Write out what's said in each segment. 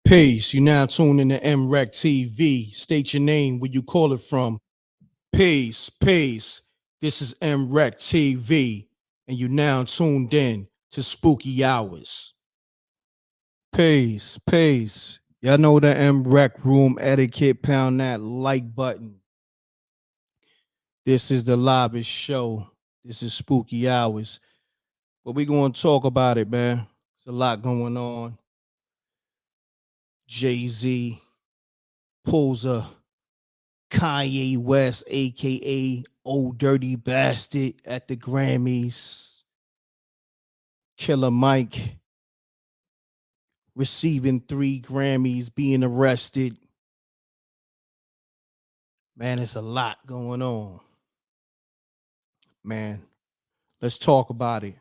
Peace. You now tune in to MRecktv. State your name, where you call it from. Peace, peace. This is MRecktv, and you now tuned in to Spooky Hours. Peace, peace. Y'all know the MRect room etiquette. Pound that like button. This is the livest show. This is Spooky Hours. But we going to talk about it, man. There's a lot going on. Jayz pulls a Kanye West, aka Old Dirty Bastard, at the Grammys. Killer Mike receiving 3 Grammys, being arrested. Man, it's a lot going on. Man, let's talk about it.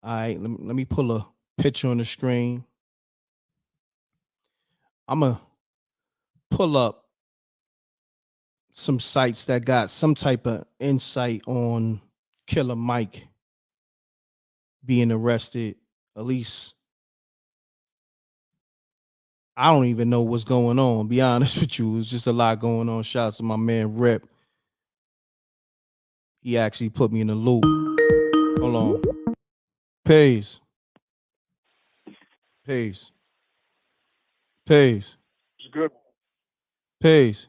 All right, let me pull a picture on the screen. I'm going to pull up some sites that got some type of insight on Killer Mike being arrested. At least I don't even know what's going on. Be honest with you, it's just a lot going on. Shouts to my man Rep. He actually put me in the loop. Hold on. Peace. Peace. Peace. It's good. Peace.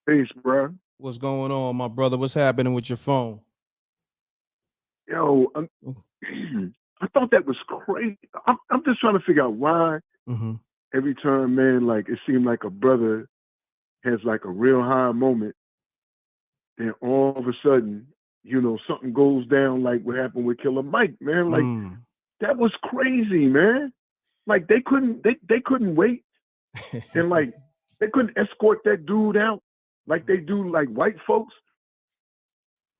Peace, bro. What's going on, my brother? What's happening with your phone? Yo, I thought that was crazy. I'm just trying to figure out why every time, man, like it seemed like a brother has like a real high moment, then all of a sudden, you know, something goes down like what happened with Killer Mike, man. Like that was crazy, man. Like they couldn't wait, and like they couldn't escort that dude out like they do like white folks.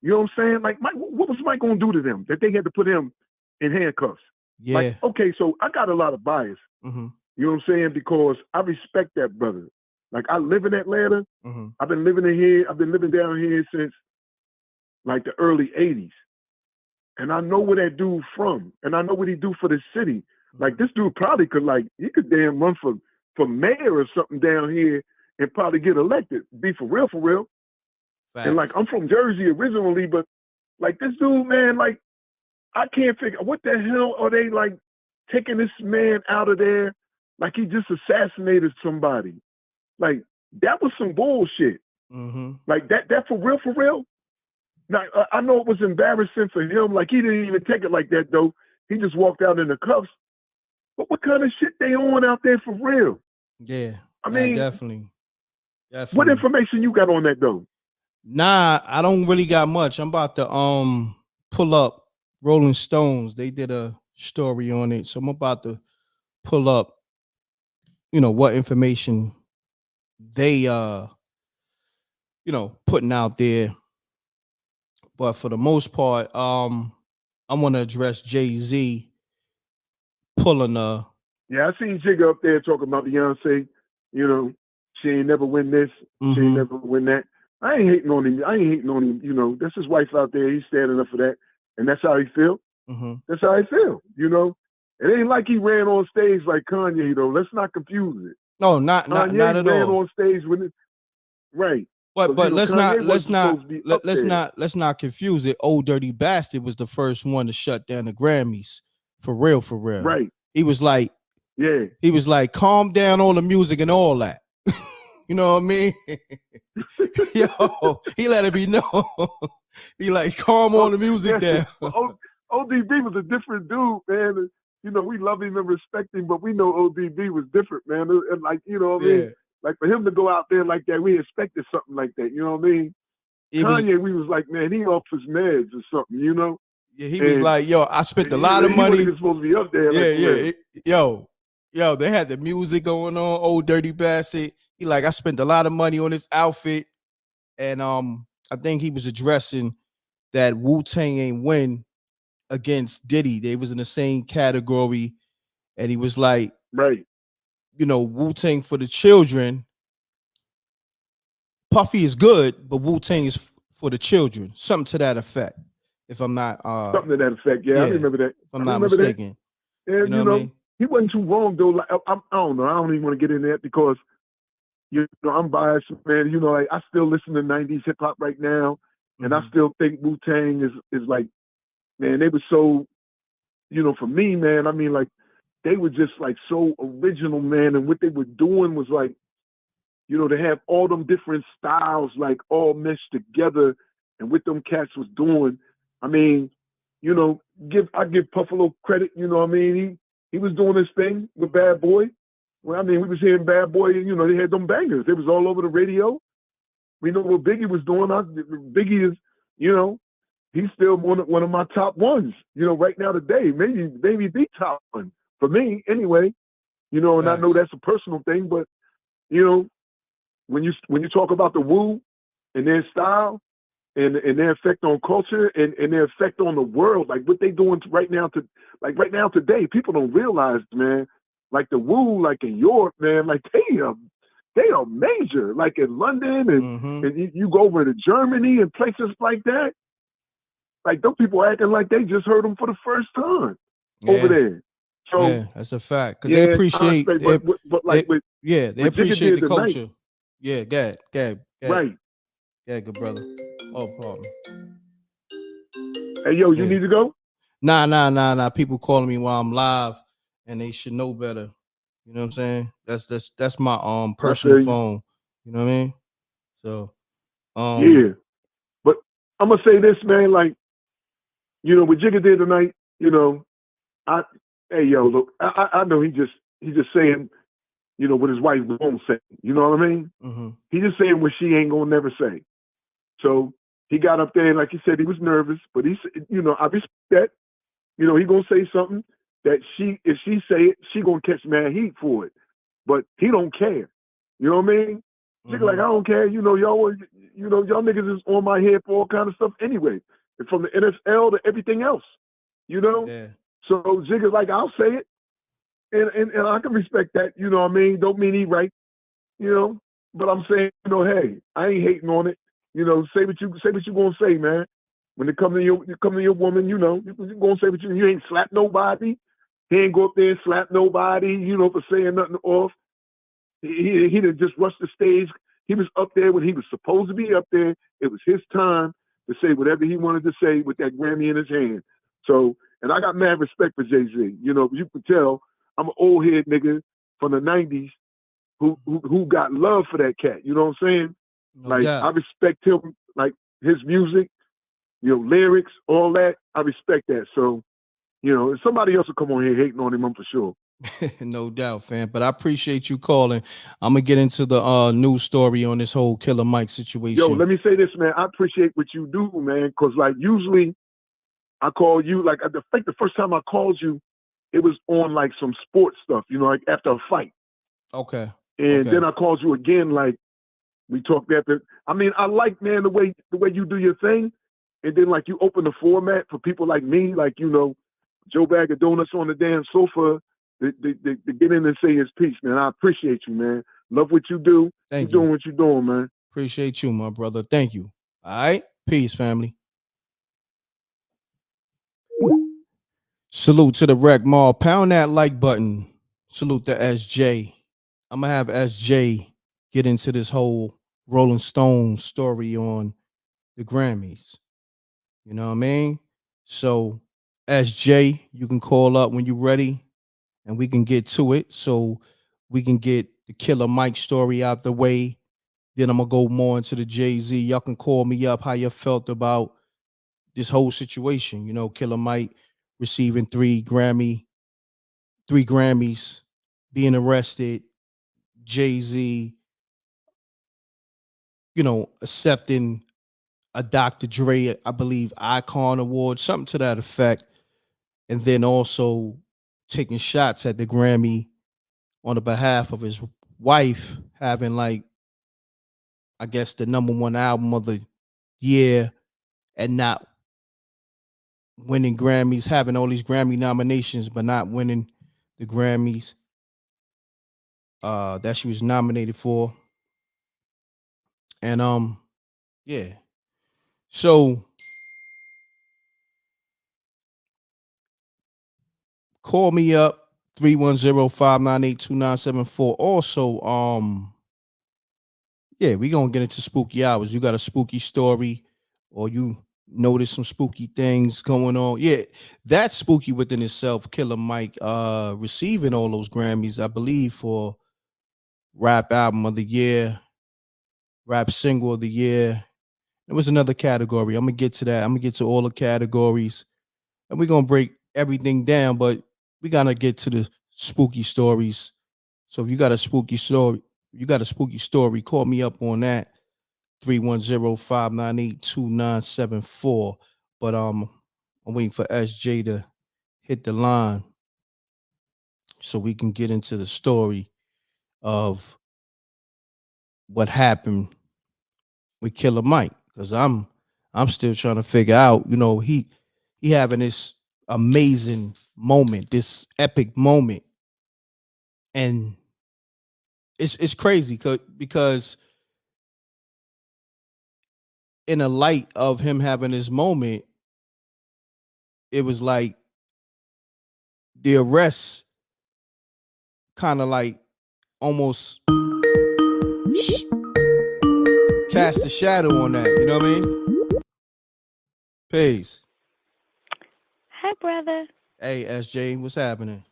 You know what I'm saying? Like, Mike, what was Mike gonna do to them that they had to put him in handcuffs? Yeah. Like, okay, so I got a lot of bias. You know what I'm saying? Because I respect that brother. Like, I live in Atlanta. I've been living in here. I've been living down here since like the early '80s, and I know where that dude from, and I know what he do for the city. Like, this dude probably could he could damn run for mayor or something down here and probably get elected. Be for real, for real. Fact. And like, I'm from Jersey originally, but like this dude, man, like I can't figure what the hell are they like taking this man out of there like he just assassinated somebody. Like that was some bullshit. Like that for real, for real. Now I know it was embarrassing for him. Like he didn't even take it like that though. He just walked out in the cuffs. But what kind of shit they on out there for real? Yeah, I mean, definitely. What information you got on that though? Nah, I don't really got much. I'm about to pull up Rolling Stones. They did a story on it, so I'm about to pull up, you know, what information they putting out there. But for the most part, I want to address Jayz pulling Yeah, I seen Jigga up there talking about Beyonce. You know, she ain't never win this. She ain't never win that. I ain't hating on him. You know, that's his wife out there. He's standing up for that, and that's how he feel. That's how he feel. You know, it ain't like he ran on stage like Kanye though. Let's not confuse it. No, not at all. Ran on stage with it, right? But let's not confuse it. Old Dirty Bastard was the first one to shut down the Grammys. For real, for real. Right. He was like, calm down all the music and all that. You know what I mean? Yo, he let it be known. He like, calm all the music down. ODB was a different dude, man. You know, we love him and respect him, but we know ODB was different, man. And like, you know what I mean? Like for him to go out there like that, we expected something like that. You know what I mean? Kanye, we was like, man, he off his meds or something, you know? Yeah, he was like, yo, I spent a lot of money. He was supposed to be up there. Yo, they had the music going on, Old Dirty Bastard. He like, I spent a lot of money on this outfit. And I think he was addressing that Wu-Tang ain't win against Diddy. They was in the same category. And he was like, right, you know, Wu-Tang for the children. Puffy is good, but Wu-Tang is for the children. Something to that effect. If I'm not something to that effect, yeah. I remember that. If I'm not mistaken. And you know, he wasn't too wrong though. Like I don't know. I don't even want to get in that because you know I'm biased, man. You know, like I still listen to '90s hip hop right now, and I still think Wu-Tang is like, man, they were so, you know, for me, man. I mean, like they were just like so original, man, and what they were doing was like, you know, to have all them different styles like all meshed together, and what them cats was doing. I mean, you know, I give Puff a little credit. You know what I mean? He was doing his thing with Bad Boy. Well, I mean, we was hearing Bad Boy. You know, they had them bangers. It was all over the radio. We know what Biggie was doing. Biggie is, you know, he's still one of my top ones. You know, right now today, maybe the top one for me anyway. You know, and I know that's a personal thing, but you know, when you talk about the Wu and their style and their effect on culture and their effect on the world, like what they doing right now today, people don't realize, man. Like the Wu, like in Europe, man, like they are major. Like in London and you go over to Germany and places like that. Like those people acting like they just heard them for the first time over there. So yeah, that's a fact. Because they appreciate, but like they appreciate the culture. Yeah, go ahead. Right. Yeah, good brother. Oh, pardon. Hey, yo, you need to go? Nah. People calling me while I'm live, and they should know better. You know what I'm saying? That's my personal phone. You know what I mean? So yeah. But I'm gonna say this, man. Like, you know, what Jigga did tonight. You know, hey, yo, look, I know he just saying, you know, what his wife won't say. You know what I mean? He just saying what she ain't gonna never say. So he got up there and, like he said, he was nervous, but he said, you know, I respect that. You know, he gonna say something that if she say it, she gonna catch mad heat for it. But he don't care. You know what I mean? Nigga, like, I don't care. You know, y'all niggas is on my head for all kind of stuff anyway. And from the NFL to everything else. You know? Yeah. So Jigga's like, I'll say it. And I can respect that, you know what I mean? Don't mean he right, you know. But I'm saying, you know, hey, I ain't hating on it. You know, say what you gonna say, man. When it come to your woman, you know, you gonna say what you ain't slap nobody. He ain't go up there and slap nobody, you know, for saying nothing off. He didn't just rush the stage. He was up there when he was supposed to be up there. It was his time to say whatever he wanted to say with that Grammy in his hand. So, and I got mad respect for Jay-Z. You know, you can tell I'm an old head nigga from the 90s who got love for that cat. You know what I'm saying? Like, I respect him, like his music, you know, lyrics, all that. I respect that. So, you know, if somebody else will come on here hating on him, I'm for sure. No doubt, fam. But I appreciate you calling. I'm gonna get into the news story on this whole Killer Mike situation. Yo, let me say this, man. I appreciate what you do, man, because like usually I call you, like I think the first time I called you, it was on like some sports stuff, you know, like after a fight. Okay. And then I called you again, like we talked after. I mean, I like, man, the way you do your thing, and then like you open the format for people like me, like, you know, Joe Bag of Donuts on the damn sofa to get in and say his piece, man. I appreciate you, man. Love what you do. Thank you. Doing what you're doing, man. Appreciate you, my brother. Thank you. All right. Peace, family. Salute to the Rec Mall. Pound that like button. Salute to SJ. I'm gonna have SJ get into this whole Rolling Stones story on the Grammys. You know what I mean? So, SJ, you can call up when you're ready and we can get to it. So we can get the Killer Mike story out the way. Then I'm gonna go more into the Jay-Z. Y'all can call me up how you felt about this whole situation. You know, Killer Mike receiving three Grammys, being arrested, Jay-Z, you know, accepting a Dr. Dre, I believe, Icon Award, something to that effect. And then also taking shots at the Grammy on the behalf of his wife, having like, I guess, the #1 album of the year and not winning Grammys, having all these Grammy nominations, but not winning the Grammys that she was nominated for. And yeah. So call me up 310-598-2974. Also, yeah, we gonna get into spooky hours. You got a spooky story, or you notice some spooky things going on. Yeah, that's spooky within itself. Killer Mike receiving all those Grammys, I believe, for rap album of the year, rap single of the year. There was another category. I'm gonna get to that. I'm gonna get to all the categories, and we're gonna break everything down, but we gotta get to the spooky stories. So if you got a spooky story, call me up on that. 310-598-2974. But I'm waiting for SJ to hit the line so we can get into the story of what happened with Killer Mike. Because I'm still trying to figure out, he having this amazing moment, this epic moment. And it's crazy because in the light of him having this moment, it was like the arrest kind of like almost cast a shadow on that. You know what I mean? Peace. Hi, brother. Hey, SJ, what's happening?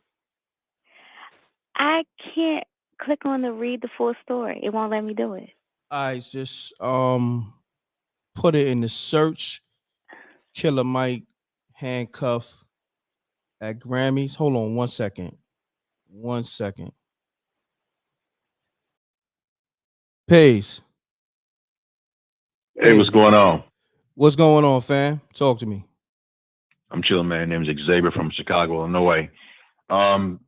I can't click on the read the full story. It won't let me do it. I just put it in the search. Killer Mike handcuff at Grammys. Hold on 1 second. 1 second. Peace. Hey, what's going on? What's going on, fam? Talk to me. I'm chilling, man. My name is Xavier from Chicago, Illinois. Kind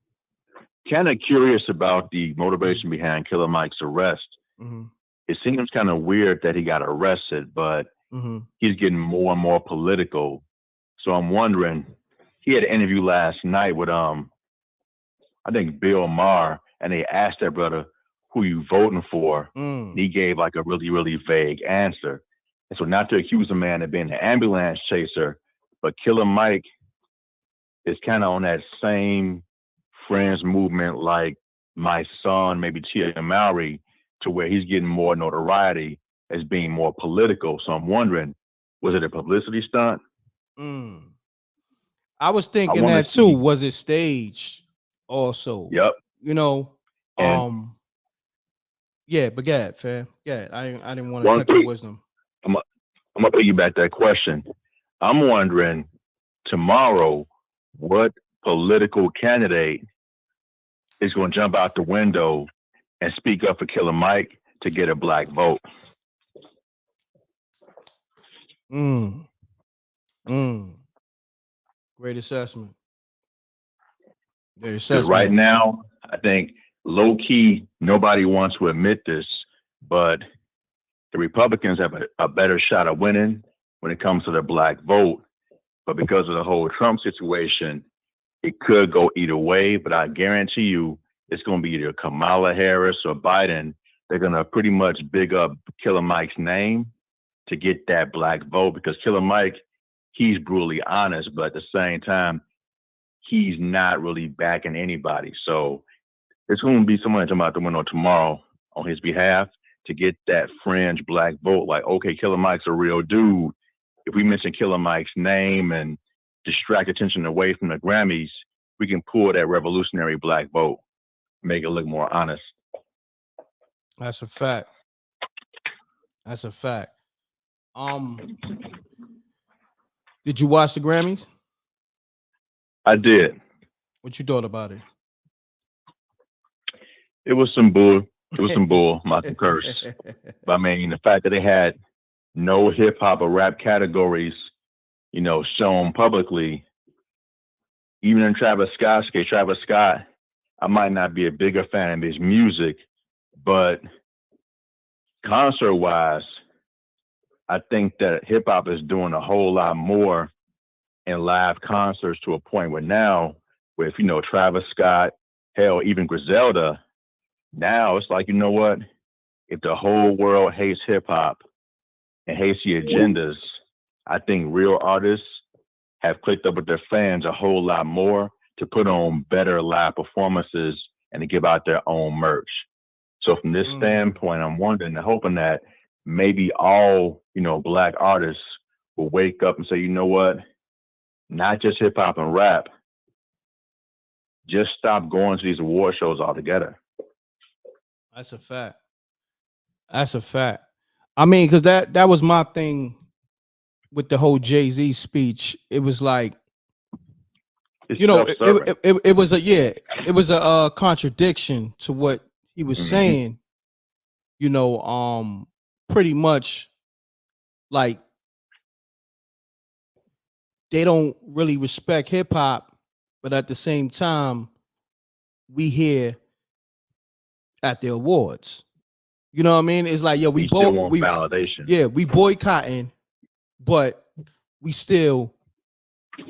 of curious about the motivation behind Killer Mike's arrest. Mm-hmm. It seems kind of weird that he got arrested, but he's getting more and more political. So I'm wondering, he had an interview last night with I think Bill Maher, and they asked that brother, who you voting for? And he gave like a really, really vague answer. And so not to accuse a man of being an ambulance chaser, but Killer Mike is kind of on that same friends movement like my son, maybe Tia Mowry, to where he's getting more notoriety as being more political. So I'm wondering, was it a publicity stunt? I was thinking that too. Was it staged also? Yep. Yeah, but go ahead, fam. Yeah, I didn't want to cut your wisdom. I'm gonna piggyback that question. I'm wondering tomorrow what political candidate is going to jump out the window and speak up for Killer Mike to get a black vote. Great assessment. Because right now, I think low key, nobody wants to admit this, but the Republicans have a better shot of winning when it comes to the black vote. But because of the whole Trump situation, it could go either way. But I guarantee you, it's going to be either Kamala Harris or Biden. They're going to pretty much big up Killer Mike's name to get that black vote, because Killer Mike, he's brutally honest, but at the same time, he's not really backing anybody. So it's going to be someone jumping out the window tomorrow on his behalf to get that fringe black vote. Like, okay, Killer Mike's a real dude. If we mention Killer Mike's name and distract attention away from the Grammys, we can pull that revolutionary black vote, make it look more honest. That's a fact. That's a fact. Did you watch the Grammys? I did. What you thought about it? It was some bull. It was some bull, not some curse. But I mean, the fact that they had no hip hop or rap categories, shown publicly, even in Travis Scott, I might not be a bigger fan of his music, but concert-wise, I think that hip hop is doing a whole lot more in live concerts to a point where now, if Travis Scott, hell, even Griselda, now it's like, you know what? If the whole world hates hip hop and hates the agendas, I think real artists have clicked up with their fans a whole lot more to put on better live performances and to give out their own merch. So from this standpoint, I'm wondering and hoping that maybe all, Black artists will wake up and say, you know what, not just hip hop and rap, just stop going to these award shows altogether. That's a fact. That's a fact. I mean, because that was my thing with the whole Jay-Z speech. It was like, It's it was a contradiction to what he was saying. Pretty much like they don't really respect hip hop, but at the same time, we here at the awards. You know what I mean? It's like, we both want validation. Yeah, we boycotting, but we still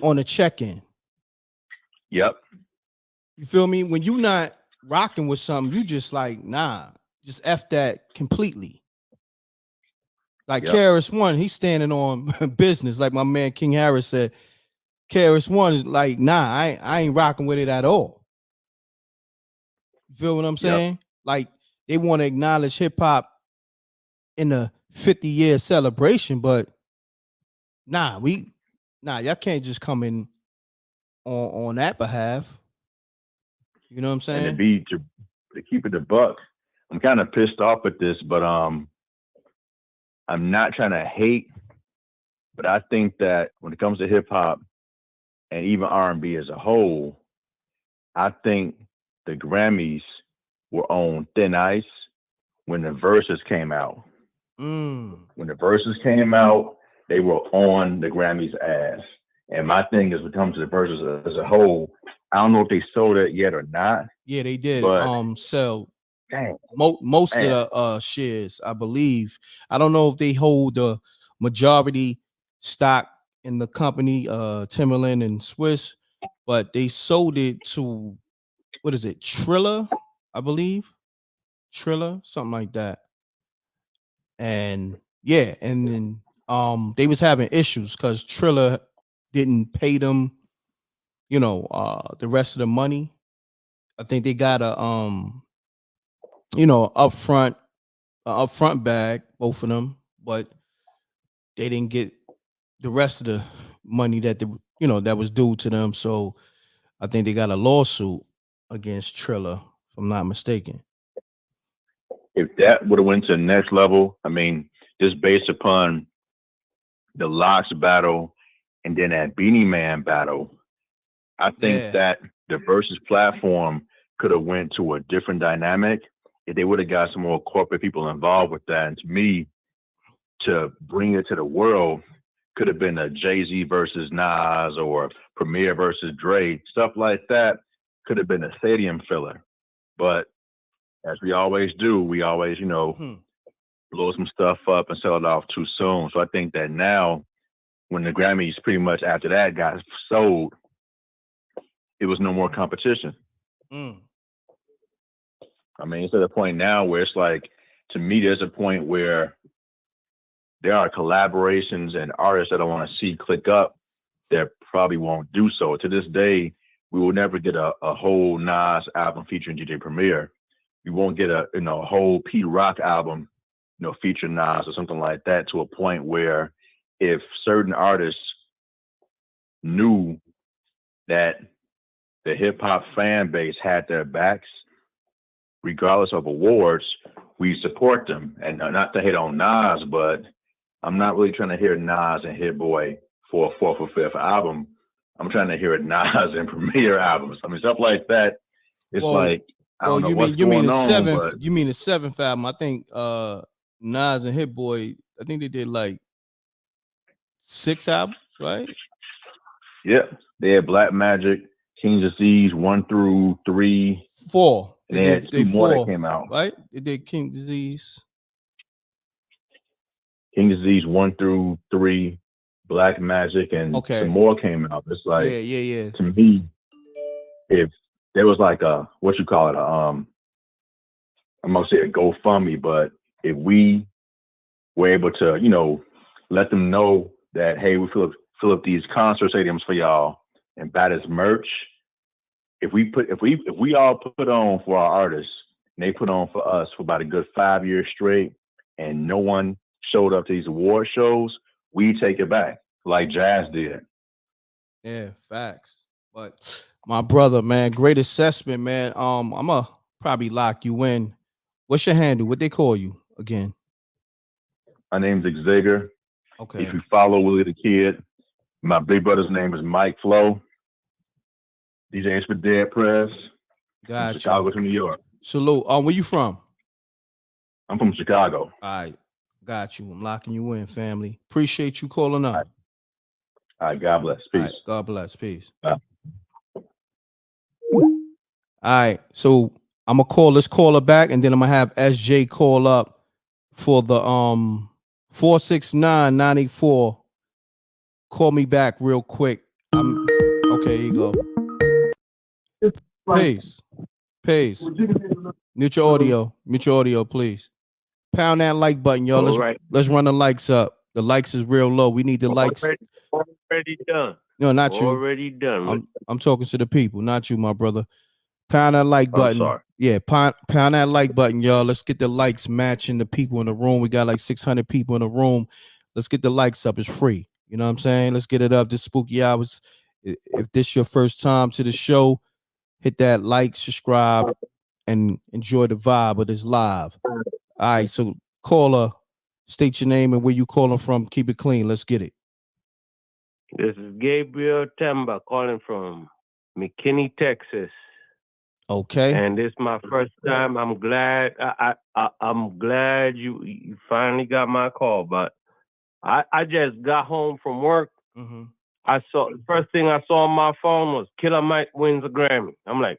on a check-in. Yep. You feel me? When you not rocking with something, you just like, nah, just F that completely. Like KRS-One, he's standing on business. Like my man King Harris said, KRS-One is like, nah, I ain't rocking with it at all. You feel what I'm saying? Like they want to acknowledge hip hop in a 50-year celebration, but y'all can't just come in on that behalf. You know what I'm saying? And to keep it a buck, I'm kind of pissed off at this, but I'm not trying to hate, but I think that when it comes to hip hop and even R&B as a whole, I think the Grammys were on thin ice when the verses came out. When the verses came out, they were on the Grammys' ass. And my thing is, when it comes to the verses as a whole, I don't know if they sold it yet or not. Yeah, they did. But, sell most of the shares, I believe. I don't know if they hold the majority stock in the company, Timberland and Swiss, but they sold it to, what is it, Triller, I believe. Triller, something like that. And and then they was having issues because Triller didn't pay them, the rest of the money. I think they got a upfront bag, both of them, but they didn't get the rest of the money that that was due to them. So I think they got a lawsuit against Triller, if I'm not mistaken. If that would have went to the next level, I mean, just based upon the Locks battle and then that Beanie Man battle, I think that the Versus platform could have went to a different dynamic if they would have got some more corporate people involved with that. And to me, to bring it to the world could have been a Jay-Z versus Nas or Premier versus Dre, stuff like that could have been a stadium filler. But as we always do, we always, blow some stuff up and sell it off too soon. So I think that now, when the Grammys pretty much after that got sold, it was no more competition. I mean, it's at a point now where it's like, to me, there's a point where there are collaborations and artists that I want to see click up that probably won't do so. To this day, we will never get a whole Nas album featuring DJ Premier. We won't get a whole Pete Rock album, featuring Nas or something like that, to a point where if certain artists knew that the hip hop fan base had their backs, regardless of awards, we support them. And not to hate on Nas, but I'm not really trying to hear Nas and Hit Boy for a fourth or fifth album. I'm trying to hear Nas and Premier albums. I mean, stuff like that. It's like, I don't know what's going on, but... You mean the seventh album? I think Nas and Hit Boy, I think they did like 6 albums, right? Yeah, they had Black Magic, King Disease 1 through 3, 4. And they had 2 more that came out, right? They did King Disease 1 through 3, Black Magic, and some more came out. It's like, to me, if there was like a, what you call it, I'm gonna say a GoFundMe, but if we were able to, let them know that, hey, we fill up these concert stadiums for y'all and buy this merch, if we all put on for our artists, and they put on for us for about a good 5 years straight, and no one showed up to these award shows, we take it back like Jayz did. Yeah, facts. But my brother, man, great assessment, man. I'm gonna probably lock you in. What's your handle? What they call you again? My name's Xavier. Okay. If you follow Willie the Kid, my big brother's name is Mike Flo. DJs for Dead Press. Got from Chicago you. to New York. Salute. Where you from? I'm from Chicago. All right. Got you. I'm locking you in, family. Appreciate you calling up. All right. God bless. Peace. All right, God bless. Peace. Bye. All right. So I'm gonna call. Let's call her back, and then I'm gonna have SJ call up for the 469-984. Call me back real quick. Okay. Here you go. Peace. Peace. Mute your audio. Mute your audio, please. Pound that like button, y'all. Let's run the likes up. The likes is real low. We need the likes. Already done. No, not you. Already done. I'm talking to the people, not you, my brother. Pound that like button. I'm sorry. Yeah, pound that like button, y'all. Let's get the likes matching the people in the room. We got like 600 people in the room. Let's get the likes up. It's free. You know what I'm saying? Let's get it up. This spooky hours. If this your first time to the show, hit that like, subscribe, and enjoy the vibe of this live. All right, so caller, state your name and where you calling from. Keep it clean. Let's get it. This is Gabriel Temba calling from McKinney, Texas. Okay. And this is my first time. I'm glad. I'm glad you finally got my call. But I just got home from work. Mm-hmm. The first thing I saw on my phone was Killer Mike wins a Grammy. I'm like,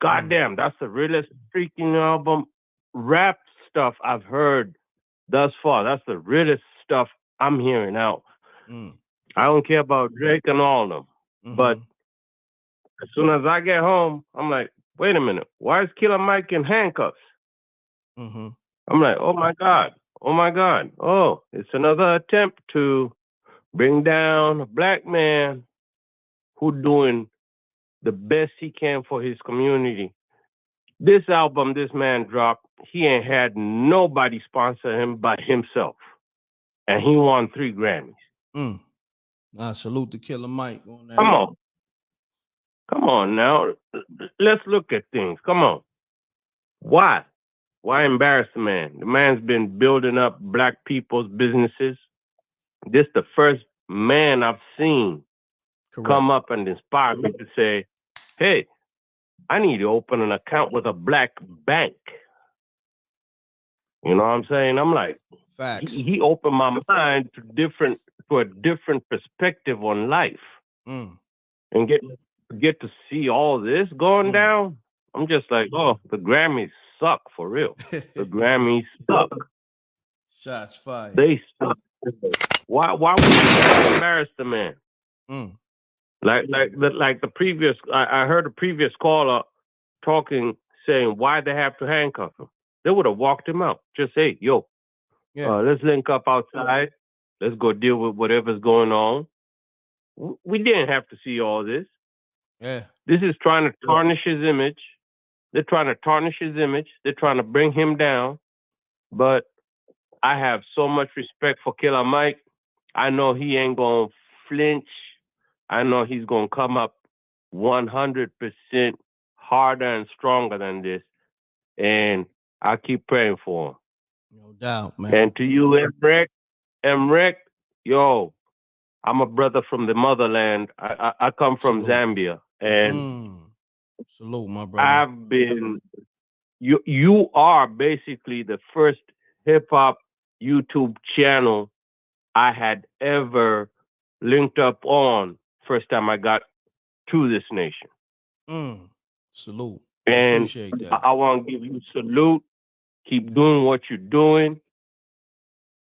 God damn, that's the realest freaking album rap stuff I've heard thus far. That's the realest stuff I'm hearing out. I don't care about Drake and all of them. Mm-hmm. But as soon as I get home, I'm like, wait a minute. Why is Killer Mike in handcuffs? Mm-hmm. I'm like, oh my God. Oh my God. Oh, it's another attempt to bring down a black man who doing the best he can for his community. This album this man dropped, he ain't had nobody sponsor him but himself. And he won 3 Grammys. I salute the Killer Mike on that. Come on now. Let's look at things. Come on. Why? Why embarrass the man? The man's been building up black people's businesses. This the first man I've seen come up and inspire me to say, hey, I need to open an account with a black bank. You know what I'm saying? I'm like, facts. He opened my mind to a different perspective on life. And get to see all this going down. I'm just like, oh, the Grammys suck for real. The Grammys suck. Shots fired. They suck. Why would you embarrass the man? Like the previous, I heard a previous caller talking, saying why they have to handcuff him. They would have walked him out. Just say, yo, let's link up outside. Let's go deal with whatever's going on. We didn't have to see all this. Yeah. This is trying to tarnish his image. They're trying to tarnish his image. They're trying to bring him down. But I have so much respect for Killer Mike. I know he ain't going to flinch. I know he's going to come up 100% harder and stronger than this. And I keep praying for him. No doubt, man. And to you, MReckt, yo, I'm a brother from the motherland. I come from Zambia. And salute, my brother. You are basically the first hip-hop YouTube channel I had ever linked up on first time I got to this nation. Salute. And appreciate that. I want to give you a salute. Keep doing what you're doing.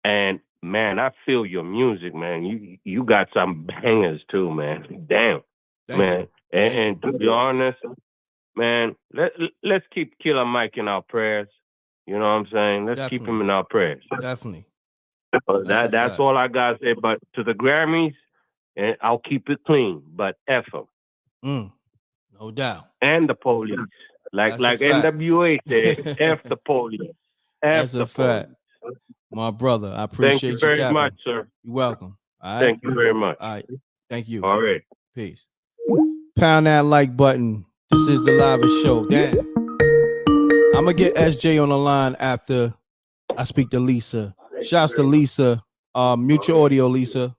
And man, I feel your music, man. You got some bangers too, man. Damn. Thank man. You. And to be honest, man, let's keep Killer Mike in our prayers. You know what I'm saying? Let's keep him in our prayers. Definitely. That's all I gotta say. But to the Grammys, and I'll keep it clean. But F them. No doubt. And the police. Like NWA said, F the police. F That's the a fact. police. My brother, I Thank appreciate you very tapping. much, sir. You're welcome. All right. Thank you very much. All right. Thank you. All right. Peace. Pound that like button. This is the livest show. Damn. I'm gonna get SJ on the line after I speak to Lisa. Shouts to Lisa. Mute your audio, Lisa.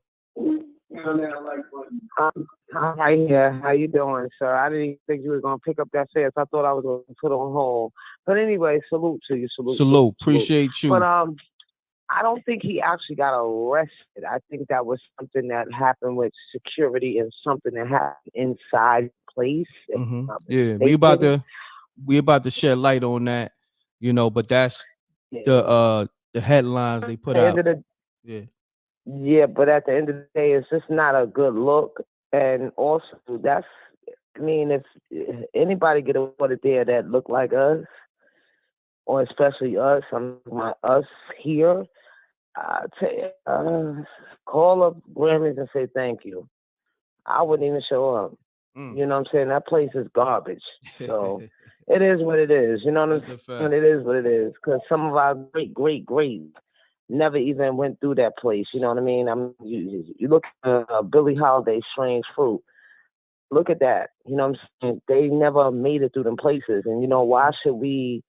Hi, here. How you doing, sir? I didn't even think you were gonna pick up that fast. I thought I was gonna put on hold. But anyway, salute to you. Salute. Appreciate you. But I don't think he actually got arrested. I think that was something that happened with security and something that happened inside the place. Mm-hmm. Yeah, we about to shed light on that, you know. But that's the headlines they put out. Yeah, but at the end of the day, it's just not a good look. And also, if anybody get awarded there that look like us, or especially us, us here, call up Grammys and say thank you. I wouldn't even show up. You know what I'm saying? That place is garbage. So it is what it is. You know what I'm saying? It is what it is. Because some of our great never even went through that place. You know what I mean? You look at Billie Holiday's Strange Fruit. Look at that. You know what I'm saying? They never made it through them places. And you know, why should we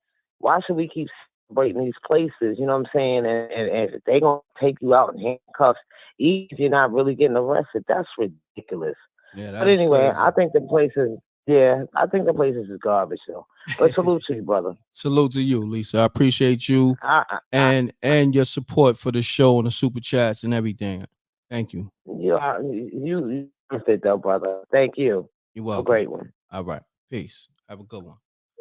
keep celebrating these places? You know what I'm saying? And if they gonna take you out in handcuffs, even if you're not really getting arrested, that's ridiculous. Yeah, but anyway, I think the places is garbage though. But salute to you, brother. Salute to you, Lisa. I appreciate you and your support for the show and the super chats and everything. Thank you. You it though, brother. Thank you. You're welcome. A great one. All right. Peace. Have a good one.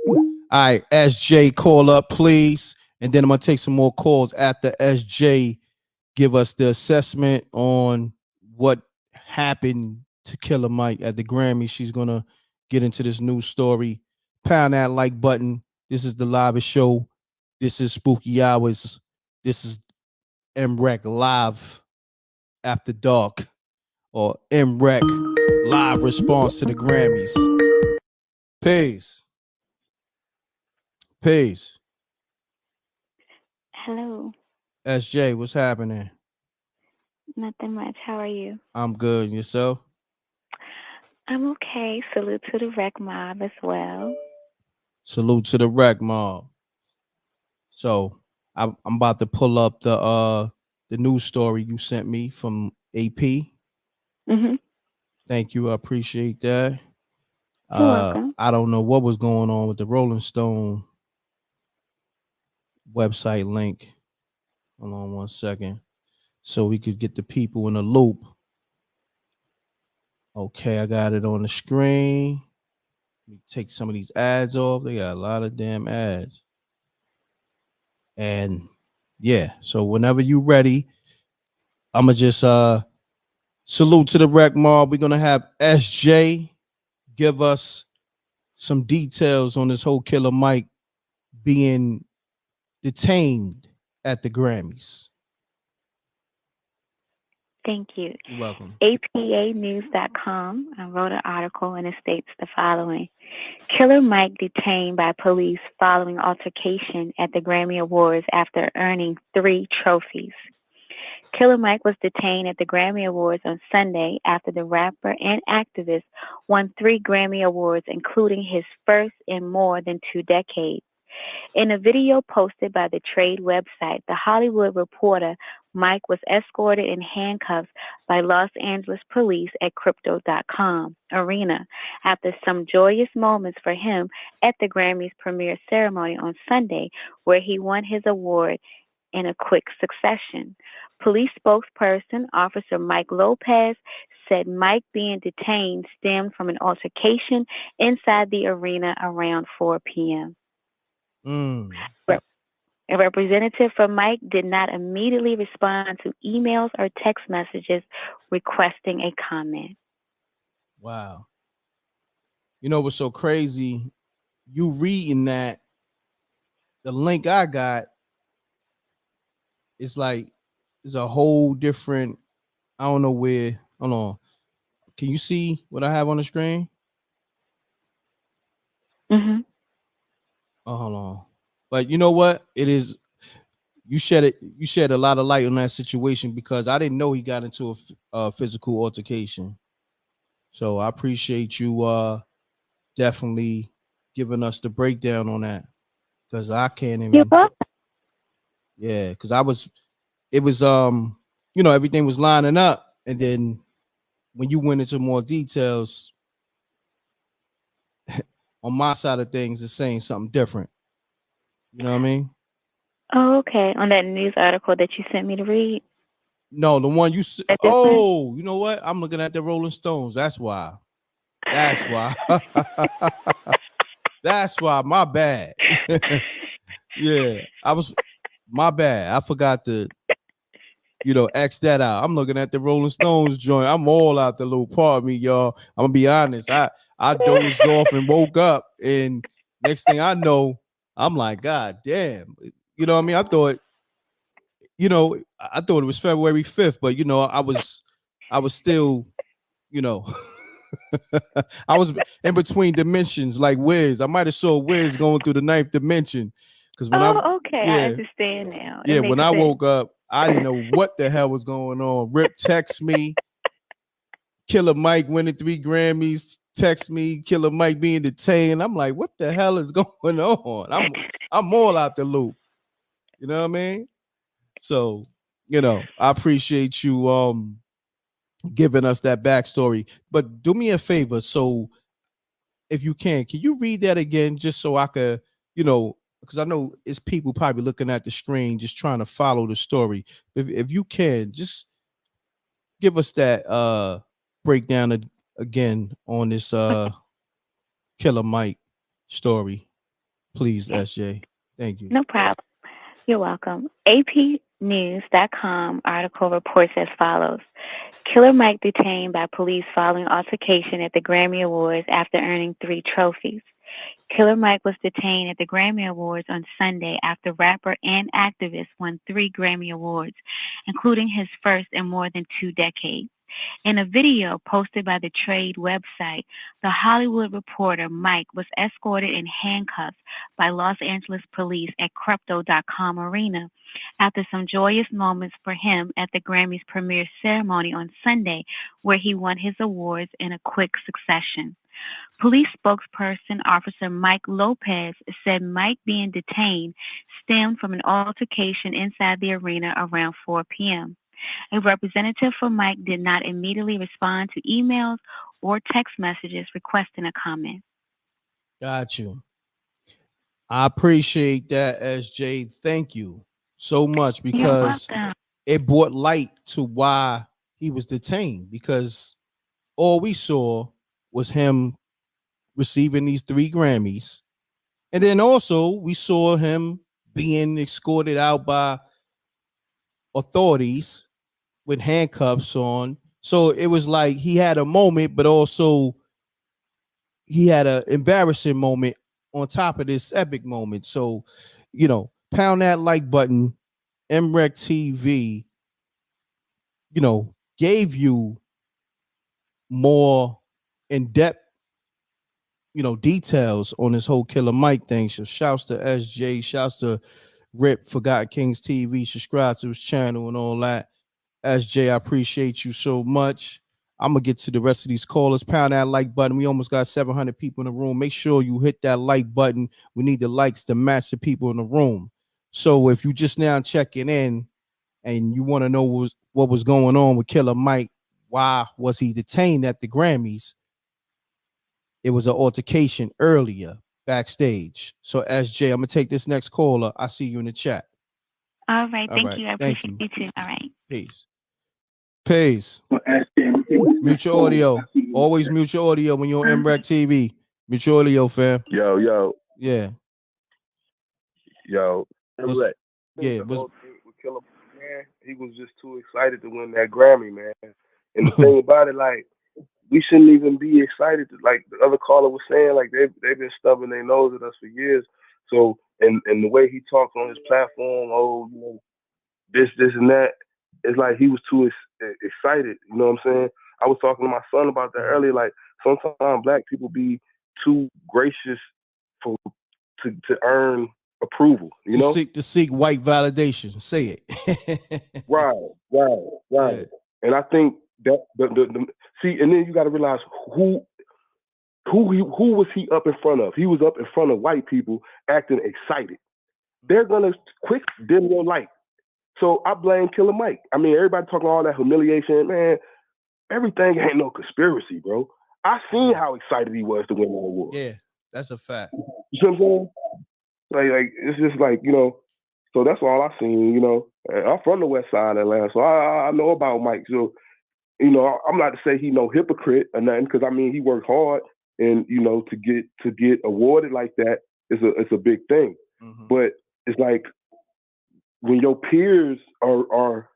All right, SJ, call up, please. And then I'm gonna take some more calls after SJ give us the assessment on what happened to Killer Mike at the Grammys. She's gonna get into this news story. Pound that like button. This is the live show. This is Spooky Hours. This is MReckt Live After Dark, or MReckt Live Response to the Grammys. Peace. Peace. Hello. SJ, what's happening? Nothing much. How are you? I'm good. Yourself? I'm okay. Salute to the Wreck Mob as well. Salute to the Wreck Mob. So I'm about to pull up the news story you sent me from AP. Mm-hmm. Thank you. I appreciate that. You're welcome. I don't know what was going on with the Rolling Stone website link. Hold on one second. So we could get the people in the loop. Okay, I got it on the screen. Let me take some of these ads off. They got a lot of damn ads. And yeah, so whenever you ready, I'ma just salute to the Wreck Mob. We're gonna have SJ give us some details on this whole Killer Mike being detained at the Grammys. Thank you. You're welcome. APAnews.com wrote an article and it states the following. Killer Mike detained by police following altercation at the Grammy Awards after earning 3 trophies. Killer Mike was detained at the Grammy Awards on Sunday after the rapper and activist won 3 Grammy Awards, including his first in more than 2 decades. In a video posted by the trade website, The Hollywood Reporter, Mike was escorted in handcuffs by Los Angeles police at Crypto.com Arena after some joyous moments for him at the Grammys premiere ceremony on Sunday, where he won his award in a quick succession. Police spokesperson, Officer Mike Lopez, said Mike being detained stemmed from an altercation inside the arena around 4 p.m. A representative from Mike did not immediately respond to emails or text messages requesting a comment. Wow. You know what's so crazy? You reading that, the link I got, it's like, it's a whole different, I don't know where, hold on. Can you see what I have on the screen? Mm-hmm. Oh, hold on. But you know what? It is. You shed a lot of light on that situation because I didn't know he got into a physical altercation. So I appreciate you definitely giving us the breakdown on that because I can't even. Yeah, because it was everything was lining up, and then when you went into more details on my side of things, it's saying something different. You know what I mean? Oh, okay. On that news article that you sent me to read. No, the one you. Different? Oh, you know what? I'm looking at the Rolling Stones. That's why. That's why. That's why. My bad. Yeah, I was. My bad. I forgot to, X that out. I'm looking at the Rolling Stones joint. I'm all out the little part of me, y'all. I'm gonna be honest. I dozed off and woke up, and next thing I know, I'm like, God damn. You know what I mean? I thought it was February 5th, but I was still, you know, I was in between dimensions like Wiz. I might have saw Wiz going through the ninth dimension. Because Okay. I understand now. It makes when I sense. woke up, I didn't know what the hell was going on. Rip text me, Killer Mike winning 3 Grammys, text me, Killer Mike being detained. I'm like, what the hell is going on? I'm all out the loop. You know what I mean? So, I appreciate you giving us that backstory. But do me a favor. So if you can you read that again just so I could, because I know it's people probably looking at the screen just trying to follow the story. If you can, just give us that breakdown again on this Killer Mike story, please, SJ. Thank you. No problem. You're welcome. APnews.com article reports as follows. Killer Mike detained by police following altercation at the Grammy Awards after earning 3 trophies. Killer Mike was detained at the Grammy Awards on Sunday after rapper and activist won 3 Grammy Awards, including his first in more than 2 decades. In a video posted by the trade website, The Hollywood Reporter Mike was escorted in handcuffs by Los Angeles police at Crypto.com Arena after some joyous moments for him at the Grammys premiere ceremony on Sunday, where he won his awards in a quick succession. Police spokesperson Officer Mike Lopez said Mike being detained stemmed from an altercation inside the arena around 4 p.m. A representative for Mike did not immediately respond to emails or text messages requesting a comment. Got you. I appreciate that, SJ. Thank you so much because it brought light to why he was detained, because all we saw was him receiving these 3 Grammys. And then also we saw him being escorted out by authorities with handcuffs on. So it was like he had a moment, but also he had an embarrassing moment on top of this epic moment. So, pound that like button. MRecktv, gave you more in-depth, details on this whole Killer Mike thing. So shouts to SJ, shouts to Rip, Forgotten Kings TV, subscribe to his channel and all that. SJ, I appreciate you so much. I'm gonna get to the rest of these callers. Pound that like button. We almost got 700 people in the room. Make sure you hit that like button. We need the likes to match the people in the room. So if you just now checking in and you want to know what was going on with Killer Mike, why was he detained at the Grammys? It was an altercation earlier backstage. So SJ, I'm gonna take this next caller. I see you in the chat. All right, thank you. I appreciate you too. All right. Peace. Peace. Mute your audio. Always mute your audio when you're on MRecktv. Mute your audio, fam. Yo. Yeah. Yo. Yeah. Killer, man, he was just too excited to win that Grammy, man. And the thing about it, like, we shouldn't even be excited. Like the other caller was saying, like they've been stubbing their nose at us for years. So, and the way he talks on his platform, this and that, it's like he was too excited. You know what I'm saying? I was talking to my son about that earlier. Like sometimes black people be too gracious to earn approval, you know? To seek white validation. Say it. Right. Yeah. And I think that the see, and then you got to realize who was he up in front of? He was up in front of white people acting excited. They're gonna quick dim your light. So I blame Killer Mike. I mean, everybody talking all that humiliation, man. Everything ain't no conspiracy, bro. I seen how excited he was to win the award. Yeah, that's a fact. You see what I'm saying? Like it's just like, you know. So that's all I seen, you know. And I'm from the West Side of Atlanta, so I know about Mike. So, you know, I'm not to say he no hypocrite or nothing, because I mean he worked hard, and you know, to get awarded like that is a big thing. Mm-hmm. But it's like when your peers are,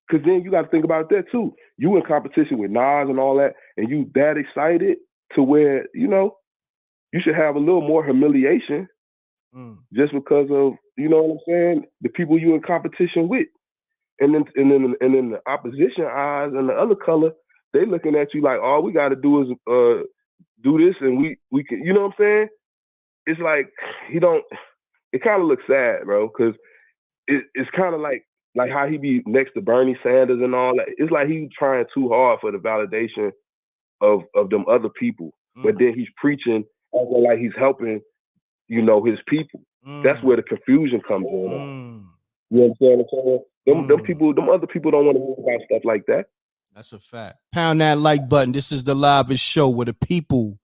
because then you got to think about that too. You in competition with Nas and all that, and you that excited to where, you know, you should have a little more humiliation just because of, you know what I'm saying, the people you in competition with. And then the opposition eyes and the other color, they looking at you like, all we got to do is do this, and we can, you know what I'm saying? It's like it kind of looks sad, bro, because it's kind of like how he be next to Bernie Sanders and all that. It's like he trying too hard for the validation of them other people, but then he's preaching like he's helping, you know, his people. That's where the confusion comes in. You understand what I'm saying? Them other people don't want to hear about stuff like that. That's a fact. Pound that like button. This is the livest show where the people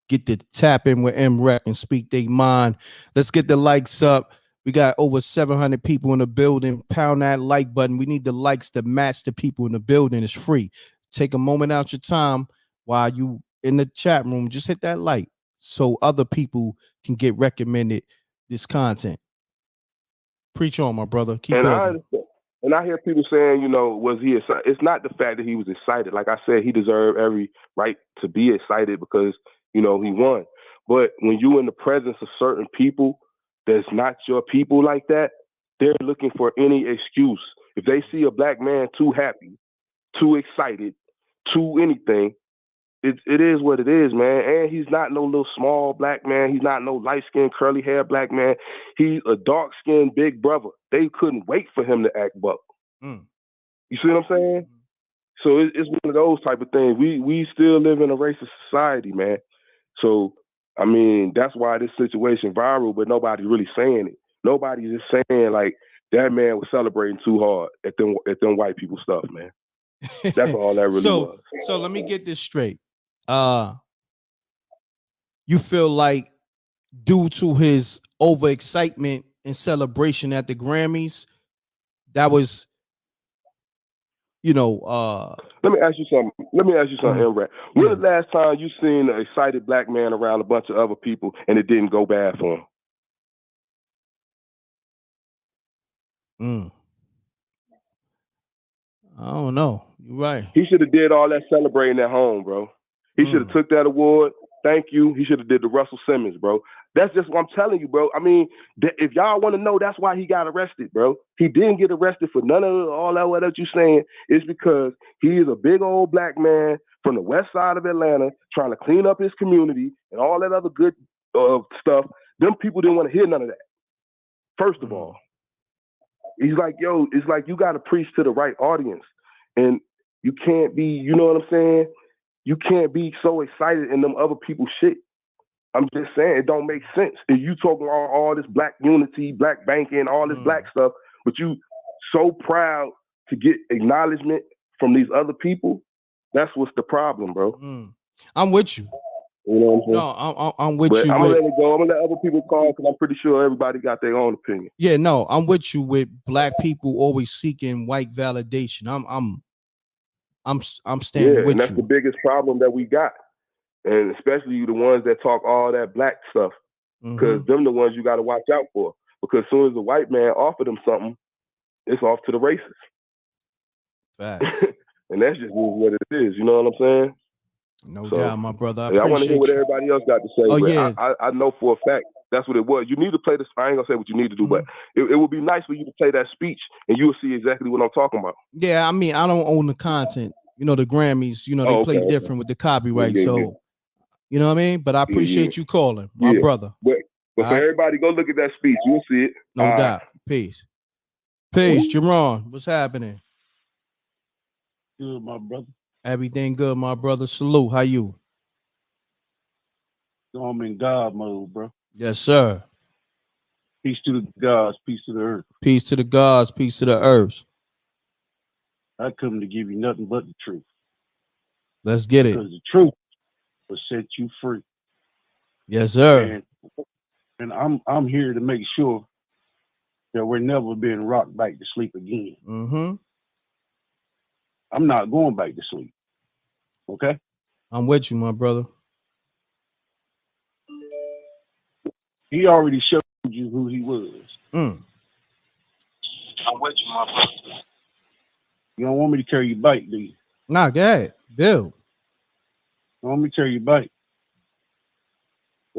get to tap in with MRect and speak their mind. Let's get the likes up. We got over 700 people in the building. Pound that like button. We need the likes to match the people in the building. It's free. Take a moment out your time while you in the chat room. Just hit that like so other people can get recommended this content. Preach on, my brother. Keep building. I hear people saying, you know, was he excited? It's not the fact that he was excited. Like I said, he deserved every right to be excited because, you know, he won. But when you in the presence of certain people that's not your people like that, they're looking for any excuse. If they see a black man too happy, too excited, too anything, it is what it is, man. And he's not no little small black man. He's not no light-skinned, curly-haired black man. He's a dark-skinned big brother. They couldn't wait for him to act buck. You see what I'm saying? So it's one of those type of things. We still live in a racist society, man. So, I mean, that's why this situation viral, but nobody's really saying it. Nobody's just saying, like, that man was celebrating too hard at them white people stuff, man. That's all that really was. So let me get this straight. You feel like due to his overexcitement and celebration at the Grammys, that was, you know, Let me ask you something, MRect. When the last time you seen an excited black man around a bunch of other people and it didn't go bad for him? I don't know. You're right. He should have did all that celebrating at home, bro. He should have took that award. Thank you. He should have did the Russell Simmons, bro. That's just what I'm telling you, bro. I mean, if y'all want to know, that's why he got arrested, bro. He didn't get arrested for none of all that what you saying. It's because he is a big old black man from the West Side of Atlanta trying to clean up his community and all that other good stuff. Them people didn't want to hear none of that. First of all, he's like, yo, it's like you got to preach to the right audience. And you can't be, you know what I'm saying? You can't be so excited in them other people's shit. I'm just saying, it don't make sense. If you talking all this black unity, black banking, all this black stuff, but you so proud to get acknowledgement from these other people, that's what's the problem, bro. I'm with you. You know what I'm saying? No, I'm with you. I'm gonna let it go. I'm gonna let other people call because I'm pretty sure everybody got their own opinion. Yeah, no, I'm with you with black people always seeking white validation. I'm standing with you. And that's the biggest problem that we got. And especially the ones that talk all that black stuff. Because them the ones you got to watch out for. Because as soon as the white man offer them something, it's off to the races. And that's just what it is. You know what I'm saying? No doubt, my brother. I want to hear what everybody else got to say. Oh, yeah. I know for a fact that's what it was. You need to play this. I ain't going to say what you need to do, but it would be nice for you to play that speech and you will see exactly what I'm talking about. Yeah, I mean, I don't own the content. You know, the Grammys, you know, they play different with the copyright. So, you know what I mean? But I appreciate you calling, my brother. But But for everybody, go look at that speech. You'll see it. No doubt. Peace. Peace, Jerron. What's happening? Good, my brother. Everything good, my brother. Salute. How you? I'm in God mode, bro. Yes, sir. Peace to the gods, peace to the earth. Peace to the gods, peace to the earth. I come to give you nothing but the truth. Let's get it. Because the truth will set you free. Yes, sir. And I'm here to make sure that we're never being rocked back to sleep again. Mm-hmm. I'm not going back to sleep. Okay? I'm with you, my brother. He already showed you who he was. Mm. I'm with you, my brother. You don't want me to carry your bike, do you? Nah, go ahead. Bill. You want me to carry your bike?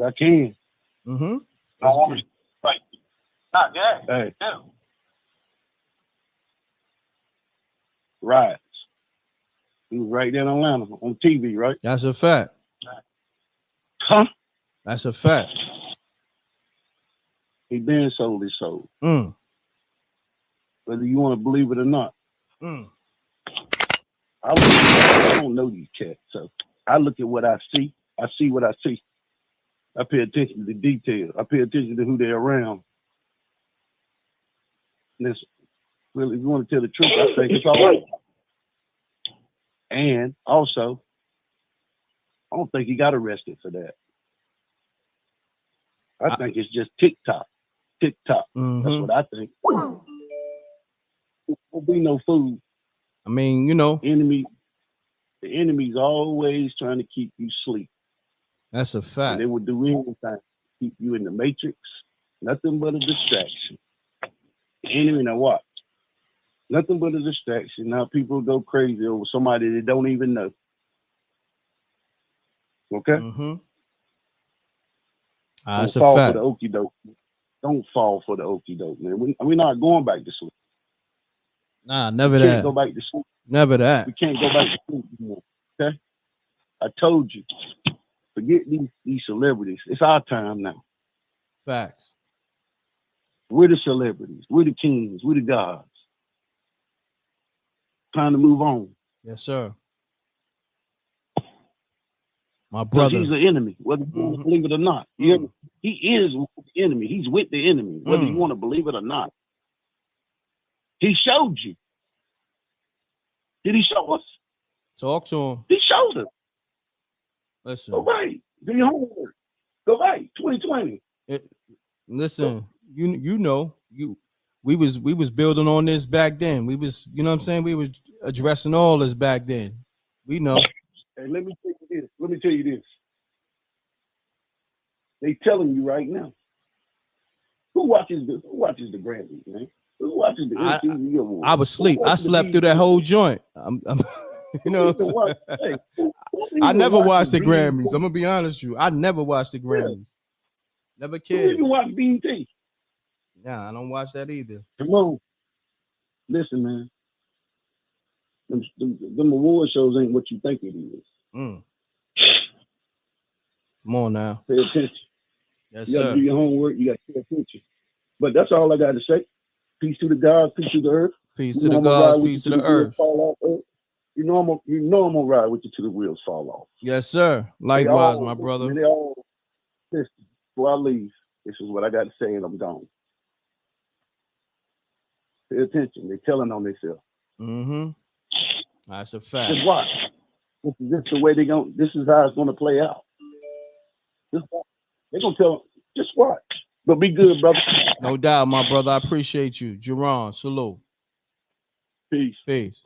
I can. Mm-hmm. I want me to bike. Not that. Hey. No. Rides. He was right there in Atlanta on TV, right? That's a fact. Huh? That's a fact. He been sold his soul. Mm. Whether you want to believe it or not. Mm. I don't know these cats, so I look at what I see. I see what I see. I pay attention to the details. I pay attention to who they're around. And it's, really, if you want to tell the truth, I think it's all right. And also, I don't think he got arrested for that. I think it's just TikTok. TikTok. Mm-hmm. That's what I think. There'll be no food. I mean, you know. The enemy's always trying to keep you asleep. That's a fact. And they will do anything to keep you in the matrix. Nothing but a distraction. The enemy, now watch. Nothing but a distraction. Now people go crazy over somebody they don't even know. Okay? Mm-hmm. Don't fall for the okie doke. Don't fall for the okie doke, man. We're not going back to sleep. Nah, never we that. Can't go back to sleep. Never that. We can't go back to sleep anymore. Okay? I told you. Forget these celebrities. It's our time now. Facts. We're the celebrities. We're the kings. We're the gods. Time to move on. Yes, sir. My brother. He's the enemy, whether you want to believe it or not. He is the enemy. He's with the enemy, whether you want to believe it or not. He showed you. Did he show us? Talk to him. He showed us. Listen. Go back. Do your homework. Go back. 2020. Listen, you know, we was building on this back then. We was, you know what I'm saying? We was addressing all this back then. We know. Hey, let me tell you this. They telling you right now. Who watches the Grammys, man? Who watches the MTV Awards? I was asleep. I slept through that whole joint. You know, I never watched the Grammys. I'm gonna be honest with you. I never watched the Grammys. Never cared. You even watch BET? Nah, I don't watch that either. Come on. Listen, man. Them award shows ain't what you think it is. Mm. Come on now. Pay attention. Yes, you gotta sir. do your homework. You gotta pay attention. But that's all I got to say. Peace to the gods, peace to the earth. Peace to the gods, peace to the earth. You know I'm gonna ride with you till the wheels fall off. Yes, sir. Likewise, my brother. Listen, before I leave, this is what I got to say, and I'm gone. Pay attention. They're telling on themselves. Mm-hmm. That's a fact. Just watch. This is the way this is how it's gonna play out. They're gonna tell. Just watch. But be good, brother. No doubt, my brother. I appreciate you. Jerron, salute. Peace. Peace.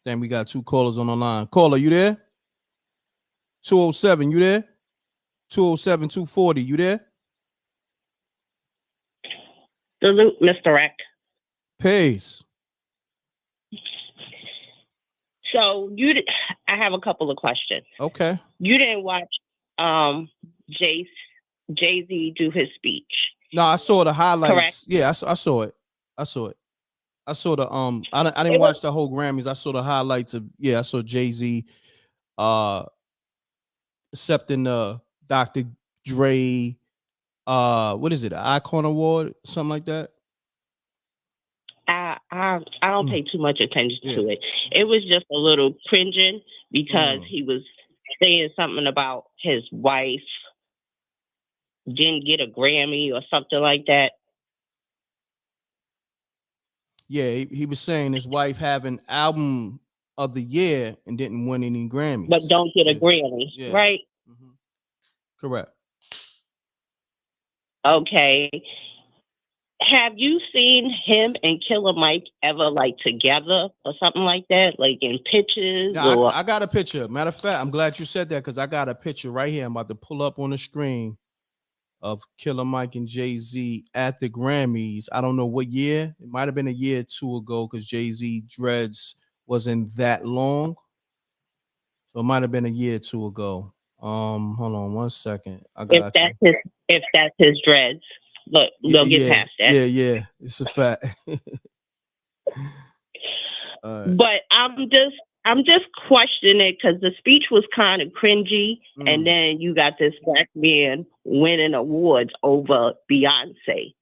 Then we got two callers on the line. Caller, you there? 207, you there? 207-240, you there? Salute, Mr. Reck. Peace. So I have a couple of questions. Okay. You didn't watch Jayz do his speech. No, I saw the highlights. Correct. Yeah, I saw it. I saw it. I saw the I didn't watch the whole Grammys. I saw the highlights of I saw Jay-Z accepting Dr. Dre what is it, an Icon Award, something like that. I don't pay too much attention to it. It was just a little cringing because he was saying something about his wife didn't get a Grammy or something like that. Yeah, he was saying his wife having album of the year and didn't win any Grammys. But don't get a Grammy, right? Mm-hmm. Correct. Okay. Have you seen him and Killer Mike ever like together or something like that? Like in pictures? Yeah, I got a picture. Matter of fact, I'm glad you said that because I got a picture right here. I'm about to pull up on the screen of Killer Mike and Jay-Z at the Grammys. I don't know what year. It might have been a year or two ago because Jay-Z dreads wasn't that long. So it might have been a year or two ago. Hold on 1 second. I got if that's his dreads. Look, we'll get past that. Yeah. It's a fact. But I'm just questioning it because the speech was kind of cringy, and then you got this black man winning awards over Beyonce.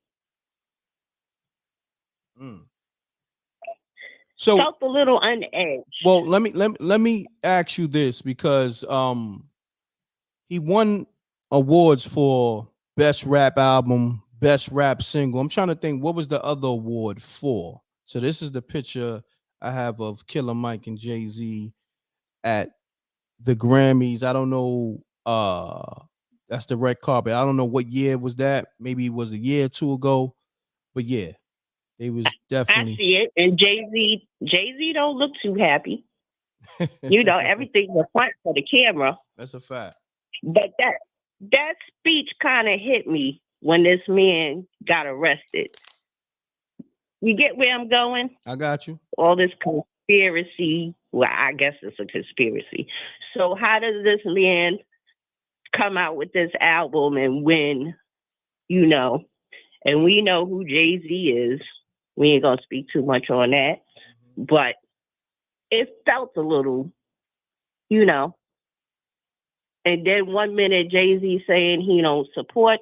So felt a little unedged. Well, let me ask you this because he won awards for best rap album, best rap single. I'm trying to think what was the other award for. So this is the picture I have of Killer Mike and Jay-Z at the Grammys. I don't know. That's the red carpet. I don't know what year was that. Maybe it was a year or two ago. But yeah, they was definitely. I see it. And Jay-Z don't look too happy. You know, everything was front for the camera. That's a fact. But that speech kind of hit me when this man got arrested. You get where I'm going? I got you. All this conspiracy. Well, I guess it's a conspiracy. So how does this man come out with this album and win, you know? And we know who Jay-Z is. We ain't going to speak too much on that. But it felt a little, you know. And then 1 minute Jay-Z saying he don't support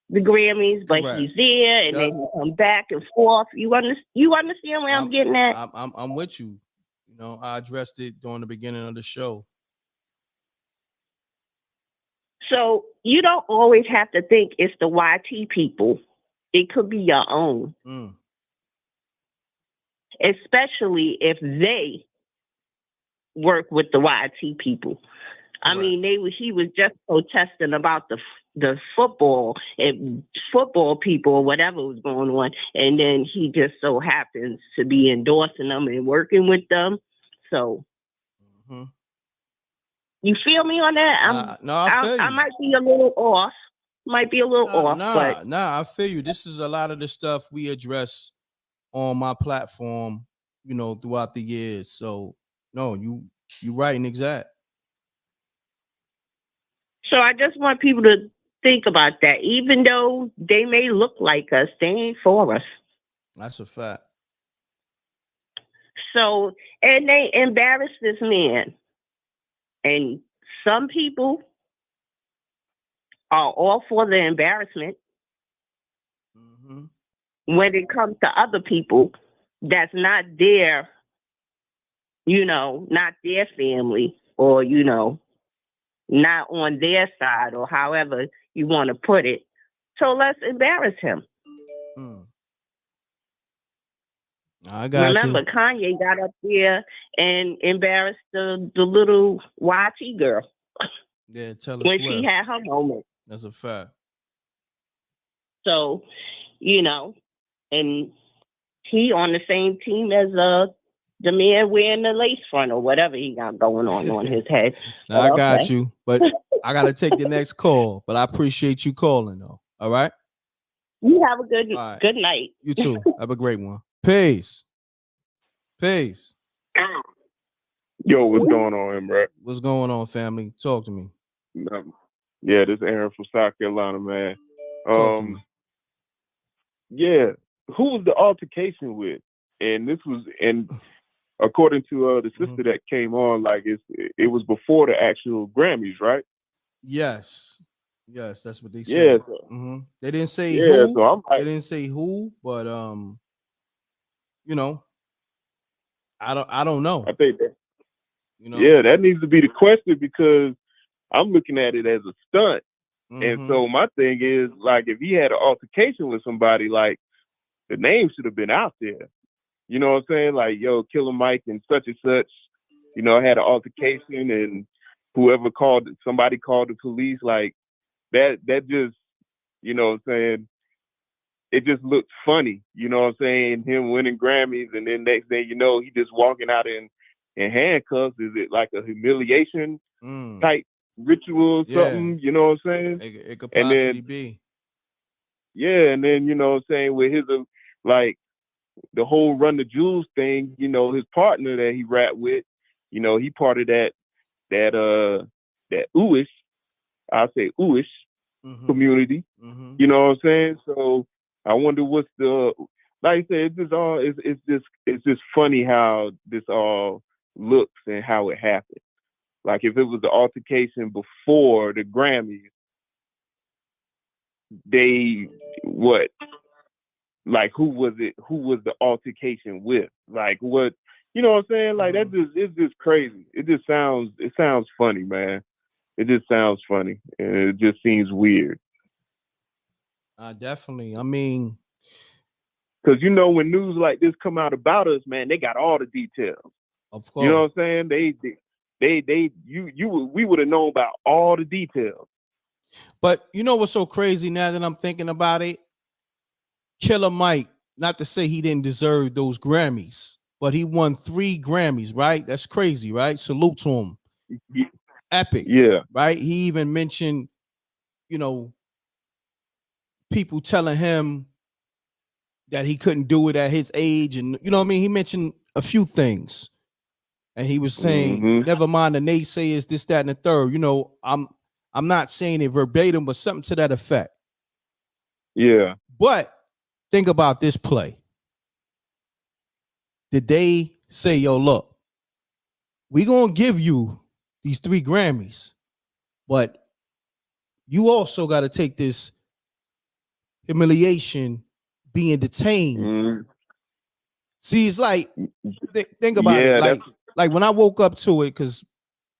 the Grammys, but Correct. he's there, and then he come back and forth. You understand where I'm getting at? I'm with you. You know, I addressed it during the beginning of the show. So you don't always have to think it's the YT people. It could be your own. Especially if they work with the YT people. Correct. I mean, he was just protesting about the football and football people or whatever was going on, and then he just so happens to be endorsing them and working with them. So, you feel me on that? I feel you. I might be a little off. But I feel you. This is a lot of the stuff we address on my platform, you know, throughout the years. So, no, you right and exact. So I just want people to think about that. Even though they may look like us, they ain't for us. That's a fact. So, and they embarrass this man. And some people are all for the embarrassment. When it comes to other people, that's not their, you know, not their family or, you know, not on their side or however you want to put it. So let's embarrass him. I got Remember, you. Kanye got up there and embarrassed the little YT girl. Yeah, tell us when she had her moment. That's a fact. So, you know, and he on the same team as the man wearing the lace front or whatever he got going on his head. Now, I got you, but I got to take the next call. But I appreciate you calling, though. All right? You have a good night. You too. Have a great one. Peace. Yo, what's going on, MReckt? What's going on, family? Talk to me. Yeah, this is Aaron from South Carolina, man. Talk to me. Yeah, who was the altercation with? and this was, and according to the sister that came on, like it was before the actual Grammys, right? Yes, that's what they Yeah. said. They didn't say Yeah. who. So I'm like, they didn't say who, but you know, I don't know. I think that, You know. yeah, that needs to be the question because I'm looking at it as a stunt. And so my thing is, like, if he had an altercation with somebody, like, the name should have been out there. You know what I'm saying? Like, yo, Killer Mike and such, you know, had an altercation, and whoever somebody called the police. Like, that just, you know what I'm saying? It just looks funny. You know what I'm saying? Him winning Grammys, and then next thing you know, he just walking out in handcuffs. Is it like a humiliation type ritual or something? You know what I'm saying? It could possibly be. Yeah, and then, you know what I'm saying, with his like the whole Run the Jewels thing, you know, his partner that he rapped with, you know, he part of that ooish, I'll say ooish community. You know what I'm saying? So I wonder what's the, like I said, it's just funny how this all looks and how it happened. Like, if it was the altercation before the Grammys, like, who was the altercation with? Like, what, you know what I'm saying? Like, it's just crazy. It sounds funny, man. It just sounds funny, and it just seems weird. Definitely. I mean, because, you know, when news like this come out about us, man, they got all the details. Of course. You know what I'm saying? We would have known about all the details. But you know what's so crazy now that I'm thinking about it? Killer Mike, not to say he didn't deserve those Grammys, but he won 3 Grammys, right? That's crazy, right? Salute to him. Epic. Yeah. Right? He even mentioned, you know, people telling him that he couldn't do it at his age. And, you know what I mean? He mentioned a few things. And he was saying, never mind the naysayers, this, that, and the third. You know, I'm not saying it verbatim, but something to that effect. Yeah. But think about this play. Did they say, yo, look, we gonna give you these 3 Grammys, but you also got to take this humiliation being detained. See, it's like, think about it. Like when I woke up to it, because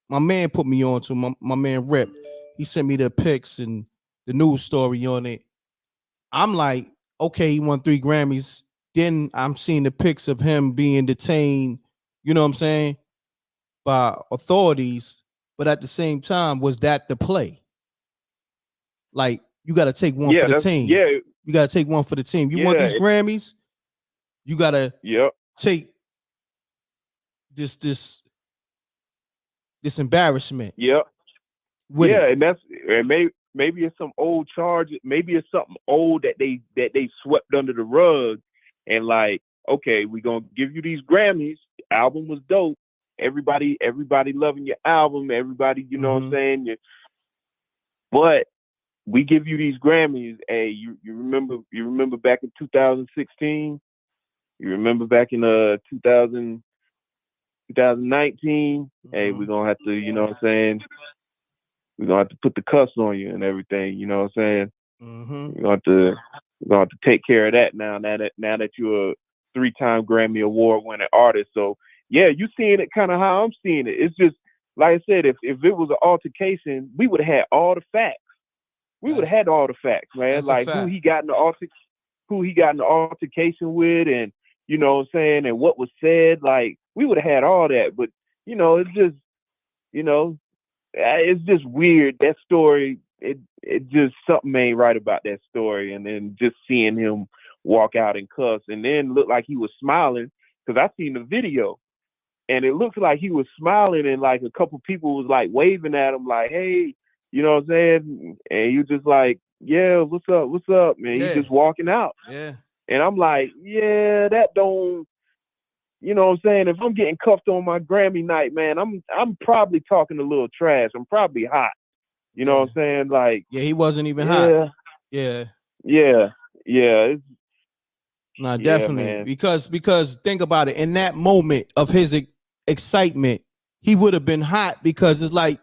my man put me on to my man Rip. He sent me the pics and the news story on it. I'm like, okay, he won 3 Grammys. Then I'm seeing the pics of him being detained, you know what I'm saying, by authorities. But at the same time, was that the play? Like, you got to take one for the team. Yeah. You got to take one for the team. You want these Grammys, you got to take this embarrassment. Yeah. And maybe it's some old charge. Maybe it's something old that they swept under the rug, and like, okay, we're gonna give you these Grammys. Album was dope. Everybody loving your album. Everybody, you know what I'm saying. But we give you these Grammys. Hey, you remember back in 2016? You remember back in 2019? Hey, we're gonna have to, you know what I'm saying, we're gonna have to put the cuffs on you and everything, you know what I'm saying? We're gonna have to take care of that now that you're a 3-time Grammy Award winning artist. So yeah, you seeing it kind of how I'm seeing it. It's just like I said, if it was an altercation, we would have had all the facts. We would have had all the facts, man. Like who he got in the altercation with, and you know what I'm saying, and what was said. Like, we would have had all that. But you know, it's just, you know, it's just weird. That story, it just, something ain't right about that story. And then just seeing him walk out in cuffs, and then look like he was smiling, because I seen the video, and it looks like he was smiling, and like a couple people was like waving at him, like, hey, you know what I'm saying? And you just like, yeah, what's up, man? He's just walking out. Yeah. And I'm like, yeah, that don't, you know what I'm saying? If I'm getting cuffed on my Grammy night, man, I'm probably talking a little trash. I'm probably hot. You know what I'm saying? Like, yeah, he wasn't even hot. Yeah. Yeah. No, definitely. Man. Because think about it. In that moment of his excitement, he would have been hot because it's like,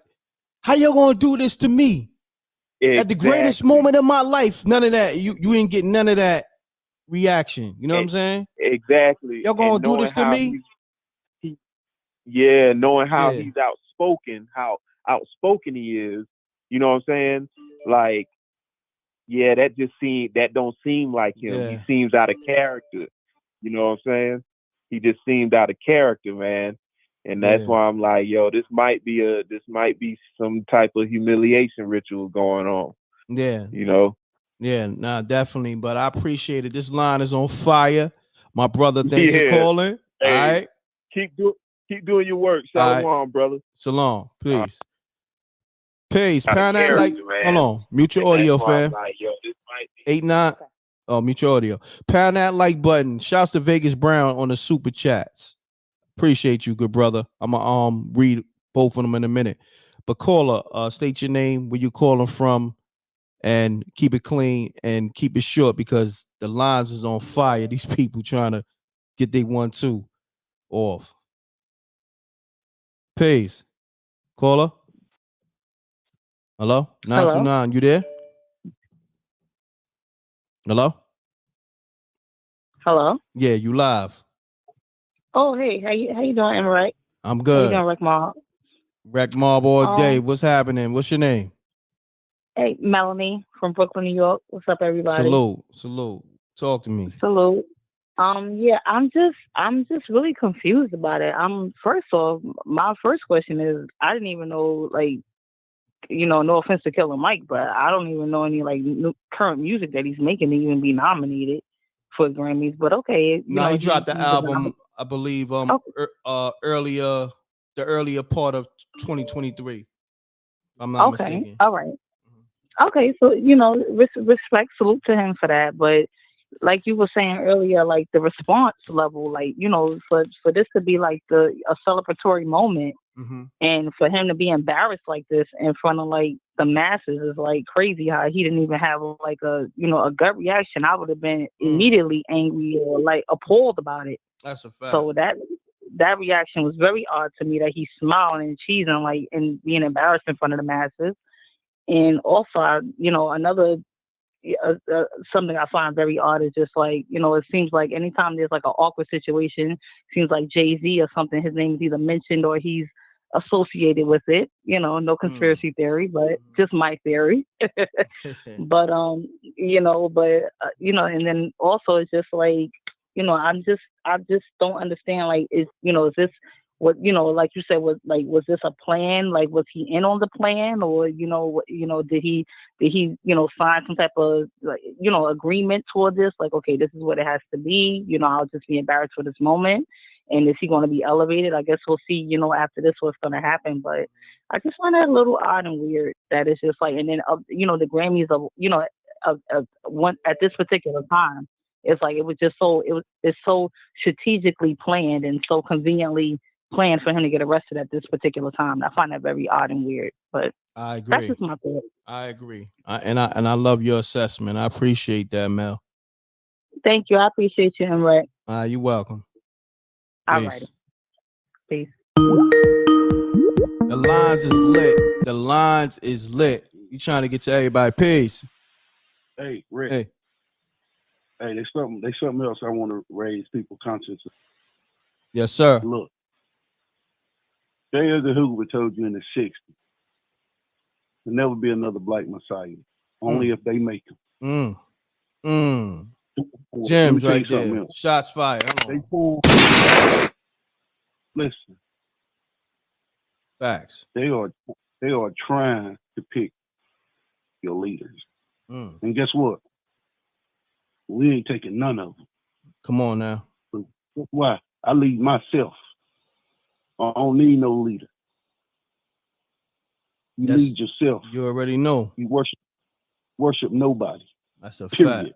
how you gonna do this to me? Exactly. At the greatest moment of my life, none of that. You didn't get none of that reaction. You know what I'm saying? Exactly. Y'all gonna do this to me? Knowing how he's outspoken, how outspoken he is. You know what I'm saying? Like, that don't seem like him. Yeah. He seems out of character. You know what I'm saying? He just seemed out of character, man. And that's why I'm like, yo, this might be some type of humiliation ritual going on. Yeah. You know? Yeah, nah, definitely. But I appreciate it. This line is on fire. My brother, thanks for calling. Hey, all right. Keep doing your work. Shalom, brother. Shalom. Peace. Peace. Pound that like, hold on. Mute your audio, fam. Like, yo, this might be 89. Oh, mute your audio. Pound that like button. Shouts to Vegas Brown on the super chats. Appreciate you, good brother. I'm gonna read both of them in a minute. But caller, state your name, where you calling from, and keep it clean and keep it short because the lines is on fire. These people trying to get their 1-2 off. Peace. Caller. Hello? 929. You there? Hello? Hello? Yeah, you live. Oh, hey, how you doing, MReckt? I'm How good. you doing, Wreck Mob? Wreck Mob all day. What's happening? What's your name? Hey, Melanie from Brooklyn, New York. What's up, everybody? Salute. Talk to me. Salute. Yeah, I'm just really confused about it. First off, my first question is, I didn't even know, like, no offense to Killer Mike, but I don't even know any like new current music that he's making to even be nominated for Grammys. But okay, he dropped the album, I believe, earlier, the earlier part of 2023. If I'm not mistaken. All right. Okay, so respect, salute to him for that. But like you were saying earlier, like the response level, like for this to be like a celebratory moment, and for him to be embarrassed like this in front of like the masses is like crazy. How he didn't even have like a gut reaction. I would have been immediately angry or like appalled about it. That's a fact. So that reaction was very odd to me. That he's smiling and cheesing like and being embarrassed in front of the masses. And also, another something I find very odd is just like, it seems like anytime there's like an awkward situation, seems like Jayz or something, his name is either mentioned or he's associated with it. No conspiracy theory, but just my theory. But and then also it's just like, I just don't understand. Like, is this what like you said, was this a plan? Like, was he in on the plan, or did he sign some type of agreement toward this? Like, okay, this is what it has to be. I'll just be embarrassed for this moment. And is he going to be elevated? I guess we'll see. After this, what's going to happen. But I just find that a little odd and weird. That it's just like, and then the Grammys of one at this particular time. It's like it was just it's so strategically planned and so conveniently planned for him to get arrested at this particular time. I find that very odd and weird, but I agree. That's just my thought. I agree. And I love your assessment. I appreciate that, Mel. Thank you. I appreciate you, MReckt. You're welcome. All right. Peace. The lines is lit. The lines is lit. You trying to get to everybody. Peace. Hey, Rick. Hey, there's something else I want to raise people's conscience. Yes, sir. Look, J. Edgar Hoover told you in the 60s, there'll never be another black Messiah, only if they make him. Gems right there. Else. Shots fired. Listen. Facts. They are trying to pick your leaders. And guess what? We ain't taking none of them. Come on now. That's why I lead myself. I don't need no leader. You lead yourself. You already know. You worship nobody. That's a period. Fact.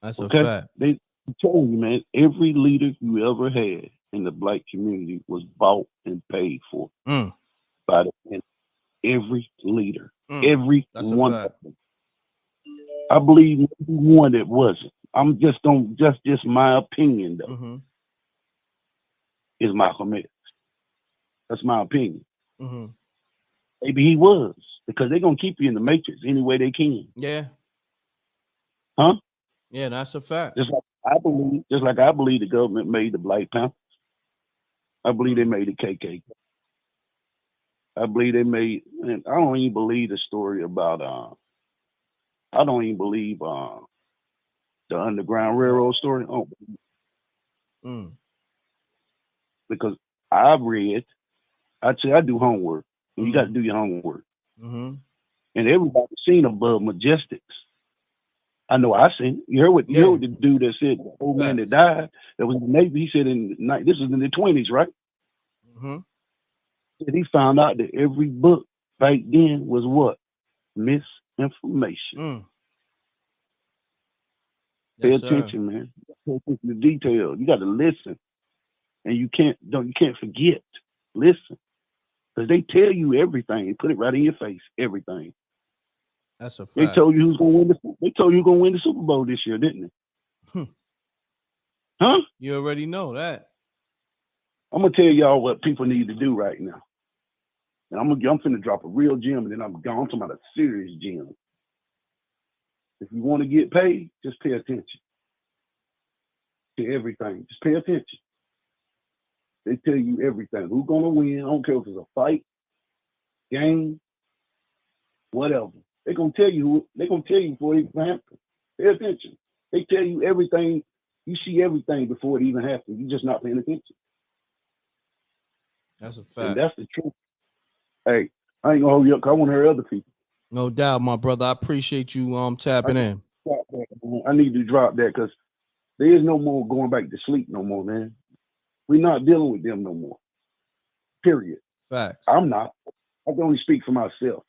That's okay? A fact. I'm telling you, man, every leader you ever had in the black community was bought and paid for by every leader. Every That's one of them. I believe one that wasn't. I'm just going just my opinion though. Is Malcolm X. That's my opinion. Maybe he was, because they're gonna keep you in the matrix any way they can. Yeah. Huh? Yeah, that's a fact. Just like I believe the government made the Black Panthers. I believe they made the KKK. I believe they made, and I don't even believe the story about I don't even believe the Underground Railroad story. Oh, because I've read, I do homework. And you got to do your homework. And everybody's seen Above Majestics. I know I seen it. You heard the dude that said, the old man that died, that was in the Navy, he said this was in the 20s, right? Said he found out that every book back then was what? Misinformation. Pay attention, man. Pay attention to detail. You got to listen. And you can't forget. Listen. Because they tell you everything. They put it right in your face. Everything. That's a fact. They told you who's gonna win the Super Bowl this year, didn't they? Huh? You already know that. I'm gonna tell y'all what people need to do right now. And I'm finna drop a real gem, and then I'm talking about a serious gem. If you want to get paid, just pay attention to everything. Just pay attention. They tell you everything. Who's gonna win? I don't care if it's a fight, game, whatever. They're gonna tell you. They're gonna tell you before it even happens. Pay attention. They tell you everything. You see everything before it even happens. You're just not paying attention. That's a fact. And that's the truth. Hey, I ain't gonna hold you up, 'cause I want to hear other people. No doubt, my brother. I appreciate you tapping in. I need to drop that, because there is no more going back to sleep no more, man. We're not dealing with them no more. Period. Facts. I'm not. I can only speak for myself.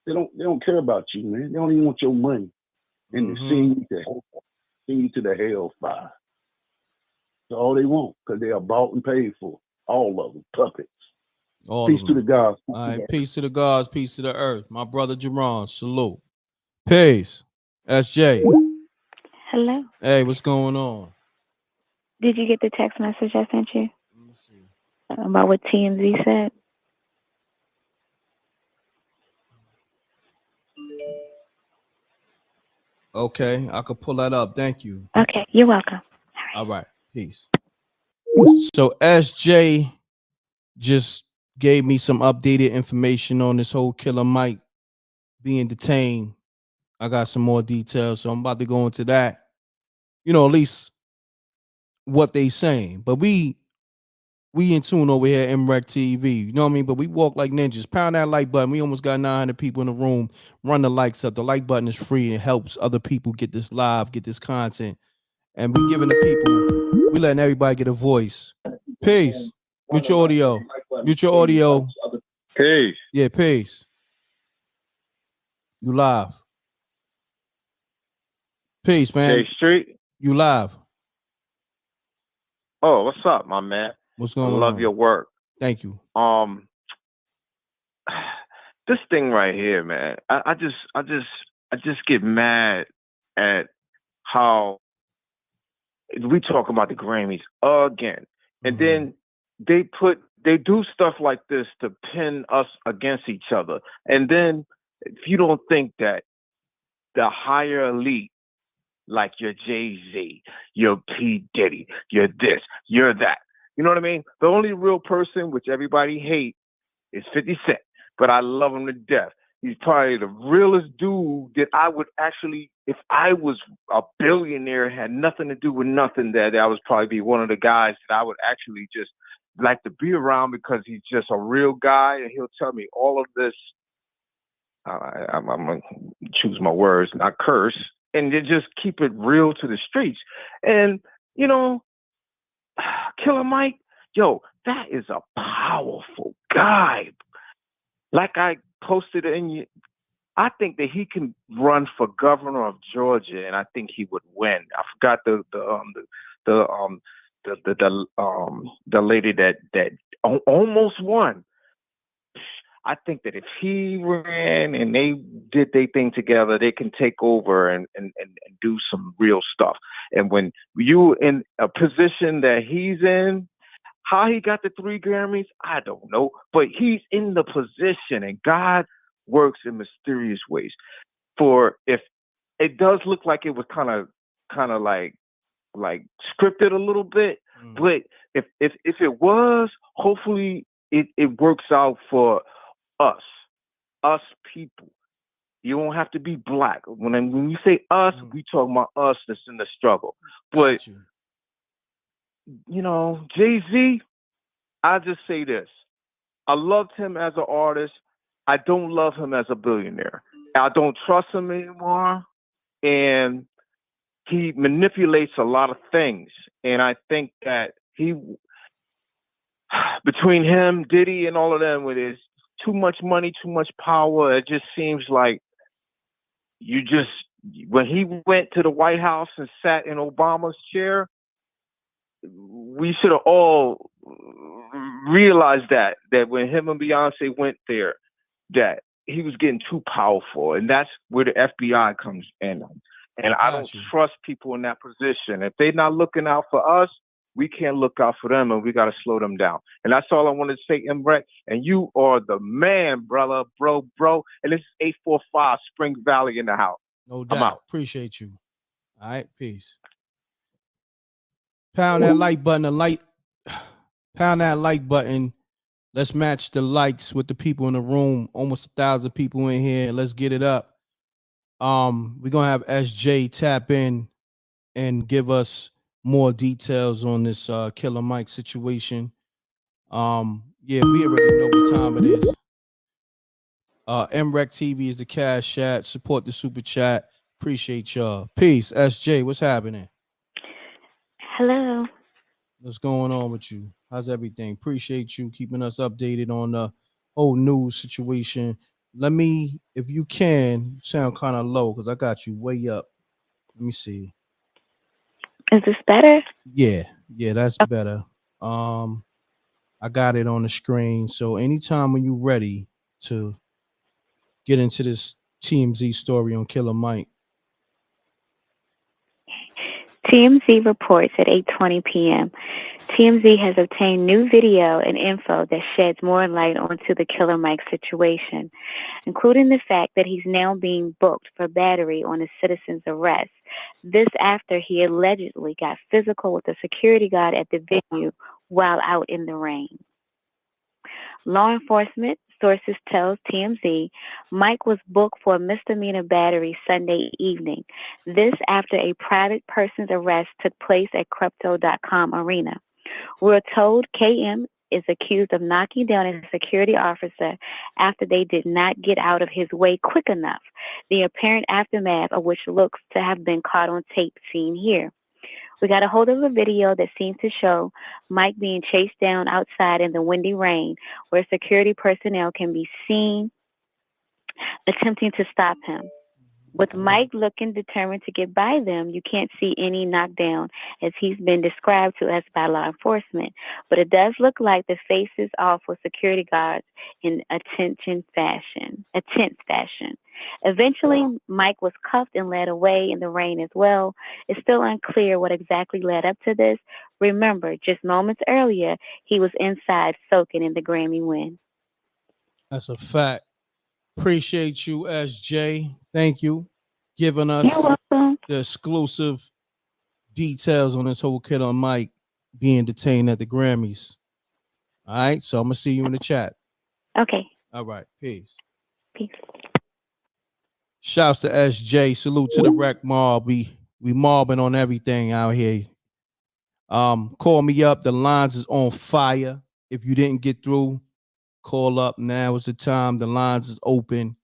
They don't care about you, man. They don't even want your money. And to send you to the hellfire. That's all they want, because they are bought and paid for. All of them. Puppets. Peace to the gods. All right, peace to the gods, peace to the earth. My brother Jerron, salute. Peace. That's Jay. Hello. Hey, what's going on? Did you get the text message I sent you? Let me see. About what TMZ said? Okay, I could pull that up. Thank you. Okay, you're welcome. All right, peace. So SJ just gave me some updated information on this whole Killer Mike being detained. I got some more details, so I'm about to go into that. You know, at least what they saying. But we in tune over here at MRecktv. You know what I mean? But we walk like ninjas. Pound that like button. We almost got 900 people in the room. Run the likes up. The like button is free and it helps other people get this live, get this content. And we giving the people, we letting everybody get a voice. Peace. Mute your audio. Mute your audio. Peace. Yeah, peace. You live. Peace, man. Jay Street. You live. Oh, what's up, my man? What's going on? I love your work. Thank you. This thing right here, man. I just get mad at how we talk about the Grammys again, and then they do stuff like this to pin us against each other. And then if you don't think that the higher elite, like your Jayz, your P. Diddy, you're this, you're that. You know what I mean? The only real person which everybody hates is 50 Cent, but I love him to death. He's probably the realest dude that I would actually, if I was a billionaire, had nothing to do with nothing, that I would probably be one of the guys that I would actually just like to be around, because he's just a real guy and he'll tell me all of this. I'm going to choose my words, not curse, and then just keep it real to the streets. And, you know, Killer Mike, yo, that is a powerful guy. Like I posted in, I think that he can run for governor of Georgia, and I think he would win. I forgot the lady that almost won. I think that if he ran and they did their thing together, they can take over and do some real stuff. And when you in a position that he's in, how he got the 3 Grammys, I don't know. But he's in the position, and God works in mysterious ways. For if it does look like it was kind of like scripted a little bit, but if it was, hopefully it works out for us people. You don't have to be black. When you say us, we talking about us that's in the struggle. But you know, Jay-Z, I just say this. I loved him as an artist. I don't love him as a billionaire. I don't trust him anymore. And he manipulates a lot of things. And I think that between him, Diddy, and all of them, with his too much money, too much power, it just seems like when he went to the White House and sat in Obama's chair, we should have all realized that when him and Beyonce went there, that he was getting too powerful. And that's where the FBI comes in. And I don't trust people in that position. If they're not looking out for us, we can't look out for them, and we got to slow them down. And that's all I wanted to say, MRect. And you are the man, brother, bro. And this is 845 Spring Valley in the house. No doubt. I'm out. Appreciate you. All right, peace. Pound that like button. Pound that like button. Let's match the likes with the people in the room. Almost 1,000 people in here. Let's get it up. We're gonna have SJ tap in and give us more details on this Killer Mike situation. Yeah, we already know what time it is. MRecktv is the cash chat. Support the super chat. Appreciate y'all. Peace. SJ, what's happening? Hello. What's going on with you? How's everything? Appreciate you keeping us updated on the whole news situation. Let me, if you can, sound kind of low because I got you way up. Let me see. Is this better? Yeah, that's better. I got it on the screen. So anytime when you're ready to get into this TMZ story on Killer Mike. TMZ reports at 8:20 p.m. TMZ has obtained new video and info that sheds more light onto the Killer Mike situation, including the fact that he's now being booked for battery on a citizen's arrest. This after he allegedly got physical with a security guard at the venue while out in the rain. Law enforcement sources tell TMZ Mike was booked for a misdemeanor battery Sunday evening. This after a private person's arrest took place at Crypto.com Arena. We're told KM is accused of knocking down a security officer after they did not get out of his way quick enough, the apparent aftermath of which looks to have been caught on tape seen here. We got a hold of a video that seems to show Mike being chased down outside in the windy rain, where security personnel can be seen attempting to stop him. With Mike looking determined to get by them, you can't see any knockdown as he's been described to us by law enforcement. But it does look like the faces off with security guards in a tense fashion. Eventually, Mike was cuffed and led away in the rain as well. It's still unclear what exactly led up to this. Remember, just moments earlier, he was inside soaking in the Grammy win. That's a fact. Appreciate you, SJ. Thank you. Giving us the exclusive details on this whole Killer Mike being detained at the Grammys. All right. So I'm going to see you in the chat. Okay. All right. Peace. Peace. Shouts to SJ. Salute to the Rec Mob. We mobbing on everything out here. Call me up. The lines is on fire. If you didn't get through, call up. Now is the time. The lines is open.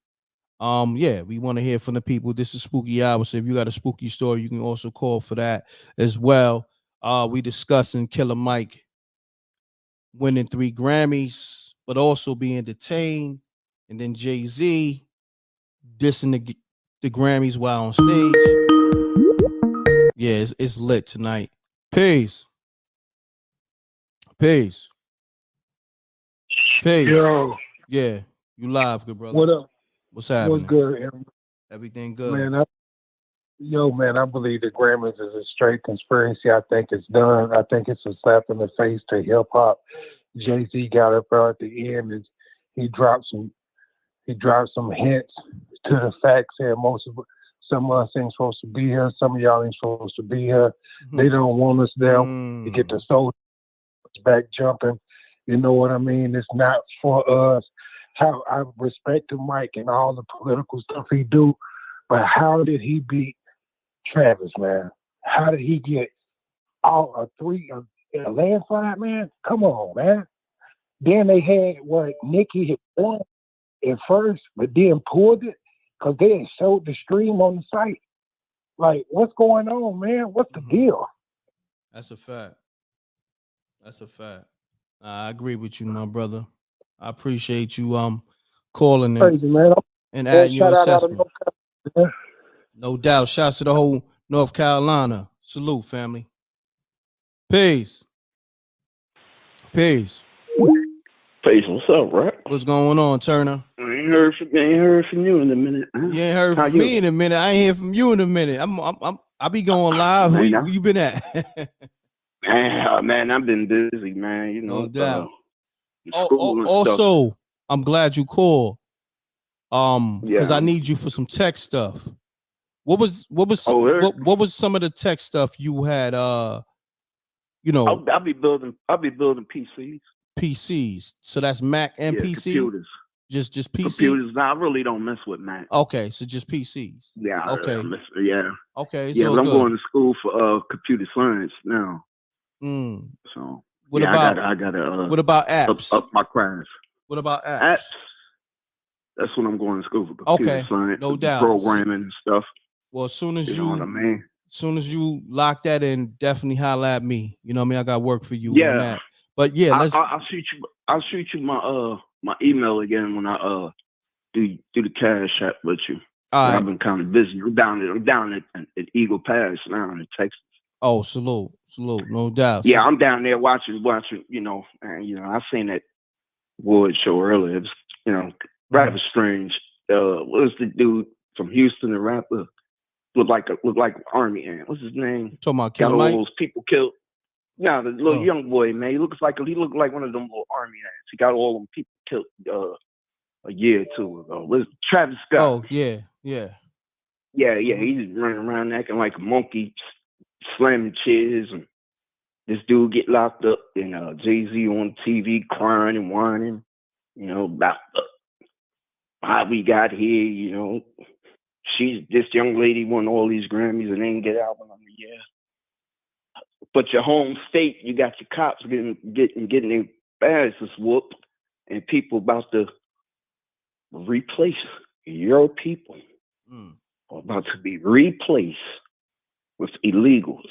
Yeah, we want to hear from the people. This is Spooky Hour. So if you got a spooky story, you can also call for that as well. We discussing Killer Mike winning 3 Grammys, but also being detained, and then Jay-Z dissing the Grammys while on stage. Yeah, it's lit tonight. Peace. Yo. Yeah. You live, good brother. What up? What's happening? What's good, Aaron? Everything good. Man, I believe the Grammys is a straight conspiracy. I think it's done. I think it's a slap in the face to hip hop. Jayz got up there at the end and he dropped some hints to the facts here. Some of us ain't supposed to be here. Some of y'all ain't supposed to be here. They don't want us there to get the soul back jumping. You know what I mean? It's not for us. How I respect Mike and all the political stuff he do, but how did he beat Travis, man? How did he get a landslide, man? Come on, man. Then they had Nicki had won at first, but then pulled it because they had showed the stream on the site. Like, what's going on, man? What's the deal? That's a fact. That's a fact. I agree with you, my brother. I appreciate you calling Crazy, man. And adding your assessment. Yeah. No doubt. Shouts to the whole North Carolina. Salute, family. Peace. Peace, what's up, right? What's going on, Turner? I ain't heard from you in a minute. Huh? You ain't heard from me in a minute. I ain't hear from you in a minute. I be going live. Where you been at? Man, I've been busy, man. You know, no doubt. Also, I'm glad you called. Because I need you for some tech stuff. What was some of the tech stuff you had? You know, I'll be building PCs. PCs. So that's Mac and PC. Computers. Just PC. Computers. Now I really don't mess with Mac. Okay, so just PCs. Yeah. Okay. Yeah. Okay. Yeah, but I'm going to school for computer science now. So what about apps? Up my craft. What about apps? Apps. That's what I'm going to school for. Computer science, no doubt. Programming and stuff. Well, as soon as you know what I mean. As soon as you lock that in, definitely holla at me. You know what I mean? I got work for you on that. But yeah, I'll shoot you my email again when I do the cash app with you. All right. I've been kind of busy. I'm down at Eagle Pass now in Texas. Oh, salute, no doubt. Yeah, I'm down there watching. You know, and I seen that Wood show earlier. It was, rather strange. What was the dude from Houston, the rapper? Looked like an army ant. What's his name? You talking about Got all Mike? those people killed. No, the little young boy, man. He looked like one of them little army ants. He got all them people killed a year or two ago. Was Travis Scott? Oh yeah. Yeah. He's running around acting like a monkey, slamming chairs, and this dude get locked up. And Jayz on TV crying and whining, about how we got here. This young lady won all these Grammys and didn't get album of the year. But your home state, you got your cops getting their asses whooped, and people about to replace your people are about to be replaced with illegals.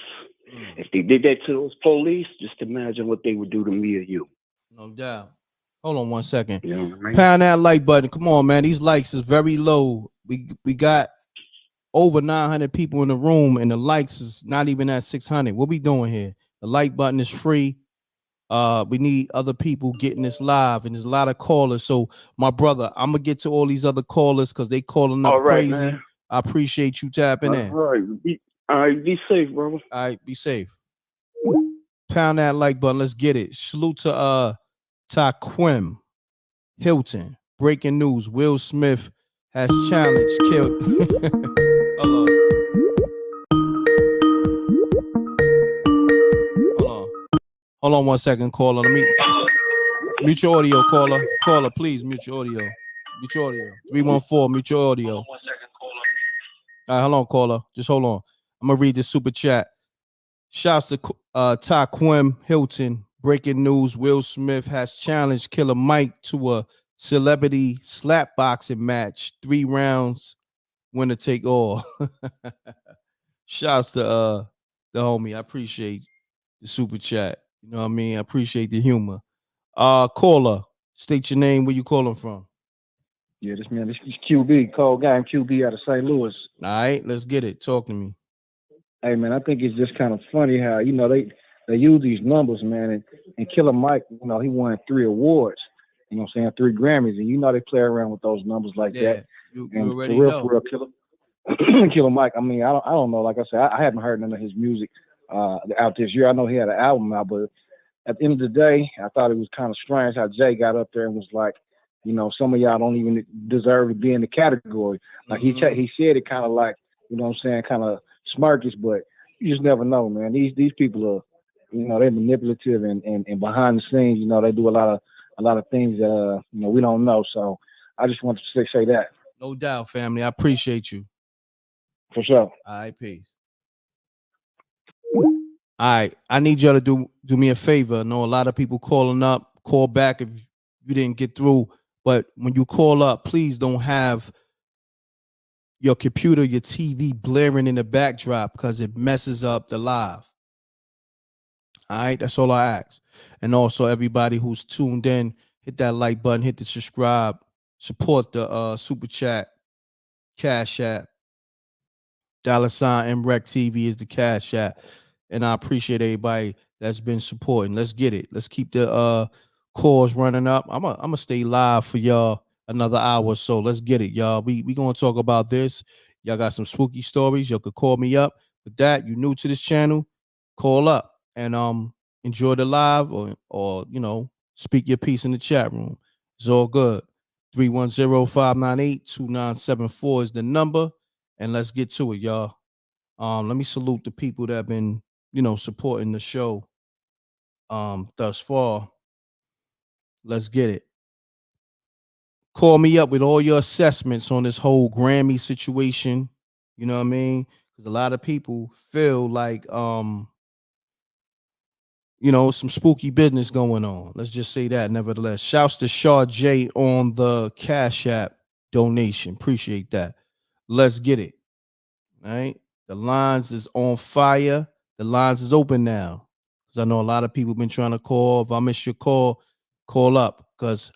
If they did that to those police, just imagine what they would do to me or you. No doubt. Hold on 1 second. You know what I mean? Pound that like button. Come on, man. These likes is very low. We got over 900 people in the room, and the likes is not even at 600. What we doing here? The like button is free. We need other people getting this live, and there's a lot of callers. So, my brother, I'm gonna get to all these other callers because they calling up crazy. Man. I appreciate you tapping in. All right, be safe, brother. All right, be safe. Pound that like button. Let's get it. Salute to Taquim Hilton. Breaking news: Will Smith has challenged killed. Hold on 1 second, caller. Let me mute your audio, caller. Caller, please mute your audio. 314, mute your audio. All right, hold on, caller. Just hold on. I'm gonna read this super chat. Shouts to Taquim Hilton. Breaking news: Will Smith has challenged Killer Mike to a celebrity slap boxing match. 3 rounds, winner take all. Shouts to the homie. I appreciate the super chat. You know what I mean? I appreciate the humor. Caller, state your name, where you calling from. Yeah, this is QB, Cold Game QB out of St. Louis. All right, let's get it. Talk to me. Hey man, I think it's just kind of funny how, they use these numbers, man, and Killer Mike, he won 3 awards. You know what I'm saying? 3 Grammys, and you know they play around with those numbers like that. You And already for know. real, Killer Mike. I mean, I don't know. Like I said, I haven't heard none of his music out this year. I know he had an album out, but at the end of the day, I thought it was kind of strange how Jay got up there and was like, you know, some of y'all don't even deserve to be in the category. Like he said it kind of like, you know what I'm saying, kind of smirkish, but you just never know, man. These people are, you know, they're manipulative and behind the scenes, you know, they do a lot of things that you know, we don't know. So I just wanted to say that. No doubt, family. I appreciate you. For sure. All right, peace. All right, I need y'all to do me a favor. I know a lot of people calling up. Call back if you didn't get through. But when you call up, please don't have your computer, your TV blaring in the backdrop because it messes up the live. All right, that's all I ask. And also everybody who's tuned in, hit that like button, hit the subscribe, support the super chat, Cash App. $ MRecktv is the Cash App. And I appreciate everybody that's been supporting. Let's get it. Let's keep the calls running up. I'm gonna stay live for y'all another hour or so. Let's get it, y'all. We gonna talk about this. Y'all got some spooky stories. Y'all could call me up. With that, you new to this channel, call up and enjoy the live or you know, speak your piece in the chat room. It's all good. 310-598-2974 is the number. And let's get to it, y'all. Let me salute the people that have been, you know, supporting the show thus far. Let's get it. Call me up with all your assessments on this whole Grammy situation. You know what I mean? Because a lot of people feel like you know, some spooky business going on. Let's just say that. Nevertheless, shouts to Shaw J on the Cash App donation. Appreciate that. Let's get it. All right. The lines is on fire. The lines is open now. Because I know a lot of people been trying to call. If I miss your call, call up. Because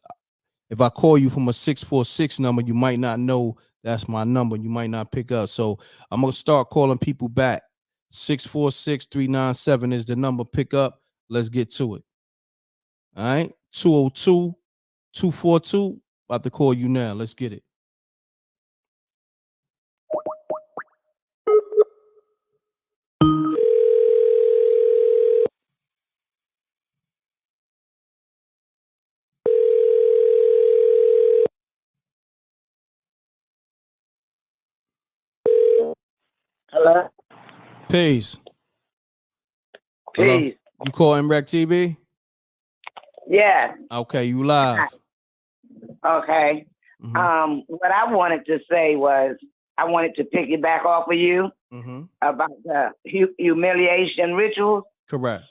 if I call you from a 646 number, you might not know that's my number. You might not pick up. So I'm going to start calling people back. 646-397 is the number. Pick up. Let's get to it. All right. 202-242. About to call you now. Let's get it. Hello? Peace. Peace. Hello? You call MRecktv? Yeah. Okay, you live. Okay. What I wanted to say was I wanted to piggyback off of you about the humiliation rituals. Correct.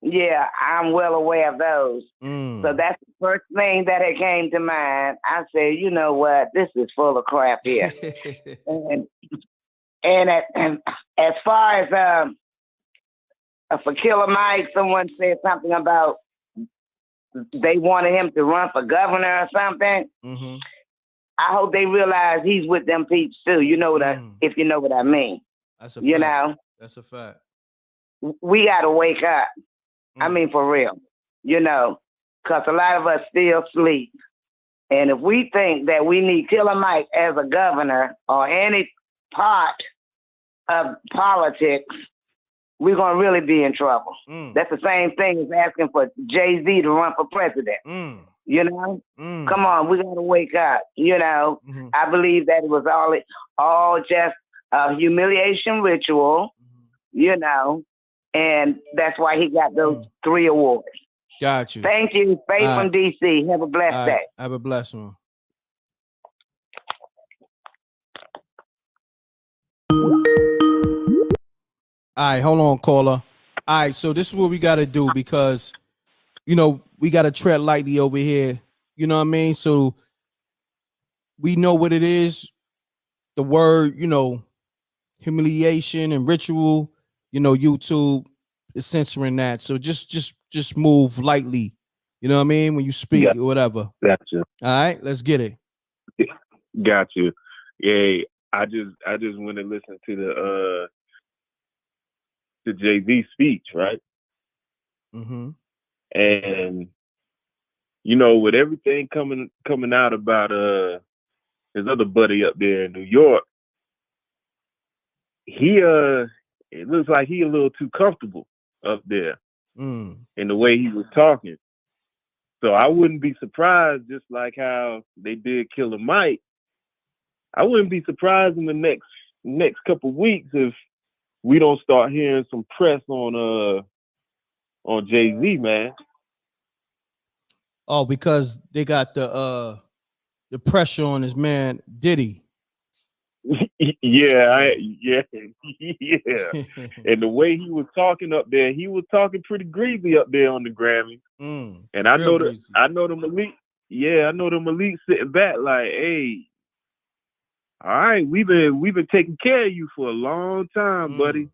Yeah, I'm well aware of those. So that's the first thing that had came to mind. I said, you know what? This is full of crap here. and as far as for Killer Mike, someone said something about they wanted him to run for governor or something. I hope they realize he's with them peeps too. You know what if you know what I mean. That's a you fact. know, that's a fact. We got to wake up. I mean, for real. You know, because a lot of us still sleep. And if we think that we need Killer Mike as a governor or any part of politics, we're going to really be in trouble. That's the same thing as asking for Jayz to run for president. You know? Come on, we got to wake up. You know? I believe that it was all just a humiliation ritual, you know, and that's why he got those 3 awards. Got you. Thank you. Faith from D.C. Have a blessed day. Have a blessed one. All right, hold on, caller. All right, so this is what we got to do because, you know, we got to tread lightly over here. You know what I mean? So we know what it is. The word, you know, humiliation and ritual, you know, YouTube is censoring that. So just move lightly. You know what I mean? When you speak or whatever. Gotcha. All right, let's get it. Got you. Yeah, I just went and listened to the Jay-Z speech, right? And you know, with everything coming out about his other buddy up there in New York, he it looks like he a little too comfortable up there in the way he was talking. So I wouldn't be surprised, just like how they did Killer Mike. I wouldn't be surprised in the next couple weeks if we don't start hearing some press on Jay-Z, man. Oh, because they got the pressure on his man Diddy. Yeah. And the way he was talking up there, he was talking pretty greasy up there on the Grammy. And I know the Malik. Yeah, I know the Malik sitting back like, hey, all right, we've been taking care of you for a long time, buddy.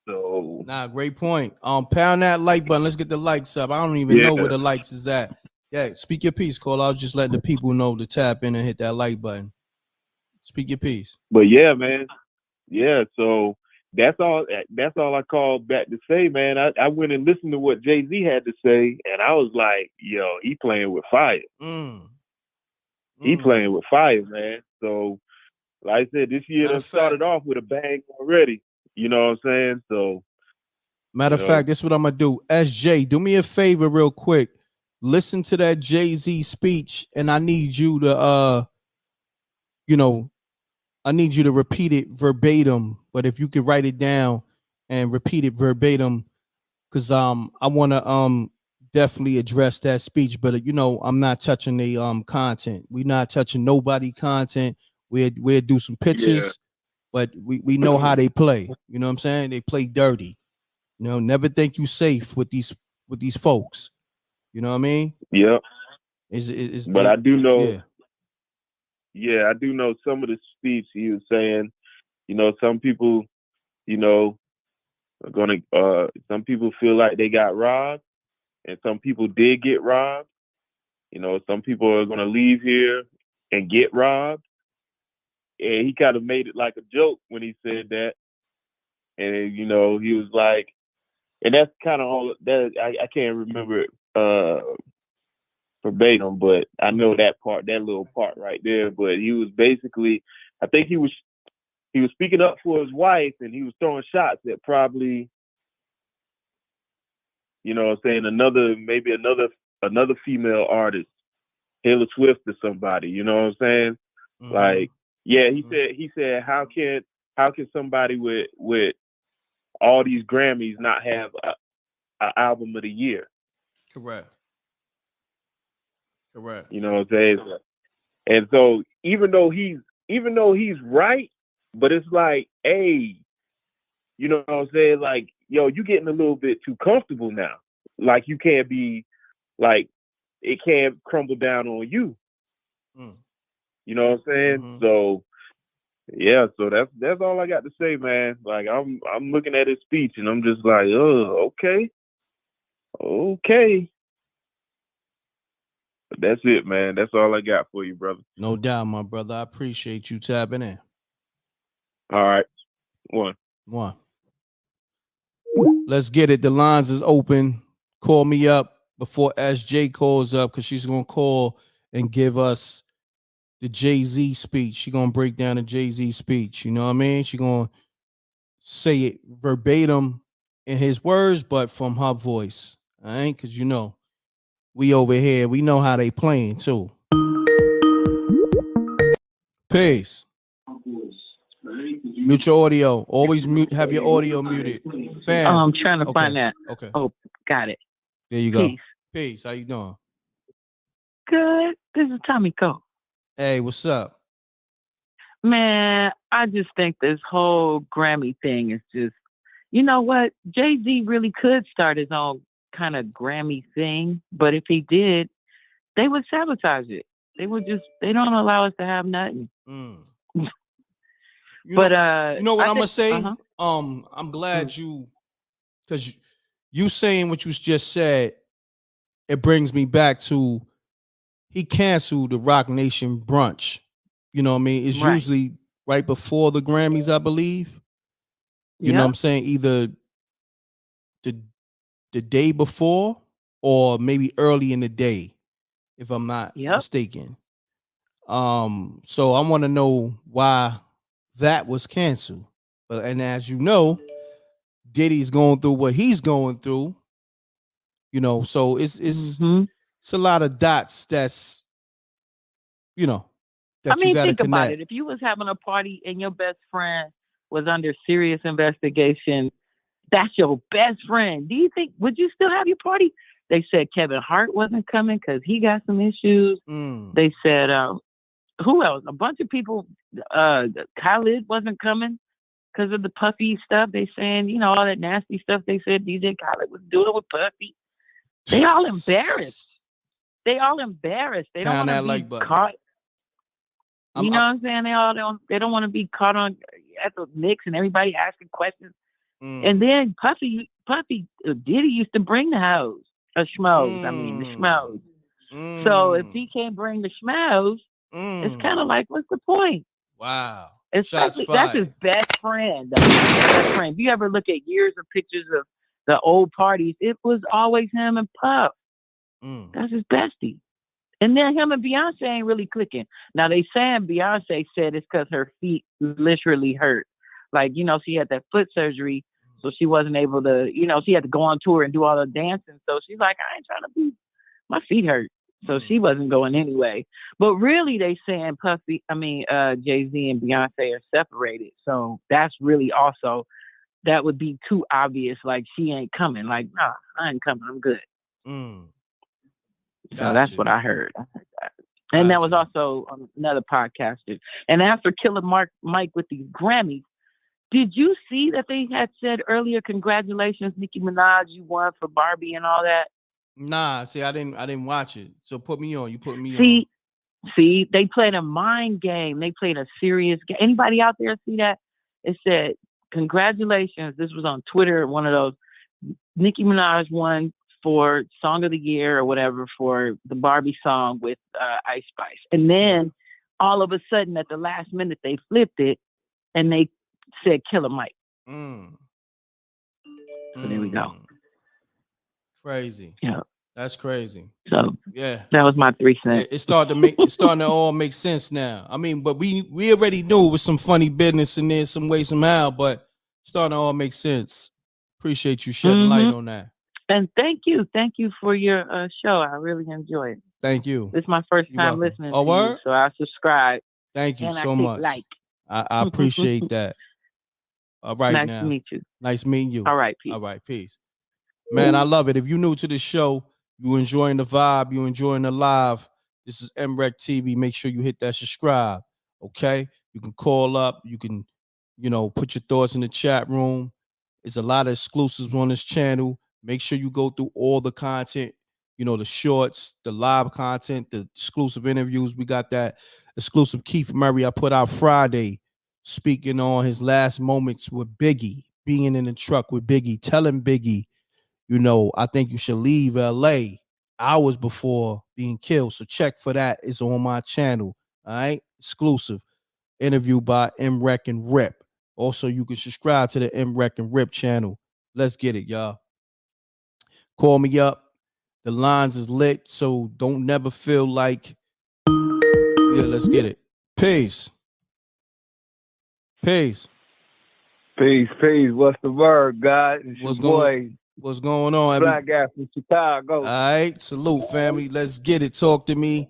So great point. Pound that like button. Let's get the likes up. I don't even know where the likes is at. Yeah, speak your piece, Cole. I was just letting the people know to tap in and hit that like button. Speak your piece. But yeah, man. Yeah, so that's all I called back to say, man. I went and listened to what Jay-Z had to say, and I was like, yo, he playing with fire. He playing with fire, man. So, like I said, this year done started off with a bang already. You know what I'm saying? So, matter of fact, this is what I'm gonna do. SJ, do me a favor real quick. Listen to that Jay-Z speech, and I need you to I need you to repeat it verbatim. But if you could write it down and repeat it verbatim, because I want to definitely address that speech. But I'm not touching the content. We're not touching nobody content. We'll do some pitches, but we know how they play. You know what I'm saying? They play dirty. Never think you safe with these folks. You know what I mean? Yeah. But I do know. Yeah, I do know some of the speech he was saying. Some people, are gonna. Some people feel like they got robbed, and some people did get robbed. Some people are gonna leave here and get robbed. And he kind of made it like a joke when he said that. And he was like, and that's kind of all that I can't remember it verbatim, but I know that little part right there. But he was basically, I think he was speaking up for his wife, and he was throwing shots at probably, saying maybe another female artist, Taylor Swift or somebody. You know what I'm saying? Like, yeah, he said, how can somebody with all these Grammys not have an album of the year? Correct. You know what I'm saying? And so even though he's right, but it's like, hey, you know what I'm saying? Like, yo, you getting a little bit too comfortable now. Like, you can't be like, it can't crumble down on you. You know what I'm saying? So yeah, so that's all I got to say, man. Like, I'm looking at his speech and I'm just like, oh, okay. But that's it, man. That's all I got for you, brother. No doubt, my brother. I appreciate you tapping in. All right. One. Let's get it. The lines is open. Call me up before SJ calls up, because she's going to call and give us the Jay-Z speech. She's going to break down the Jay-Z speech. You know what I mean? She's going to say it verbatim in his words, but from her voice. All right? Because, we over here, we know how they playing too. Peace. Mute your audio. Always have your audio muted. Fam. I'm trying to find that. Okay. Oh, got it. There you go. Peace. How you doing? Good. This is Tommy Cole. Hey, what's up? Man, I just think this whole Grammy thing is just, you know what? Jay-Z really could start his own kind of Grammy thing, but if he did, they would sabotage it. They don't allow us to have nothing. You know what I'm gonna say? I'm glad because you saying what you just said, it brings me back to, he canceled the Rock Nation brunch. You know what I mean? It's usually right before the Grammys, I believe. You know what I'm saying? Either the day before or maybe early in the day, if I'm not mistaken. So I want to know why that was canceled. But and as you know, Diddy's going through what he's going through. You know, so it's a lot of dots that's, you know, that you got to think about connect. it. If you was having a party and your best friend was under serious investigation, that's your best friend. Do you think, would you still have your party? They said Kevin Hart wasn't coming because he got some issues. They said, who else? A bunch of people, Khalid wasn't coming because of the Puffy stuff. They saying, you know, all that nasty stuff they said DJ Khaled was doing with Puffy. They all embarrassed. They don't want to be caught. You know what I'm saying? They don't want to be caught on at the mix and everybody asking questions. And then Puffy, Diddy used to bring the hoes, the schmoes. So if he can't bring the schmoes, it's kind of like, what's the point? Wow. Especially that's his best friend. Best friend. If you ever look at years of pictures of the old parties, it was always him and Puff. That's his bestie. And then him and Beyonce ain't really clicking. Now they saying Beyonce said it's because her feet literally hurt. Like, you know, she had that foot surgery, so she wasn't able to, you know, she had to go on tour and do all the dancing. So she's like, I ain't trying to be, my feet hurt. So she wasn't going anyway. But really they saying Jay-Z and Beyonce are separated. So that's really also, that would be too obvious. Like she ain't coming. Like, nah, I ain't coming. I'm good. So that's what I heard. And that was also another podcaster. And after Killer Mike with these Grammys, did you see that they had said earlier, congratulations, Nicki Minaj, you won for Barbie and all that? Nah, see, I didn't watch it. So put me on. You put me on. See, they played a mind game. They played a serious game. Anybody out there see that? It said, congratulations. This was on Twitter, one of those. Nicki Minaj won for Song of the Year or whatever for the Barbie song with Ice Spice. And then all of a sudden at the last minute, they flipped it and they said Killer Mike. So there we go. Crazy. Yeah. That's crazy. So yeah, that was my 3 cents. It's starting to all make sense now. I mean, but we already knew it was some funny business in there some way, somehow, but it's starting to all make sense. Appreciate you shedding light on that. And thank you for your show. I really enjoy it. Thank you. This is my first time listening to you, so I subscribe. Thank you and so I much. Like. I appreciate that. All right, nice now. to meet you. Nice meeting you. All right, peace. All right, peace. Man, I love it. If you're new to the show, you enjoying the vibe, you enjoying the live, this is MRecktv. Make sure you hit that subscribe, okay? You can call up. You can, put your thoughts in the chat room. There's a lot of exclusives on this channel. Make sure you go through all the content, the shorts, the live content, the exclusive interviews. We got that exclusive Keith Murray I put out Friday, speaking on his last moments with Biggie, being in the truck with Biggie, telling Biggie, I think you should leave LA hours before being killed. So check for that. It's on my channel. All right. Exclusive interview by MRecktv. Also, you can subscribe to the MRecktv channel. Let's get it, y'all. Call me up. The lines is lit. So don't never feel like, let's get it. Peace. Peace. Peace. What's the word, God? It's your boy. What's going on? Black guy from Chicago. All right. Salute, family. Let's get it. Talk to me.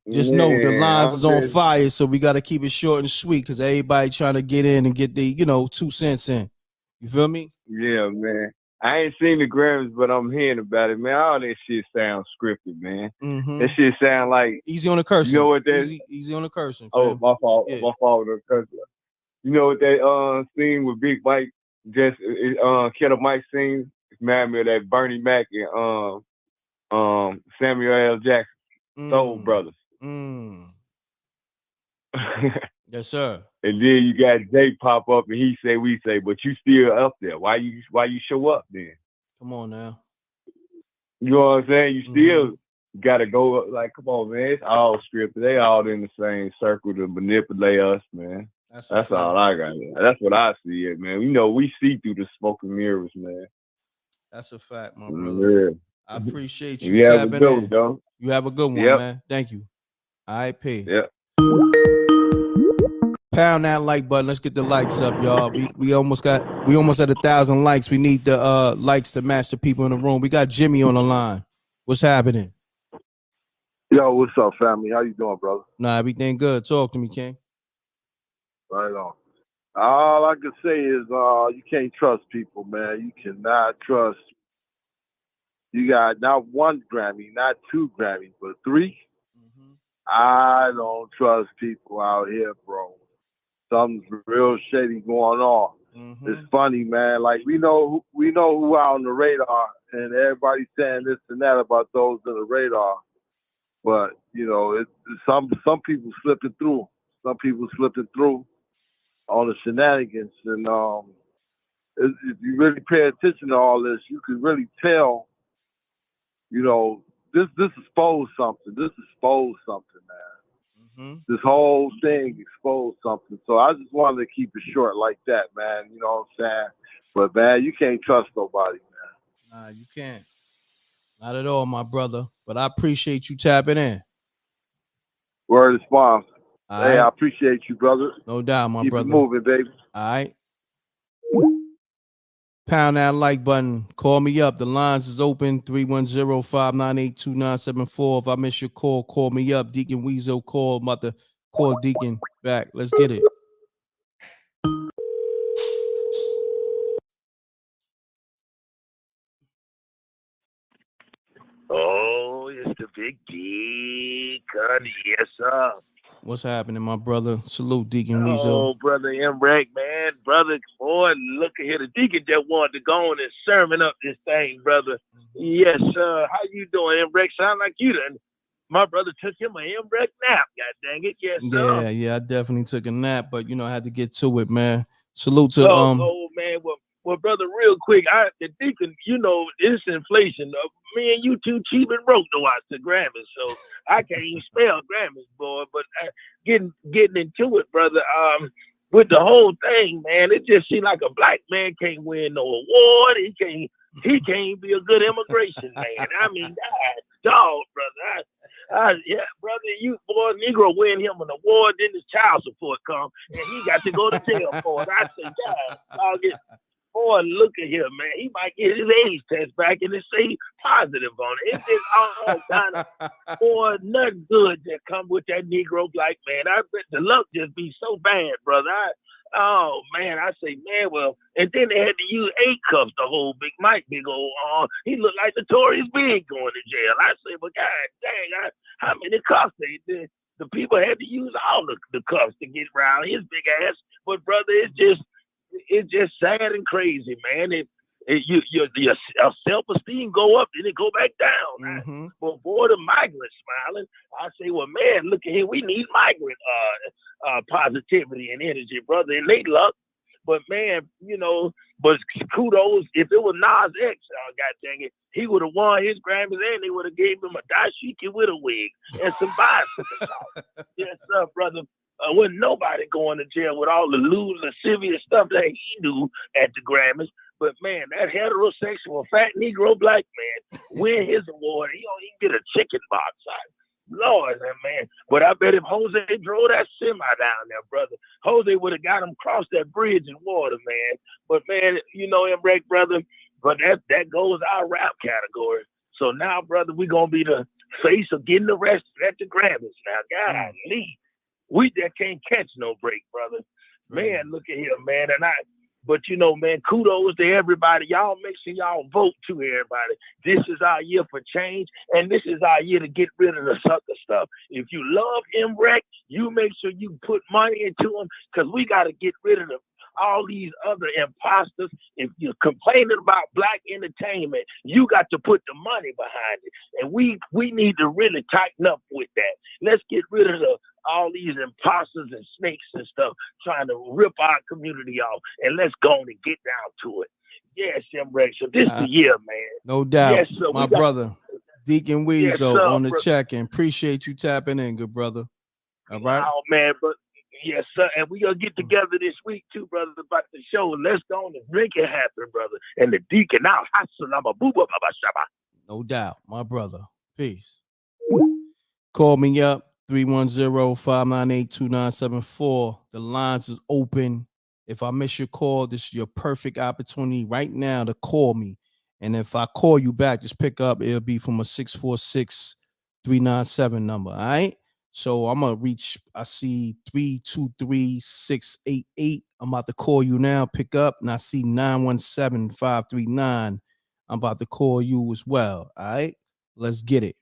Just know the lines is on fire, so we got to keep it short and sweet because everybody trying to get in and get the, 2 cents in. You feel me? Yeah, man. I ain't seen the Grammys, but I'm hearing about it, man. All that shit sounds scripted, man. That shit sound like easy on the cursing. You know what that? Easy on the cursing. Oh, fam. my fault. Yeah. My fault on the cursing. You know what that scene with Big Mike, Killer Mike scene? It's mad me of that Bernie Mac and Samuel L. Jackson, Soul Brothers. Yes, sir. And then you got Jay pop up and he say, we say, but you still up there. Why you show up then? Come on now. You know what I'm saying? You still gotta go up, like, come on, man. It's all scripted. They all in the same circle to manipulate us, man. That's all I got. That's what I see it, man. We see through the smoke and mirrors, man. That's a fact, my brother. Yeah. I appreciate you You have a tapping good one, in. though. You have a good one, Yep. man. Thank you. All right, peace. Yeah. Pound that like button. Let's get the likes up, y'all. We almost at 1,000 likes. We need the likes to match the people in the room. We got Jimmy on the line. What's happening? Yo, what's up, family? How you doing, brother? Nah, everything good. Talk to me, King. Right on. All I can say is you can't trust people, man. You cannot trust. You got not one Grammy, not two Grammys, but three. I don't trust people out here, bro. Something's real shady going on. It's funny, man. Like we know who out on the radar, and everybody's saying this and that about those on the radar. But you know, some people slipping through. Some people slipping through on the shenanigans, and if you really pay attention to all this, you can really tell. You know, this exposed something. This exposed something, man. This whole thing exposed something. So I just wanted to keep it short like that, man. You know what I'm saying? But man, you can't trust nobody, man. Nah, you can't. Not at all, my brother. But I appreciate you tapping in. Word is bond. All Hey, right. I appreciate you, brother. No doubt, my Keep brother. it moving, baby. All right. Pound that like button. Call me up. The lines is open. 310-598-2974. If I miss your call, call me up. Deacon Weasel call. I'm about to call Deacon back. Let's get it. Oh, it's the big D. Yes, sir. What's happening, my brother? Salute, Deacon Weasel. Oh, brother MReckt, man. Brother, boy, look at here. The deacon just wanted to go on and sermon up this thing, brother. Yes, sir. How you doing, MReckt? Sound like you done. My brother took him an MReckt nap. God dang it. Yes, sir. Yeah, I definitely took a nap, but I had to get to it, man. Salute to Oh, man. Well, brother, real quick, the deacon, it's inflation. Me and you too cheap and broke to watch the Grammys, so I can't even spell Grammys, boy. But getting into it, brother, with the whole thing, man, it just seemed like a black man can't win no award. He can't be a good immigration man. I mean, dog, brother. Yeah, brother, you boy, Negro win him an award, then his child support come, and he got to go to jail for it. I say, God, dog, boy, look at him, man. He might get his age test back and it say positive on it. It's just all kind of, boy, nothing good that come with that Negro black man. I bet the luck just be so bad, brother. Oh, man, I say, man, well, and then they had to use 8 cuffs to hold Big Mike, big old arm. He looked like Notorious Big going to jail. I say, but God dang, how many cuffs they did? The people had to use all the cuffs to get around his big ass. But, brother, it's just sad and crazy, man. Your self-esteem go up, then it go back down. But boy, the migrants smiling. I say, well, man, look at here. We need migrant positivity and energy, brother, and they luck. But man, but kudos. If it was Nas X, God dang it, he would have won his Grammys, and they would have gave him a dashiki with a wig and some bicycle. Yes, sir, brother. Wasn't nobody going to jail with all the lewd, lascivious stuff that he do at the Grammys. But man, that heterosexual fat Negro black man win his award. He don't even get a chicken box. Lord, man. But I bet if Jose drove that semi down there, brother, Jose would have got him across that bridge in water, man. But man, MReckt, brother, but that goes our rap category. So now, brother, we're gonna be the face of getting arrested at the Grammys. Now, golly. We just can't catch no break, brother. Man, look at here, man. But man, kudos to everybody. Y'all make sure y'all vote to everybody. This is our year for change, and this is our year to get rid of the sucker stuff. If you love MReckt, you make sure you put money into him, because we got to get rid of all these other imposters. If you're complaining about black entertainment, you got to put the money behind it. And we need to really tighten up with that. Let's get rid of all these imposters and snakes and stuff trying to rip our community off. And let's go on and get down to it. Yes, MReckt. So this is the year, man. No doubt. Yes, sir. My brother, Deacon Weasel Yes, sir, on the check-in. Appreciate you tapping in, good brother. All right. Oh, man, but Yes, sir. And we gonna get together this week too, brother, about the show. Let's go on and make it happen, brother. And the deacon out. No doubt, my brother. Peace. Call me up, 310-598-2974. The lines is open. If I miss your call, this is your perfect opportunity right now to call me. And if I call you back, just pick up. It'll be from a 646-397 number. All right. So I'm going to reach, I see 323-688. I'm about to call you now. Pick up. And I see 917-539. I'm about to call you as well. All right. Let's get it.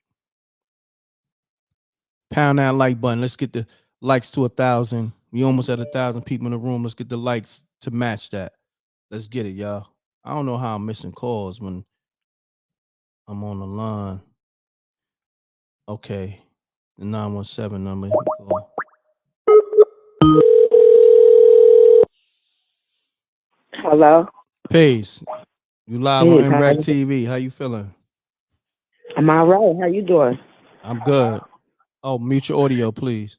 Pound that like button. Let's get the likes to 1,000. We almost at 1,000 people in the room. Let's get the likes to match that. Let's get it, y'all. I don't know how I'm missing calls when I'm on the line. Okay. The 917 number. Call. Hello? Peace. You live Hey, on MRecktv. How you feeling? I'm all right. How you doing? I'm good. Oh, mute your audio, please.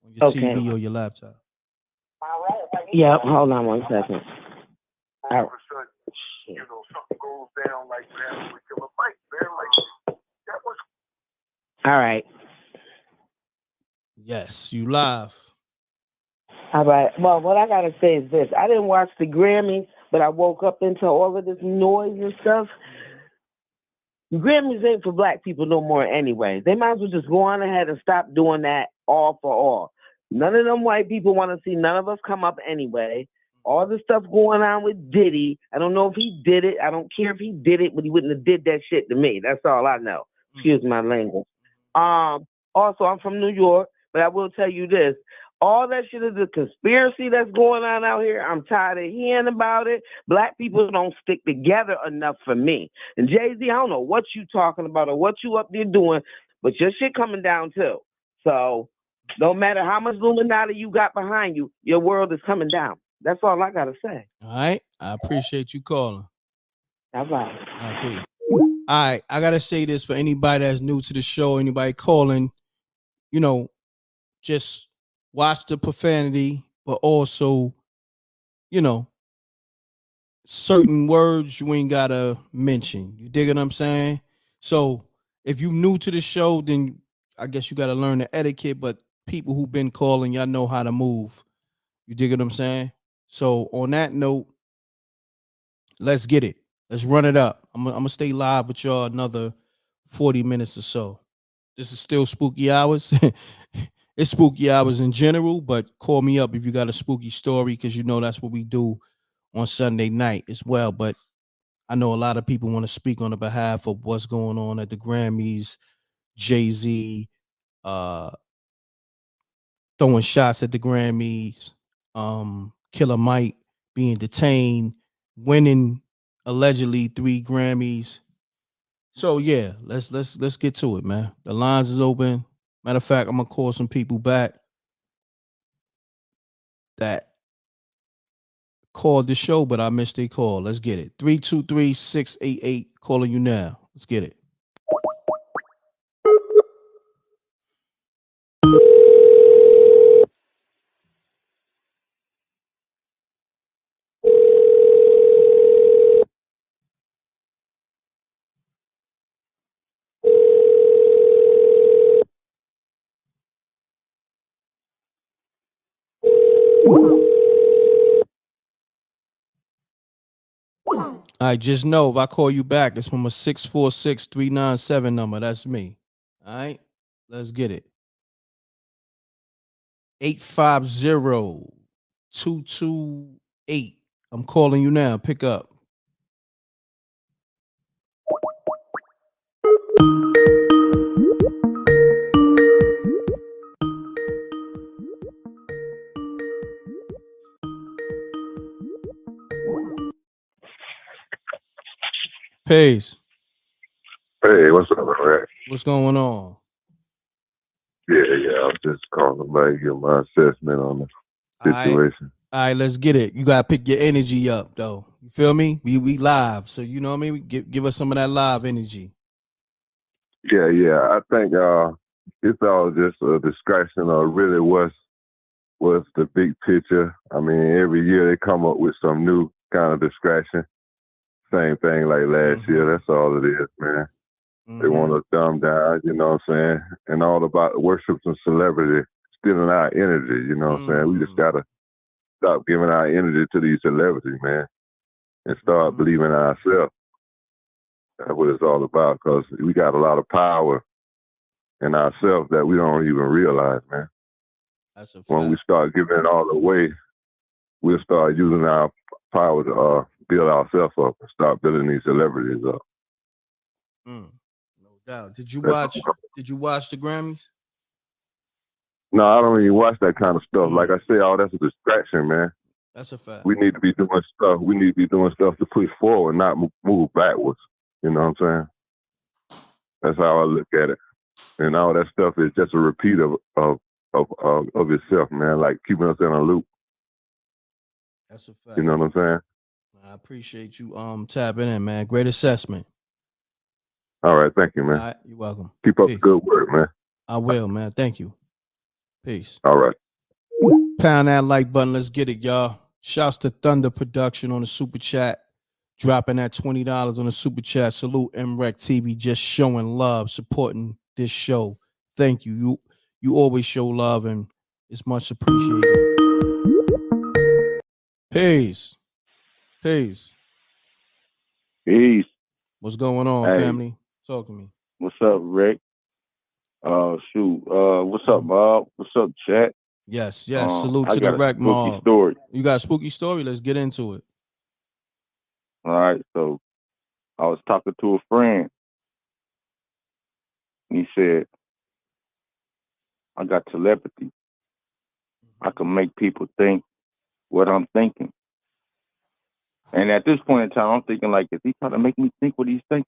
On your Okay. TV or your laptop. Yep, hold on one second. All right. All right. Yes, you live. All right. Well, what I gotta say is this: I didn't watch the Grammys, but I woke up into all of this noise and stuff. The Grammys ain't for black people no more anyway. They might as well just go on ahead and stop doing that all for all. None of them white people want to see none of us come up anyway. All the stuff going on with Diddy, I don't know if he did it. I don't care if he did it, but he wouldn't have did that shit to me. That's all I know. Excuse my language. Also, I'm from New York, but I will tell you this. All that shit is a conspiracy that's going on out here. I'm tired of hearing about it. Black people don't stick together enough for me. And Jayz, I don't know what you talking about or what you up there doing, but your shit coming down too. So no matter how much Illuminati you got behind you, your world is coming down. That's all I gotta say. All right. I appreciate you calling. All right. All right, please. All right. I gotta say this for anybody that's new to the show, anybody calling, just watch the profanity, but also, certain words you ain't gotta mention. You dig what I'm saying? So if you new to the show, then I guess you gotta learn the etiquette, but people who've been calling, y'all know how to move. You dig what I'm saying? So on that note, let's get it. Let's run it up. I'm gonna stay live with y'all another 40 minutes or so. This is still spooky hours. It's spooky hours in general, but call me up if you got a spooky story, because that's what we do on Sunday night as well. But I know a lot of people want to speak on the behalf of what's going on at the Grammys, Jayz, throwing shots at the Grammys, Killer Mike being detained, winning allegedly 3 Grammys. So yeah, let's get to it, man. The lines is open. Matter of fact, I'm gonna call some people back that called the show, but I missed their call. Let's get it. 323-688, calling you now. Let's get it. All right, just know if I call you back, it's from a 646-397 number. That's me. All right, let's get it. 850-228. I'm calling you now. Pick up. Peace. Hey, what's up, man? What's going on? Yeah, I'm just calling back to give my assessment on the situation. All right, let's get it. You gotta pick your energy up, though. You feel me? We live, so you know what I mean. Give us some of that live energy. Yeah. I think it's all just a distraction of really what's what's the big picture. I mean, every year they come up with some new kind of distraction. Same thing like last year. That's all it is, man. They want to dumb down, you know what I'm saying? And all about worship some celebrity, stealing our energy, you know what I'm saying? We just got to stop giving our energy to these celebrities, man, and start believing in ourselves. That's what it's all about, because we got a lot of power in ourselves that we don't even realize, man. That's a fact. When we start giving it all away, we'll start using our power to build ourselves up and start building these celebrities up. No doubt. Did you watch the Grammys? No, I don't even watch that kind of stuff. Like I say, all that's a distraction, man. That's a fact. We need to be doing stuff. We need to be doing stuff to push forward, not move backwards. You know what I'm saying? That's how I look at it. And all that stuff is just a repeat of itself, man. Like keeping us in a loop. That's a fact. You know what I'm saying? I appreciate you tapping in, man. Great assessment. All right, thank you, man. All right, you're welcome. Keep up the good work, man. I will, man. Thank you. Peace. All right. Pound that like button. Let's get it, y'all. Shouts to Thunder Production on the super chat. Dropping that $20 on the super chat. Salute MRecktv, just showing love, supporting this show. Thank you. You always show love, and it's much appreciated. Peace. Peace. What's going on, family? Talk to me. What's up, Rick? What's up, Bob? What's up, chat? Yes. Salute to the Rec Mob. Story. You got a spooky story? Let's get into it. All right, so I was talking to a friend. He said, I got telepathy. I can make people think what I'm thinking. And at this point in time, I'm thinking, like, is he trying to make me think what he's thinking?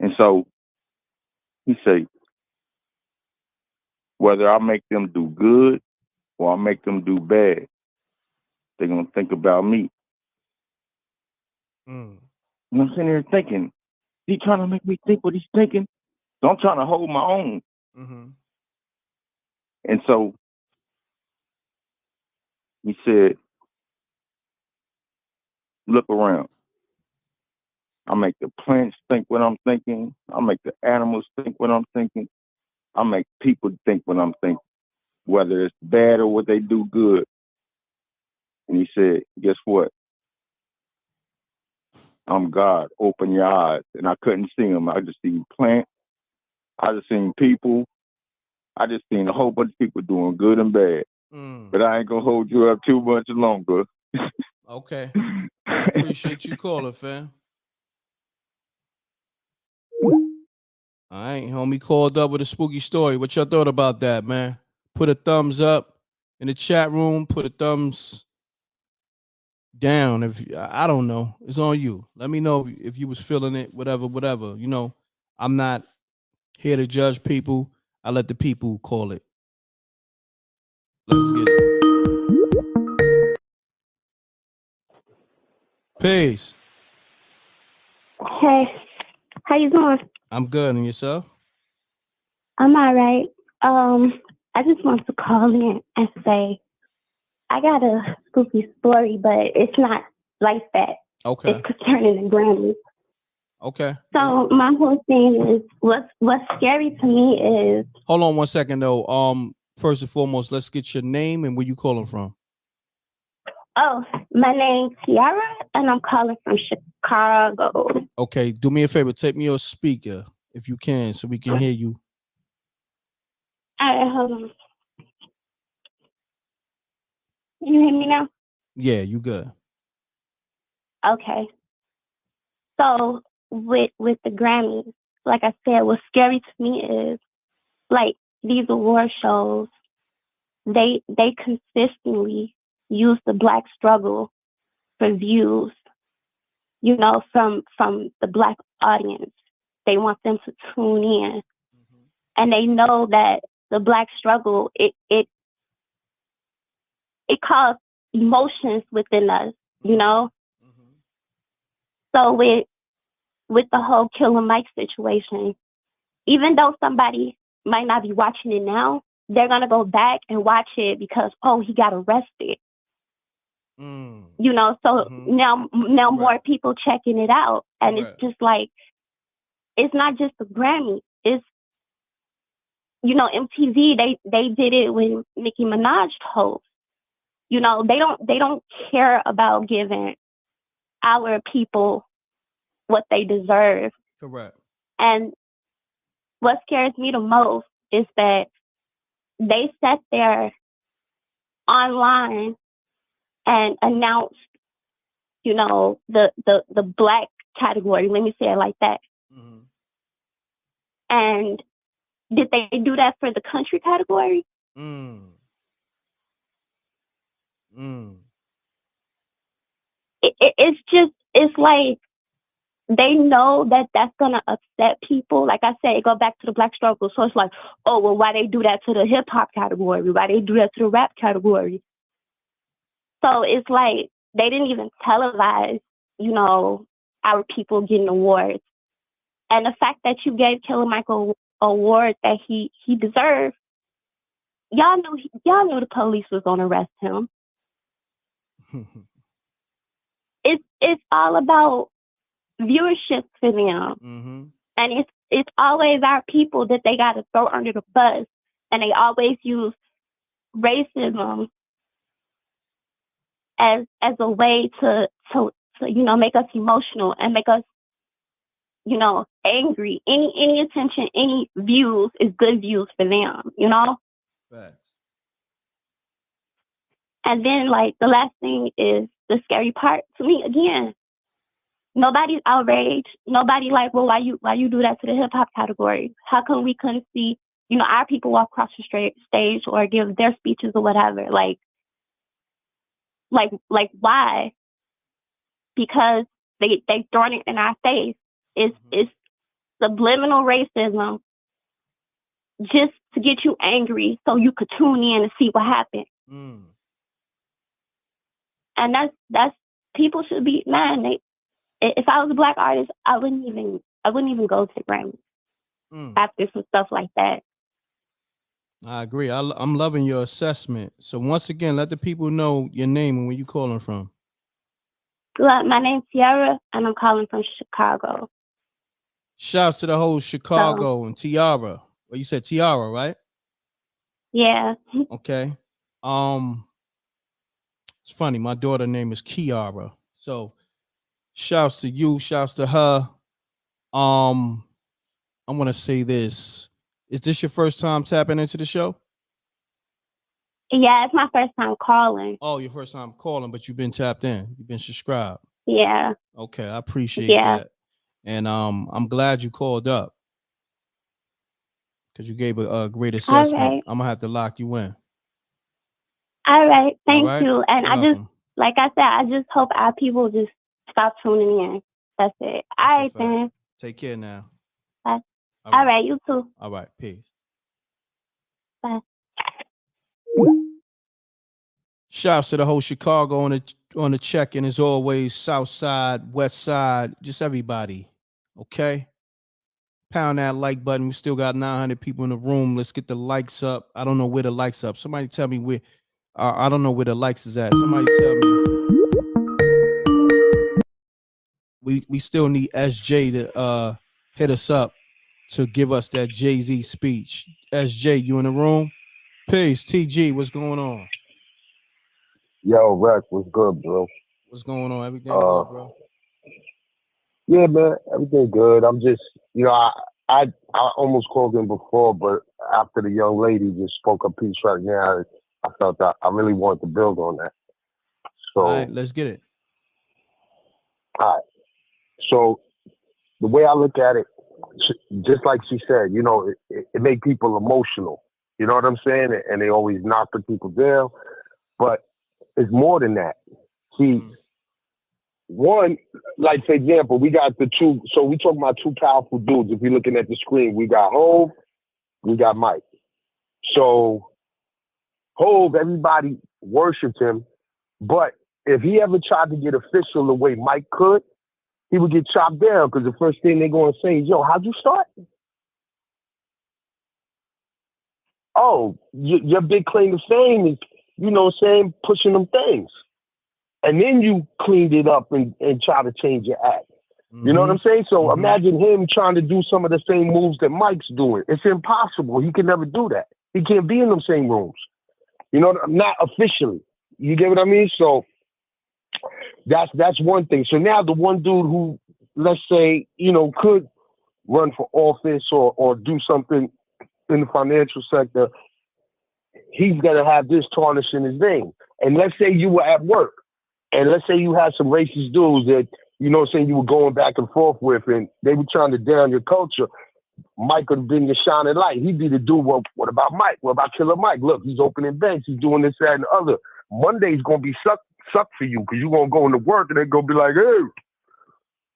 And so he said, whether I make them do good or I make them do bad, they're going to think about me. And I'm sitting here thinking, he trying to make me think what he's thinking? So I'm trying to hold my own. And so he said, look around. I make the plants think what I'm thinking. I make the animals think what I'm thinking. I make people think what I'm thinking, whether it's bad or what they do good. And he said, guess what? I'm God. Open your eyes. And I couldn't see him. I just seen plants. I just seen people. I just seen a whole bunch of people doing good and bad. But I ain't going to hold you up too much longer. Okay. I appreciate you calling, fam. All right, homie called up with a spooky story. What y'all thought about that, man? Put a thumbs up in the chat room. Put a thumbs down. If I don't know, it's on you. Let me know if you was feeling it, whatever. You know, I'm not here to judge people. I let the people call it. Let's get it. Peace. Hey, how you doing? I'm good, and yourself? I'm all right. I just want to call in and say I got a spooky story, but it's not like that. Okay. It's concerning the Grammys. Okay. So my whole thing is what's scary to me is. Hold on 1 second though. First and foremost, let's get your name and where you calling from. Oh, my name's Tiara, and I'm calling from Chicago. Okay, do me a favor, take me your speaker if you can, so we can hear you. All right, hold on. You hear me now? Yeah, you good. Okay. So with the Grammys, like I said, what's scary to me is like these award shows, they consistently use the Black struggle for views, you know, from the Black audience. They want them to tune in. And they know that the Black struggle, it caused emotions within us, you know? So with the whole Killer Mike situation, even though somebody might not be watching it now, they're gonna go back and watch it because he got arrested. You know, so now more people checking it out, and it's just like, it's not just the Grammy. It's, you know, MTV. They did it when Nicki Minaj hosts. You know, they don't care about giving our people what they deserve. Correct. And what scares me the most is that they sat there online and announced, you know, the black category. Let me say it like that. And did they do that for the country category? It's like, they know that that's gonna upset people. Like I said, go back to the Black struggle. So it's like, oh, well, why they do that to the hip hop category? Why they do that to the rap category? So it's like, they didn't even televise, you know, our people getting awards. And the fact that you gave Killer Mike an award that he deserved, y'all knew the police was gonna arrest him. It's all about viewership for them. And it's always our people that they got to throw under the bus, and they always use racism as a way to you know, make us emotional and make us, you know, angry. Any attention, any views is good views for them, you know. Facts. And then, like, the last thing is the scary part to me. Again, nobody's outraged. Nobody like, well, why you do that to the hip hop category? How come we couldn't see, you know, our people walk across the stage or give their speeches or whatever? Like why? Because they throwing it in our face. It's subliminal racism just to get you angry so you could tune in and see what happened. And that's people should be, man, if I was a black artist, I wouldn't even go to the Grammys after some stuff like that. I agree. I'm loving your assessment. So once again, let the people know your name and where you calling from. My name's Tiara, and I'm calling from Chicago. Shouts to the whole Chicago and Tiara. Well, you said Tiara, right? Yeah. Okay. It's funny. My daughter's name is Kiara. So shouts to you. Shouts to her. I want to say this. Is this your first time tapping into the show? Yeah, it's my first time calling. Oh, your first time calling, but you've been tapped in. You've been subscribed. Yeah. Okay, I appreciate that. And I'm glad you called up because you gave a great assessment. All right. I'm gonna have to lock you in. All right. Thank you. And You're I welcome. just, like I said, I just hope our people just stop tuning in. That's it. All right, then. Take care now. Bye. All right, you too. All right, peace. Bye. Shouts to the whole Chicago on the check-in as always. South side, west side, just everybody. Okay. Pound that like button. We still got 900 people in the room. Let's get the likes up. I don't know where the likes up. Somebody tell me where. I don't know where the likes is at. Somebody tell me. We still need SJ to hit us up to give us that Jay-Z speech. SJ, you in the room? Peace. TG, what's going on? Yo, Rex, what's good, bro? What's going on? Everything good, bro? Yeah, man, everything good. I'm just, you know, I almost called him before, but after the young lady just spoke a piece right now, I felt that I really wanted to build on that. So, all right, let's get it. All right. So the way I look at it, just like she said, you know, it make people emotional. You know what I'm saying? And they always knock the people down. But it's more than that. See, one, like for example, we got the two, so we talking about two powerful dudes. If you're looking at the screen, we got Hov, we got Mike. So Hov, everybody worshipped him, but if he ever tried to get official the way Mike could, he would get chopped down because the first thing they're going to say is, yo, how'd you start? oh, your big claim to fame is, you know what I'm saying, pushing them things. And then you cleaned it up and try to change your act. You know what I'm saying? So imagine him trying to do some of the same moves that Mike's doing. It's impossible. He can never do that. He can't be in them same rooms. You know, not officially. You get what I mean? So that's one thing. So now the one dude who, let's say, you know, could run for office or do something in the financial sector, he's gonna have this tarnish in his name. And let's say you were at work, and let's say you had some racist dudes that, you know what I'm saying, you were going back and forth with, and they were trying to down your culture. Mike could have been your shining light. He'd be the dude, well, what about Mike? What about Killer Mike? Look, he's opening banks. He's doing this, that, and the other. Monday's going to be suck for you because you're going to go into work and they're going to be like, hey,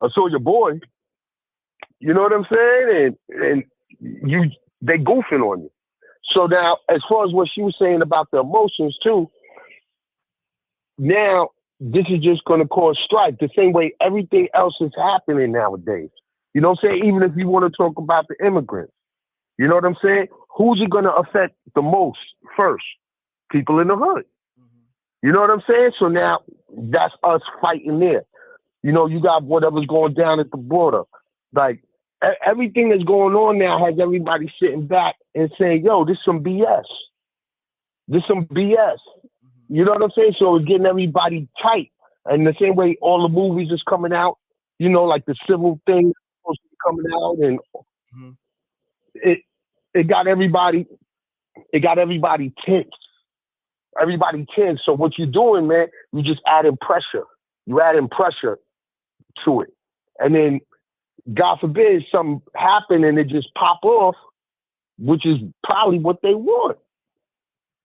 I saw your boy. You know what I'm saying? And they goofing on you. So now, as far as what she was saying about the emotions too, now this is just going to cause strife the same way everything else is happening nowadays. You know what I'm saying? Even if you want to talk about the immigrants, you know what I'm saying? Who's it going to affect the most first? People in the hood. You know what I'm saying? So now that's us fighting there. You know, you got whatever's going down at the border. Like everything that's going on now has everybody sitting back and saying, yo, this some BS. This some BS. You know what I'm saying? So it's getting everybody tight. And the same way all the movies is coming out, you know, like the civil thing is supposed to be coming out, and it got everybody tense. Everybody tense. So what you're doing, man, you just adding pressure. You adding pressure to it. And then God forbid something happen and it just pop off, which is probably what they want.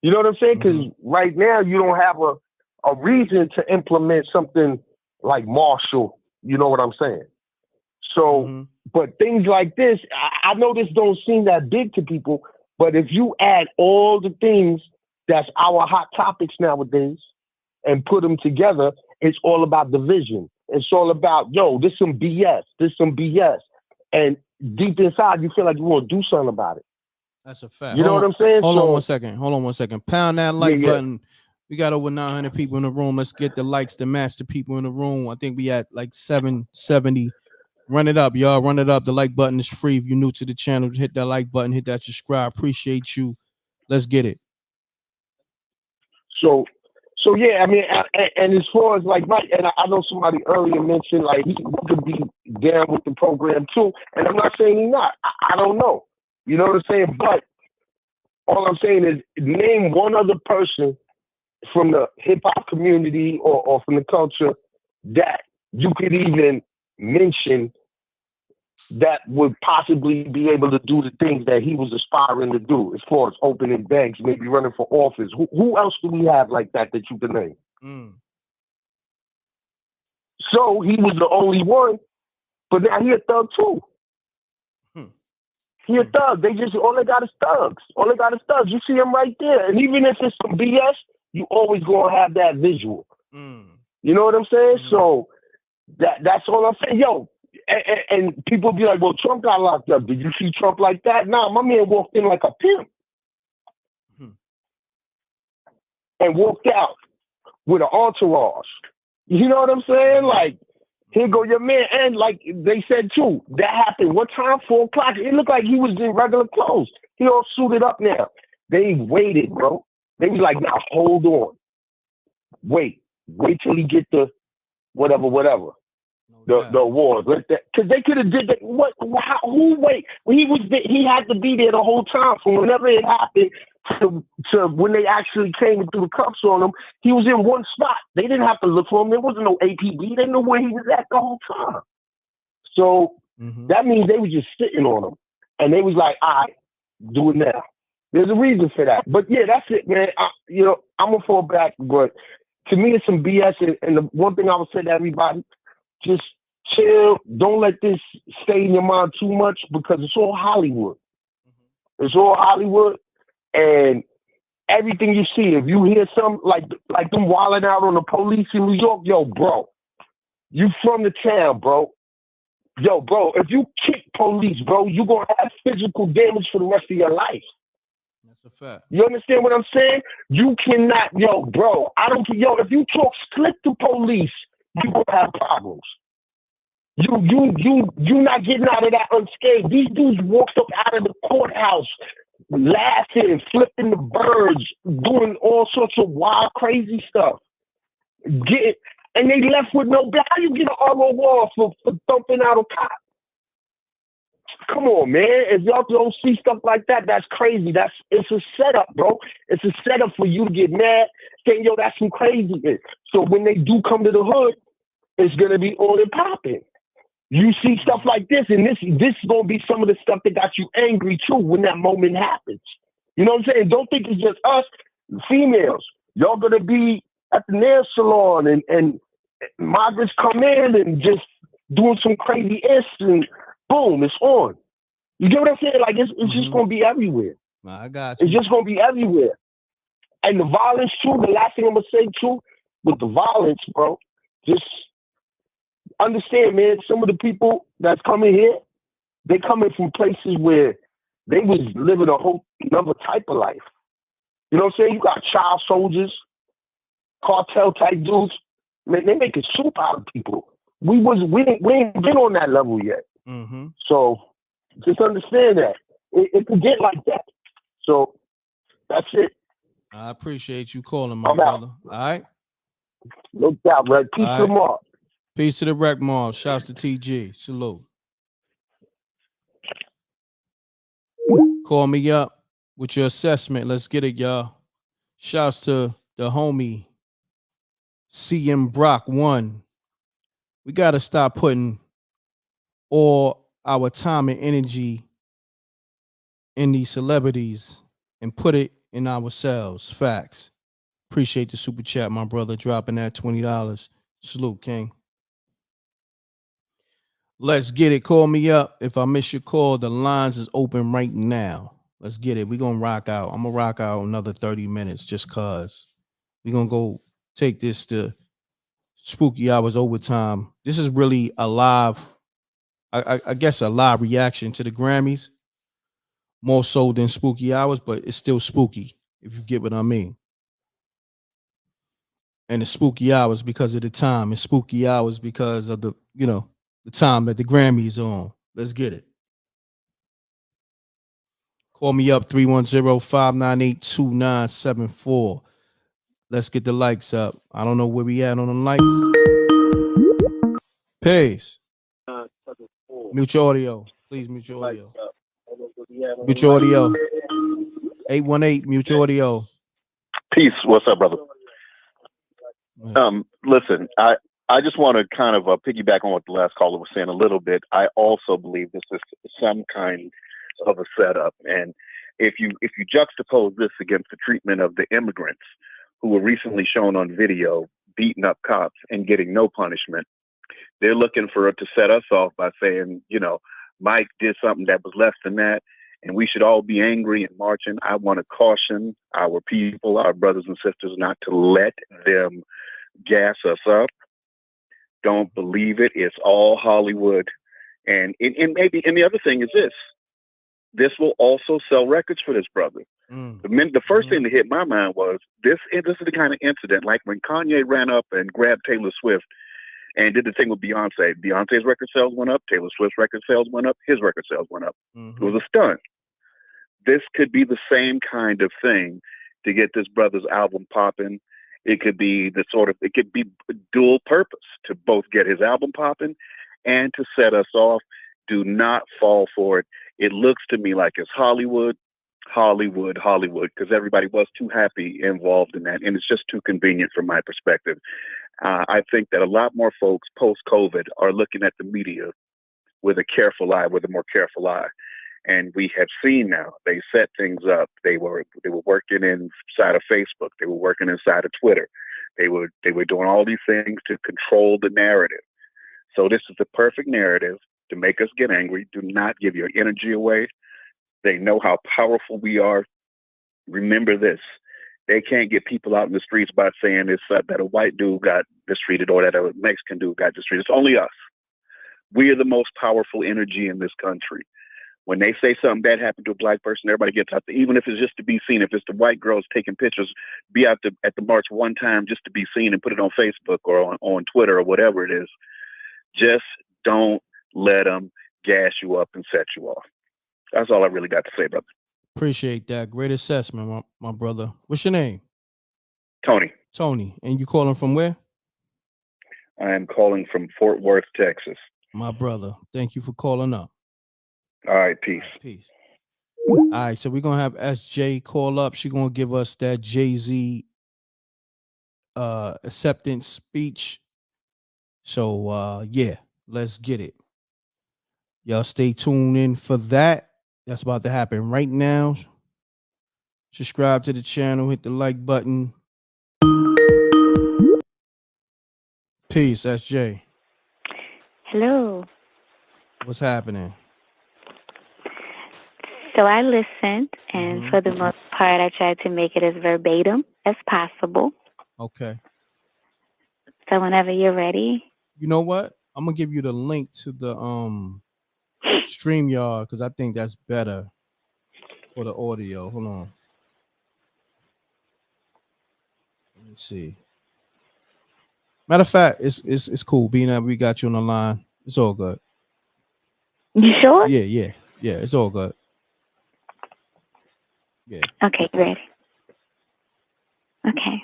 You know what I'm saying? Because right now you don't have a reason to implement something like Marshall. You know what I'm saying? So, but things like this, I know this don't seem that big to people, but if you add all the things that's our hot topics nowadays and put them together, it's all about division. It's all about, yo, this some BS. This some BS. And deep inside, you feel like you want to do something about it. That's a fact. You know what I'm saying? Hold on 1 second. Hold on 1 second. Pound that like button. We got over 900 people in the room. Let's get the likes to match the people in the room. I think we at like 770. Run it up, y'all. Run it up. The like button is free. If you're new to the channel, hit that like button. Hit that subscribe. Appreciate you. Let's get it. So yeah, I mean, and as far as like Mike, and I know somebody earlier mentioned like he could be down with the program too, and I'm not saying he's not. I don't know. You know what I'm saying? But all I'm saying is name one other person from the hip hop community or from the culture that you could even mention that would possibly be able to do the things that he was aspiring to do, as far as opening banks, maybe running for office. Who else do we have like that you can name? So he was the only one, but now he a thug too. He a thug. All they got is thugs. All they got is thugs. You see him right there. And even if it's some BS, you always gonna have that visual. You know what I'm saying? So that's all I'm saying. Yo, and people be like, well, Trump got locked up. Did you see Trump like that? Nah, my man walked in like a pimp. And walked out with an entourage. You know what I'm saying? Like, here go your man. And like they said too, that happened. What time? 4 o'clock. It looked like he was in regular clothes. He all suited up now. They waited, bro. They was like, now hold on. Wait till he get the whatever. The awards. Because they could have did that. Who wait? He had to be there the whole time from whenever it happened to when they actually came and threw the cuffs on him. He was in one spot. They didn't have to look for him. There wasn't no APB. They knew where he was at the whole time. So that means they was just sitting on him. And they was like, all right, do it now. There's a reason for that. But yeah, that's it, man. I'm going to fall back. But to me, it's some BS. And the one thing I would say to everybody, just chill. Don't let this stay in your mind too much because it's all Hollywood. It's all Hollywood. And everything you see, if you hear some like them wilding out on the police in New York, yo, bro, you from the town, bro. Yo, bro, if you kick police, bro, you're going to have physical damage for the rest of your life. That's a fact. You understand what I'm saying? You cannot, yo, bro. I don't care, yo. If you talk slick to police, you gonna have problems. You not getting out of that unscathed. These dudes walked up out of the courthouse laughing, flipping the birds, doing all sorts of wild, crazy stuff. And they left with no bail. How you get an ROR for thumping out a cop? Come on, man. If y'all don't see stuff like that, that's crazy. It's a setup, bro. It's a setup for you to get mad, saying, yo, that's some crazy. So when they do come to the hood, it's gonna be all in popping. You see stuff like this, and this is gonna be some of the stuff that got you angry too when that moment happens. You know what I'm saying? Don't think it's just us, females. Y'all gonna be at the nail salon and migrants come in and just doing some crazy and boom, it's on. You get what I'm saying? Like it's just gonna be everywhere. I got you. It's just gonna be everywhere. And the violence too, the last thing I'm gonna say too, with the violence, bro, just understand, man, some of the people that's coming here, they coming from places where they was living a whole another type of life. You know what I'm saying? You got child soldiers, cartel type dudes. Man, they making soup out of people. We ain't been on that level yet. Mm-hmm. So just understand that. It can get like that. So that's it. I appreciate you calling, my brother. All right? No doubt, right? Peace to Mark. Peace to the Wreck Mob. Shouts to TG. Salute. Call me up with your assessment. Let's get it, y'all. Shouts to the homie CM Brock 1. We got to stop putting all our time and energy in these celebrities and put it in ourselves. Facts. Appreciate the super chat, my brother, dropping that $20. Salute, King. Let's get it. Call me up. If I miss your call, the lines is open right now. Let's get it. We're going to rock out. I'm going to rock out another 30 minutes just because. We're going to go take this to Spooky Hours overtime. This is really a live, I guess a live reaction to the Grammys. More so than Spooky Hours, but it's still spooky, if you get what I mean. And it's Spooky Hours because of the time. It's Spooky Hours because of the time that the Grammys on. Let's get it. Call me up 310-598-2974. Let's get the likes up. I don't know where we at on the likes. Peace. Mute your audio. Please mute your audio. Mute your audio. 818, mute your audio. Peace. What's up, brother? Listen, I just want to kind of piggyback on what the last caller was saying a little bit. I also believe this is some kind of a setup. And if you juxtapose this against the treatment of the immigrants who were recently shown on video beating up cops and getting no punishment, they're looking for it to set us off by saying, Mike did something that was less than that, and we should all be angry and marching. I want to caution our people, our brothers and sisters, not to let them gas us up. Don't believe it. It's all Hollywood. And maybe, and the other thing is this will also sell records for this brother. The first thing that hit my mind was this is the kind of incident like when Kanye ran up and grabbed Taylor Swift and did the thing with Beyonce. Beyonce's record sales went up. Taylor Swift's record sales went up. His record sales went up. It was a stunt. This could be the same kind of thing to get this brother's album popping. It could be it could be dual purpose to both get his album popping and to set us off. Do not fall for it. It looks to me like it's Hollywood, because everybody was too happy involved in that. And it's just too convenient from my perspective. I think that a lot more folks post-COVID are looking at the media with a more careful eye. And we have seen now they set things up. They were working inside of Facebook. They were working inside of Twitter. They were doing all these things to control the narrative. So this is the perfect narrative to make us get angry. Do not give your energy away. They know how powerful we are. Remember this. They can't get people out in the streets by saying it's that a white dude got mistreated or that a Mexican dude got mistreated. It's only us. We are the most powerful energy in this country. When they say something bad happened to a black person, everybody gets out there, even if it's just to be seen. If it's the white girls taking pictures, be out at the march one time just to be seen and put it on Facebook or on Twitter or whatever it is. Just don't let them gas you up and set you off. That's all I really got to say, brother. Appreciate that. Great assessment, my brother. What's your name? Tony. Tony. And you calling from where? I am calling from Fort Worth, Texas. My brother. Thank you for calling up. All right, peace. Peace. All right, so we're gonna have SJ call up. She's gonna give us that Jay-Z acceptance speech. So yeah, let's get it. Y'all stay tuned in for that. That's about to happen right now. Subscribe to the channel, hit the like button. Peace, SJ. Hello. What's happening? So I listened, and for the most part, I tried to make it as verbatim as possible. Okay. So whenever you're ready. You know what? I'm gonna give you the link to the StreamYard because I think that's better for the audio. Hold on. Let me see. Matter of fact, it's cool. Being that we got you on the line, it's all good. You sure? Yeah. It's all good. Yeah. Okay, ready. Okay.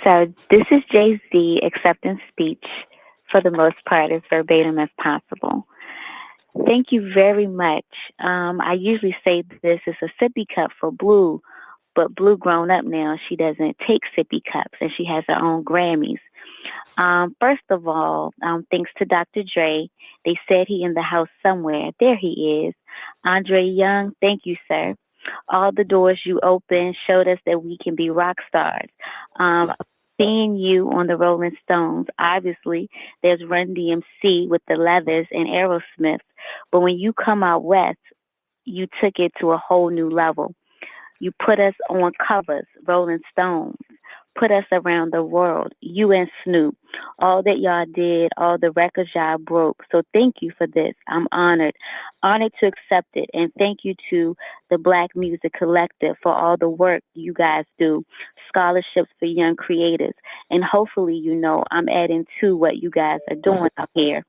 So this is Jay-Z acceptance speech. For the most part, as verbatim as possible. Thank you very much. I usually say this is a sippy cup for Blue, but Blue grown up now. She doesn't take sippy cups, and she has her own Grammys. First of all, thanks to Dr. Dre. They said he in the house somewhere. There he is. Andre Young, thank you, sir. All the doors you opened showed us that we can be rock stars. Seeing you on the Rolling Stones, obviously there's Run DMC with the Leathers and Aerosmith. But when you come out west, you took it to a whole new level. You put us on covers, Rolling Stones, put us around the world, you and Snoop, all that y'all did, all the records y'all broke. So thank you for this. I'm honored to accept it. And thank you to the Black Music Collective for all the work you guys do, scholarships for young creators. And hopefully, I'm adding to what you guys are doing up here.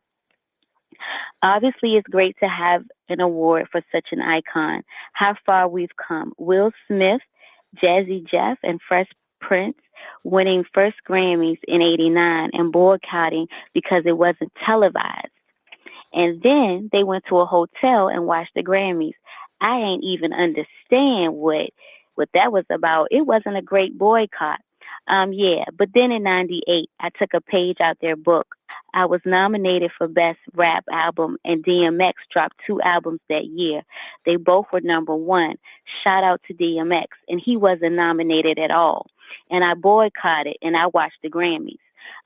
Obviously, it's great to have an award for such an icon. How far we've come. Will Smith, Jazzy Jeff, and Fresh Prince winning first Grammys in '89 and boycotting because it wasn't televised. And then they went to a hotel and watched the Grammys. I ain't even understand what that was about. It wasn't a great boycott. But then in '98, I took a page out their book. I was nominated for Best Rap Album, and DMX dropped 2 albums that year. They both were #1. Shout out to DMX, and he wasn't nominated at all. And I boycotted, and I watched the Grammys.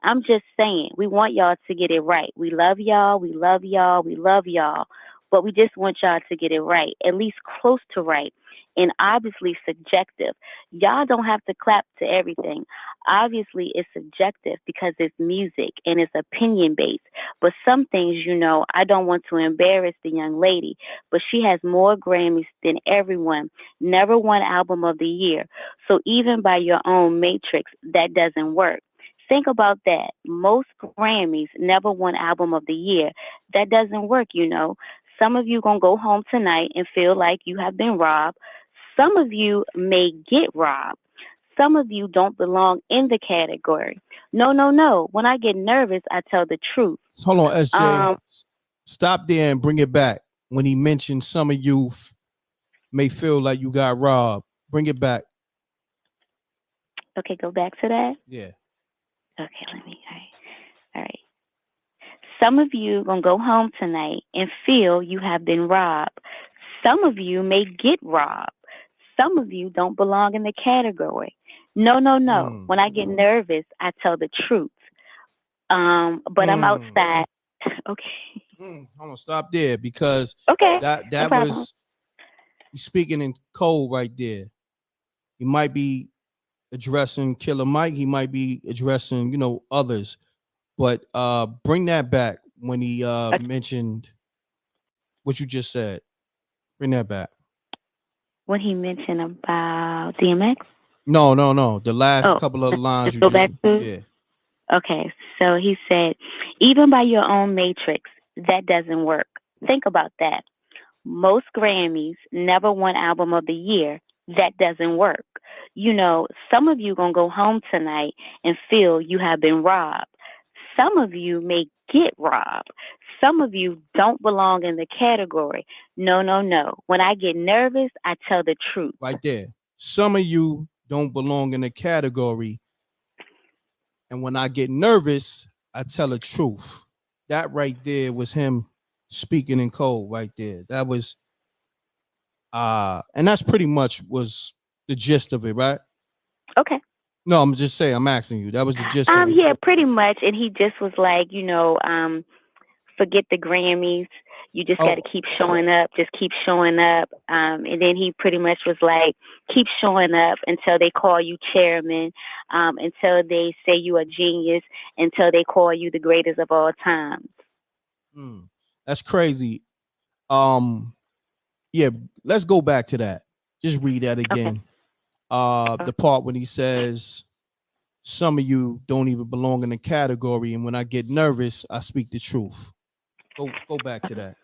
I'm just saying, we want y'all to get it right. We love y'all, we love y'all, we love y'all, but we just want y'all to get it right, at least close to right. And obviously subjective. Y'all don't have to clap to everything. Obviously it's subjective because it's music and it's opinion based. But some things, I don't want to embarrass the young lady, but she has more Grammys than everyone. Never won Album of the Year. So even by your own matrix, that doesn't work. Think about that. Most Grammys never won Album of the Year. That doesn't work, Some of you gonna go home tonight and feel like you have been robbed. Some of you may get robbed. Some of you don't belong in the category. No. When I get nervous, I tell the truth. Hold on, SJ. Stop there and bring it back. When he mentioned some of you may feel like you got robbed. Bring it back. Okay, go back to that. Yeah. Okay, all right. Some of you gonna go home tonight and feel you have been robbed. Some of you may get robbed. Some of you don't belong in the category. No. When I get nervous, I tell the truth. But I'm outside. Okay. Hold on, stop there because that no was speaking in code right there. He might be addressing Killer Mike. He might be addressing, others. But bring that back when he mentioned what you just said. Bring that back. When he mentioned about DMX? No. The last couple of lines you go just back to? yeah. Okay, so he said, even by your own matrix, that doesn't work. Think about that. Most Grammys never won Album of the Year. That doesn't work. You know, some of you gonna go home tonight and feel you have been robbed. Some of you may get robbed. Some of you don't belong in the category. No. When I get nervous, I tell the truth. Right there. Some of you don't belong in the category. And when I get nervous, I tell the truth. That right there was him speaking in code right there. That was and that's pretty much was the gist of it, right? Okay. No, I'm just saying, I'm asking you. That was the gist of it. Yeah, pretty much. And he just was like, forget the Grammys. You just got to keep showing up. Just keep showing up. And then he pretty much was like, keep showing up until they call you chairman, until they say you a genius, until they call you the greatest of all time. That's crazy. Yeah, let's go back to that. Just read that again. Okay. The part when he says, some of you don't even belong in the category, and when I get nervous, I speak the truth. Go back to that.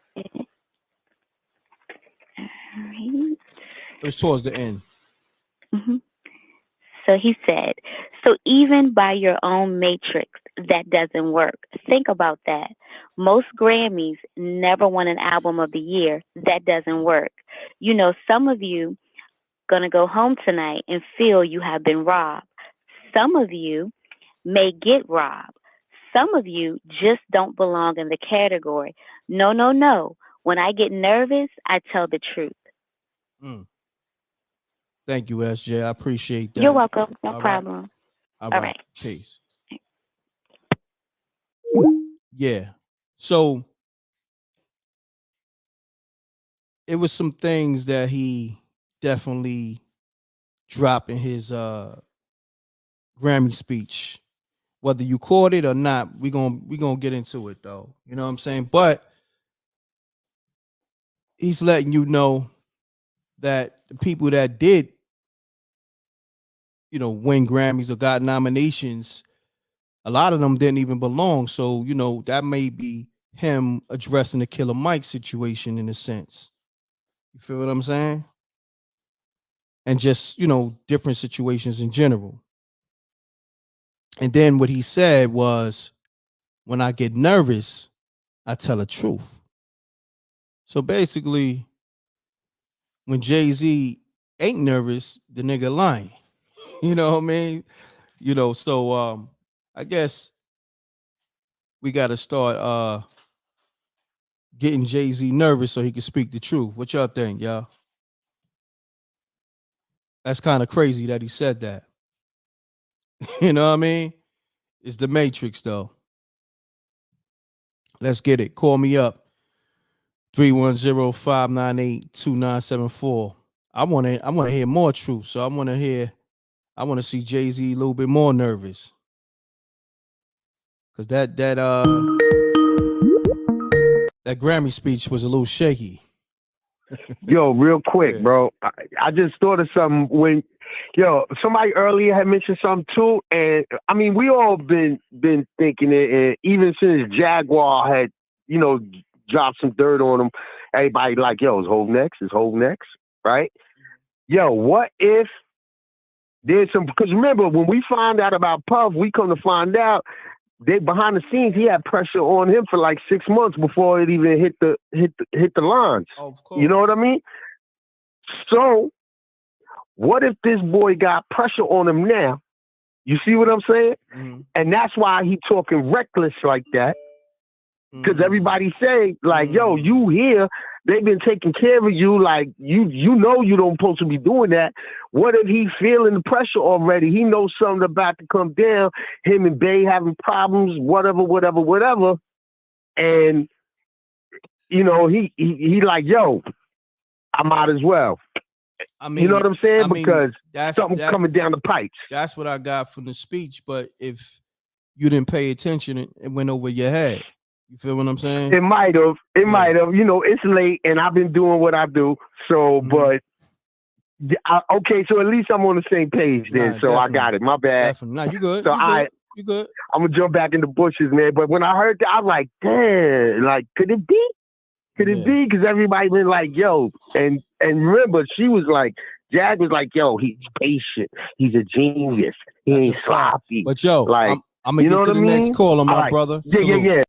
It was towards the end. Mm-hmm. So he said, so even by your own matrix, that doesn't work. Think about that. Most Grammys never won an Album of the Year. That doesn't work. You know, some of you gonna go home tonight and feel you have been robbed. Some of you may get robbed. Some of you just don't belong in the category. No. When I get nervous, I tell the truth. Thank you, SJ. I appreciate that. You're welcome. No All problem. Right. All right. right. Peace. Yeah. So it was some things that he definitely dropped in his Grammy speech. Whether you caught it or not, we gonna get into it though. You know what I'm saying? But he's letting you know that the people that did, win Grammys or got nominations, a lot of them didn't even belong. So, that may be him addressing the Killer Mike situation in a sense. You feel what I'm saying? And just, different situations in general. And then what he said was, when I get nervous, I tell the truth. So basically, when Jay-Z ain't nervous, the nigga lying. You know what I mean? So I guess we got to start getting Jay-Z nervous so he can speak the truth. What y'all think, y'all? That's kind of crazy that he said that. You know what I mean? It's the Matrix, though. Let's get it. Call me up. 310-598-2974. I want to hear more truth. So I want to see Jay-Z a little bit more nervous. Cause that Grammy speech was a little shaky. Yo, real quick, bro. I just thought of something when, somebody earlier had mentioned something too, and I mean, we all been thinking it, and even since Jaguar had, dropped some dirt on him, everybody like, yo, is Hov next? Is Hov next? Right? Yo, what if there's some? Because remember, when we find out about Puff, we come to find out they behind the scenes he had pressure on him for like 6 months before it even hit the lines. Of course. You know what I mean? So what if this boy got pressure on him now? You see what I'm saying? Mm-hmm. And that's why he talking reckless like that. Because everybody say, like, yo, you here, they've been taking care of you, like, you know you don't supposed to be doing that. What if he feeling the pressure already? He knows something about to come down, him and Bay having problems, whatever. And, he like, yo, I might as well. I mean, you know what I'm saying? I mean, because something's coming down the pipes. That's what I got from the speech. But if you didn't pay attention, it went over your head. You feel what I'm saying? It might have. It might have. You know, it's late, and I've been doing what I do. So, but okay. So at least I'm on the same page then. Nah, so I got it. My bad. Definitely. Nah, you good. So You good. I'm gonna jump back in the bushes, man. But when I heard that, I was like, damn. Like, could it be? Could it be? Because everybody been like, yo, and remember, she was like, Jag was like, yo, he's patient. He's a genius. He ain't sloppy. But yo, like, I'm gonna get to the next caller, my brother. Yeah.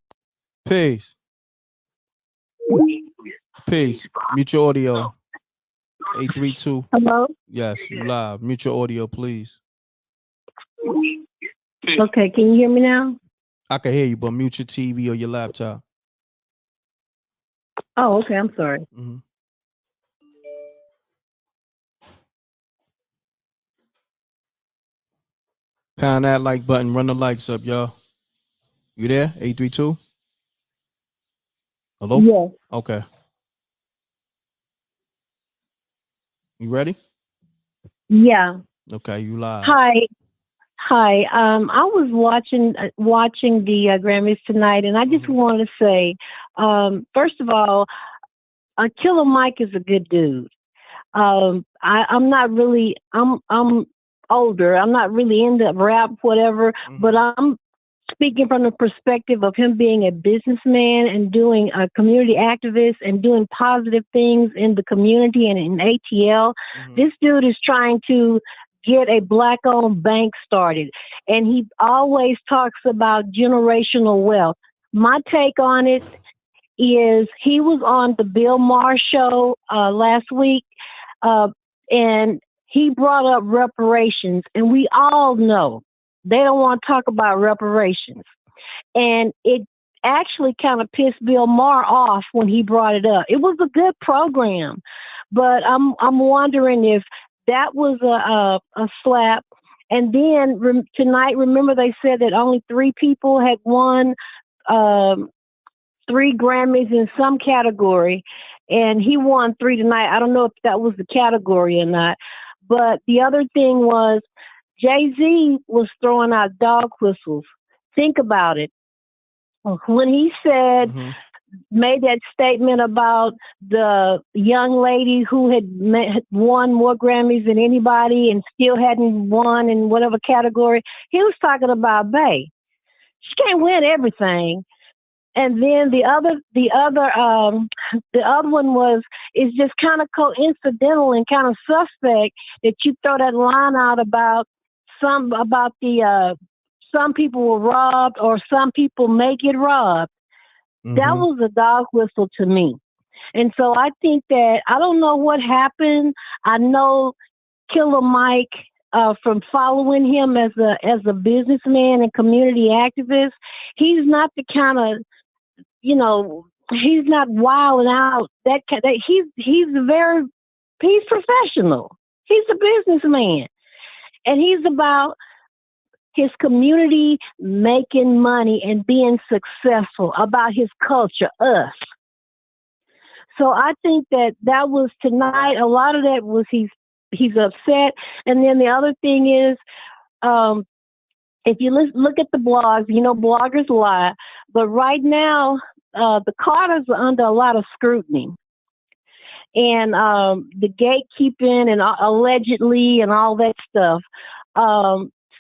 Peace. Peace. Mute your audio. 832. Hello? Yes, you live. Mute your audio, please. Okay, can you hear me now? I can hear you, but mute your TV or your laptop. Oh, okay, I'm sorry. Pound that like button. Run the likes up, y'all. You there? 832? Hello? Yes. Okay. You ready? Yeah. Okay, you live. Hi. I was watching the Grammys tonight, and I just want to say, first of all, Killer Mike is a good dude. I'm not really. I'm older. I'm not really into rap, whatever. But I'm speaking from the perspective of him being a businessman and doing a community activist and doing positive things in the community and in ATL. This dude is trying to get a Black-owned bank started, and he always talks about generational wealth. My take on it is he was on the Bill Maher show last week, and he brought up reparations, and we all know they don't want to talk about reparations. And it actually kind of pissed Bill Maher off when he brought it up. It was a good program, but I'm wondering if that was a slap. And then tonight, remember they said that only 3 people had won 3 Grammys in some category, and he won 3 tonight. I don't know if that was the category or not. But the other thing was Jay-Z was throwing out dog whistles. Think about it. When he said, made that statement about the young lady who had won more Grammys than anybody and still hadn't won in whatever category, he was talking about Bey. She can't win everything. And then the other one is just kind of coincidental and kind of suspect that you throw that line out about some people were robbed or some people may get robbed. That was a dog whistle to me. And so I think that I don't know what happened. I know Killer Mike from following him as a businessman and community activist. He's not the kind of, he's not wilding out. He's professional. He's a businessman, and he's about his community making money and being successful, about his culture, us. So I think that was tonight. A lot of that was he's upset, and then the other thing is, if you look at the blogs, bloggers lie, but right now the Carters are under a lot of scrutiny. And the gatekeeping and allegedly and all that stuff.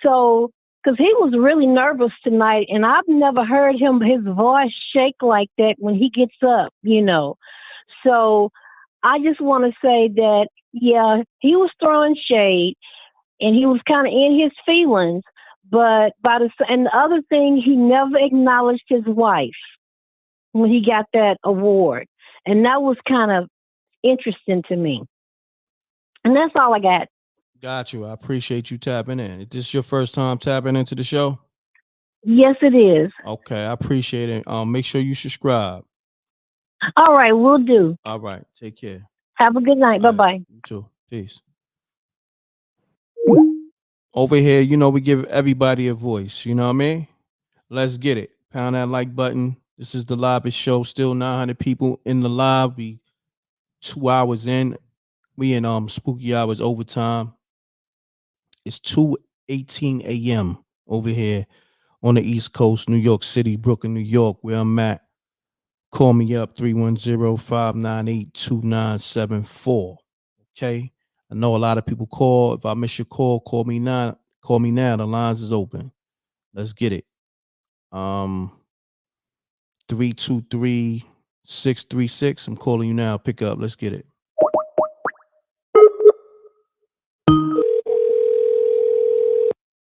So, because he was really nervous tonight, and I've never heard his voice shake like that when he gets up, So I just want to say that, yeah, he was throwing shade, and he was kind of in his feelings. But and the other thing, he never acknowledged his wife when he got that award, and that was kind of interesting to me. And that's all I got. Got you. I appreciate you tapping in. Is this your first time tapping into the show? Yes, it is. Okay, I appreciate it. Make sure you subscribe. All right, will do. All right, take care. Have a good night. Bye-bye. You too. Peace. Over here, we give everybody a voice. You know what I mean? Let's get it. Pound that like button. This is the liveest show. Still 900 people in the live. We 2 hours in. We in spooky hours overtime. It's 2:18 a.m. over here on the East Coast, New York City, Brooklyn, New York, where I'm at. Call me up 310-598-2974. Okay. I know a lot of people call. If I miss your call, call me now. Call me now. The lines is open. Let's get it. 323-636. I'm calling you now. Pick up. Let's get it.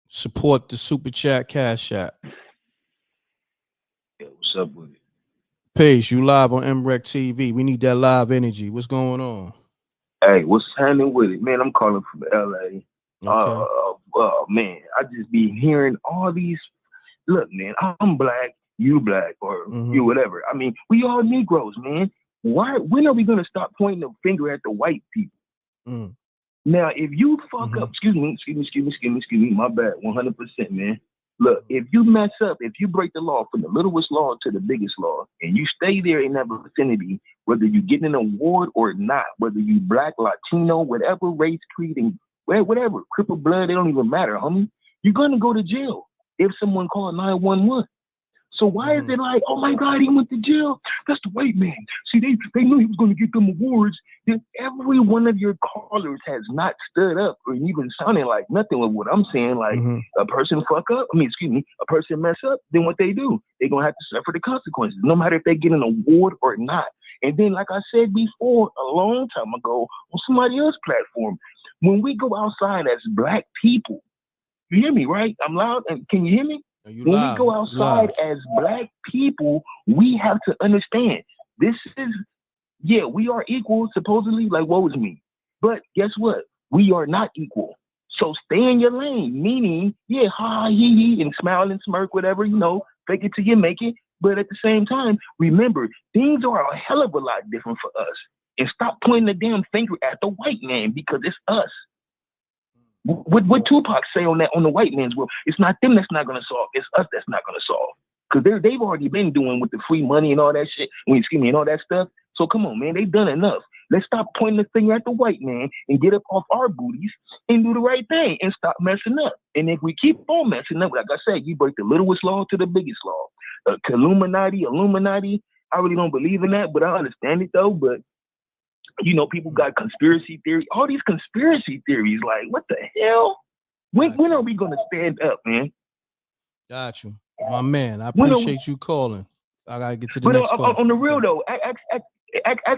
Support the Super Chat Cash App. Yo, what's up with it? Paige, you live on MRecktv. We need that live energy. What's going on? Hey, what's happening with it? Man, I'm calling from LA. Okay. Man, I just be hearing all these. Look, man, I'm black, you black, or you whatever. I mean, we all Negroes, man. When are we gonna stop pointing the finger at the white people? Now, if you fuck up, excuse me, my bad, 100%, man. Look, if you mess up, if you break the law from the littlest law to the biggest law, and you stay there in that vicinity, whether you get an award or not, whether you black, Latino, whatever race, creed, and whatever, crippled blood, it don't even matter, homie. You're gonna go to jail if someone called 911. So why is it like, oh my God, he went to jail? That's the white man. See, they knew he was going to get them awards. Then every one of your callers has not stood up or even sounding like nothing with what I'm saying. Like a person fuck up, a person mess up, then what they do? They're going to have to suffer the consequences, no matter if they get an award or not. And then, like I said before, a long time ago on somebody else's platform, when we go outside as black people, you hear me, right? I'm loud. And can you hear me? When we go outside as black people, we have to understand this is, we are equal, supposedly, like woe is me. But guess what? We are not equal. So stay in your lane, meaning, ha, he, and smile and smirk, whatever, fake it till you make it. But at the same time, remember, things are a hell of a lot different for us. And stop pointing the damn finger at the white man because it's us. What Tupac say on the white man's world? It's not them that's not gonna solve. It's us that's not gonna solve. Because they've already been doing with the free money and all that shit. And all that stuff. So come on, man, they've done enough. Let's stop pointing the finger at the white man and get up off our booties and do the right thing and stop messing up. And if we keep on messing up, like I said, you break the littlest law to the biggest law. Illuminati. I really don't believe in that, but I understand it though. But people got conspiracy theory, all these conspiracy theories. Like, what the hell? When are we going to stand up, man? Got you. My man, I appreciate you calling. I got to get to the next call. On the real, though, ask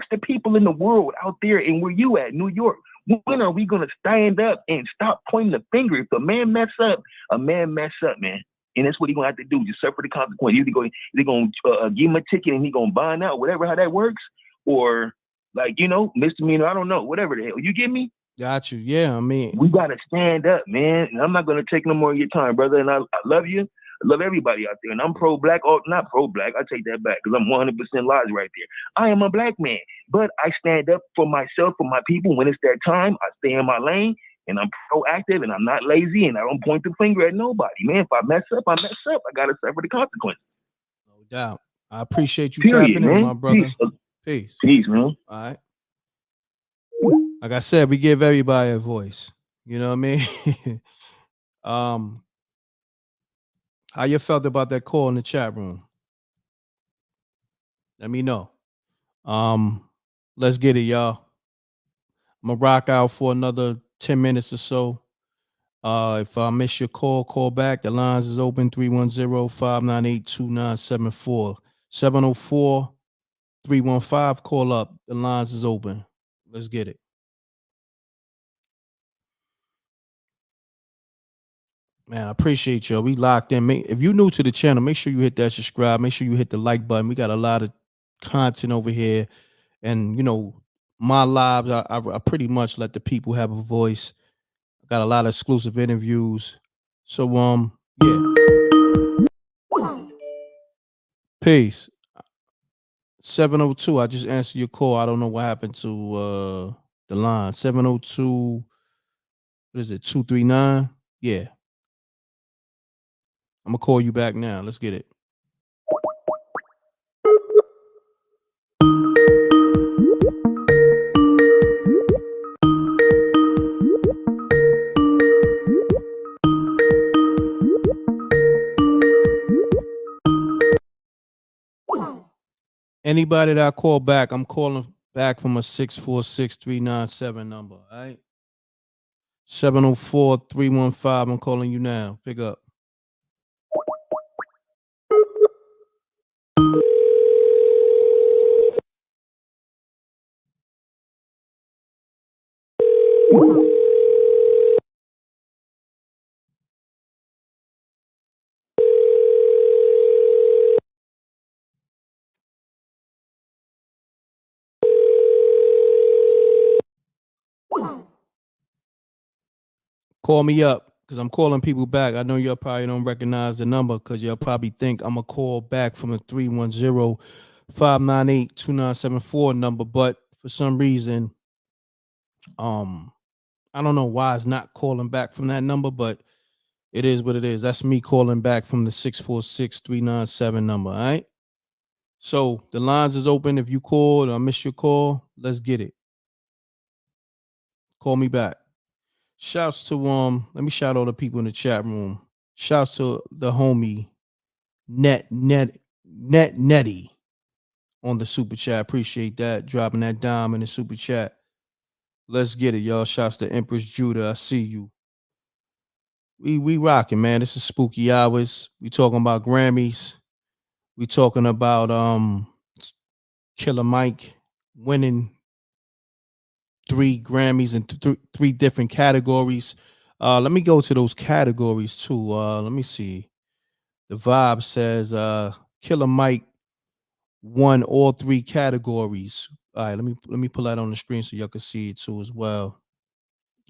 the people in the world out there and where you at, New York. When are we going to stand up and stop pointing the finger? If a man mess up, man. And that's what he's going to have to do. Just suffer the consequence. They're going to give him a ticket and he's going to bond out, whatever, how that works. Or, misdemeanor, I don't know, whatever the hell. You get me? Got you. Yeah, I mean. We got to stand up, man. And I'm not going to take no more of your time, brother. And I love you. I love everybody out there. And I'm pro-black, or not pro-black. I take that back because I'm 100% lies right there. I am a black man, but I stand up for myself, for my people. When it's that time, I stay in my lane. And I'm proactive and I'm not lazy and I don't point the finger at nobody. Man, if I mess up, I mess up. I got to suffer the consequences. No doubt. I appreciate you tapping in, my brother. Peace. Peace, man. All right. Like I said, we give everybody a voice. You know what I mean? How you felt about that call in the chat room? Let me know. Let's get it, y'all. I'm gonna rock out for another 10 minutes or so. If I miss your call back. The lines is open 310-598-2974. 704-315, call up. The lines is open. Let's get it. Man, I appreciate y'all. We locked in. If you're new to the channel, make sure you hit that subscribe. Make sure you hit the like button. We got a lot of content over here. And, my lives, I pretty much let the people have a voice. I got a lot of exclusive interviews. So, yeah. Peace. 702, I just answered your call. I don't know what happened to the line. 702, what is it, 239? Yeah. I'm going to call you back now. Let's get it. Anybody that I call back, I'm calling back from a 646-397 number. All right. 704-315. I'm calling you now. Pick up. Call me up because I'm calling people back. I know y'all probably don't recognize the number because y'all probably think I'm a call back from the 310-598-2974 number, but for some reason, I don't know why it's not calling back from that number, but it is what it is. That's me calling back from the 646-397 number. All right. So the lines is open. If you called or I missed your call, let's get it. Call me back. Shouts to let me shout all the people in the chat room. Shouts to the homie Netty on the super chat. Appreciate that. Dropping that dime in the super chat. Let's get it, y'all. Shouts to Empress Judah. I see you. We rocking, man. This is spooky hours. We talking about Grammys. We talking about Killer Mike winning 3 Grammys in three different categories. Let me go to those categories too. Let me see. The vibe says Killer Mike won all 3 categories. All right, let me pull that on the screen so y'all can see it too as well.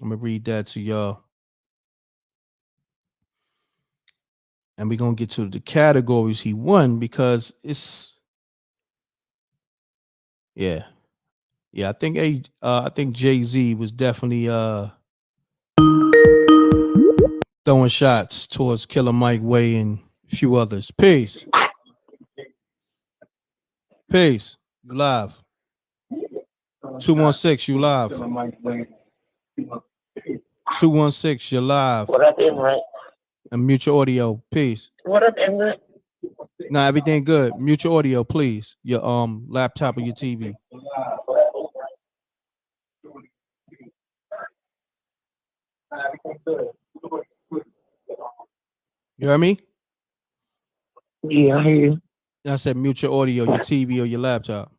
I'm gonna read that to y'all. And we're gonna get to the categories he won because it's yeah. I think Jayz was definitely throwing shots towards Killer Mike Way and a few others. Peace. Peace. You live. 216, you live. 216, you're live. What up, MReckt? And mute your audio, peace. What up, MReckt? Nah, everything good. Mute your audio, please. Your laptop or your TV. You hear me? Yeah, I hear you. I said mute your audio, your TV or your laptop.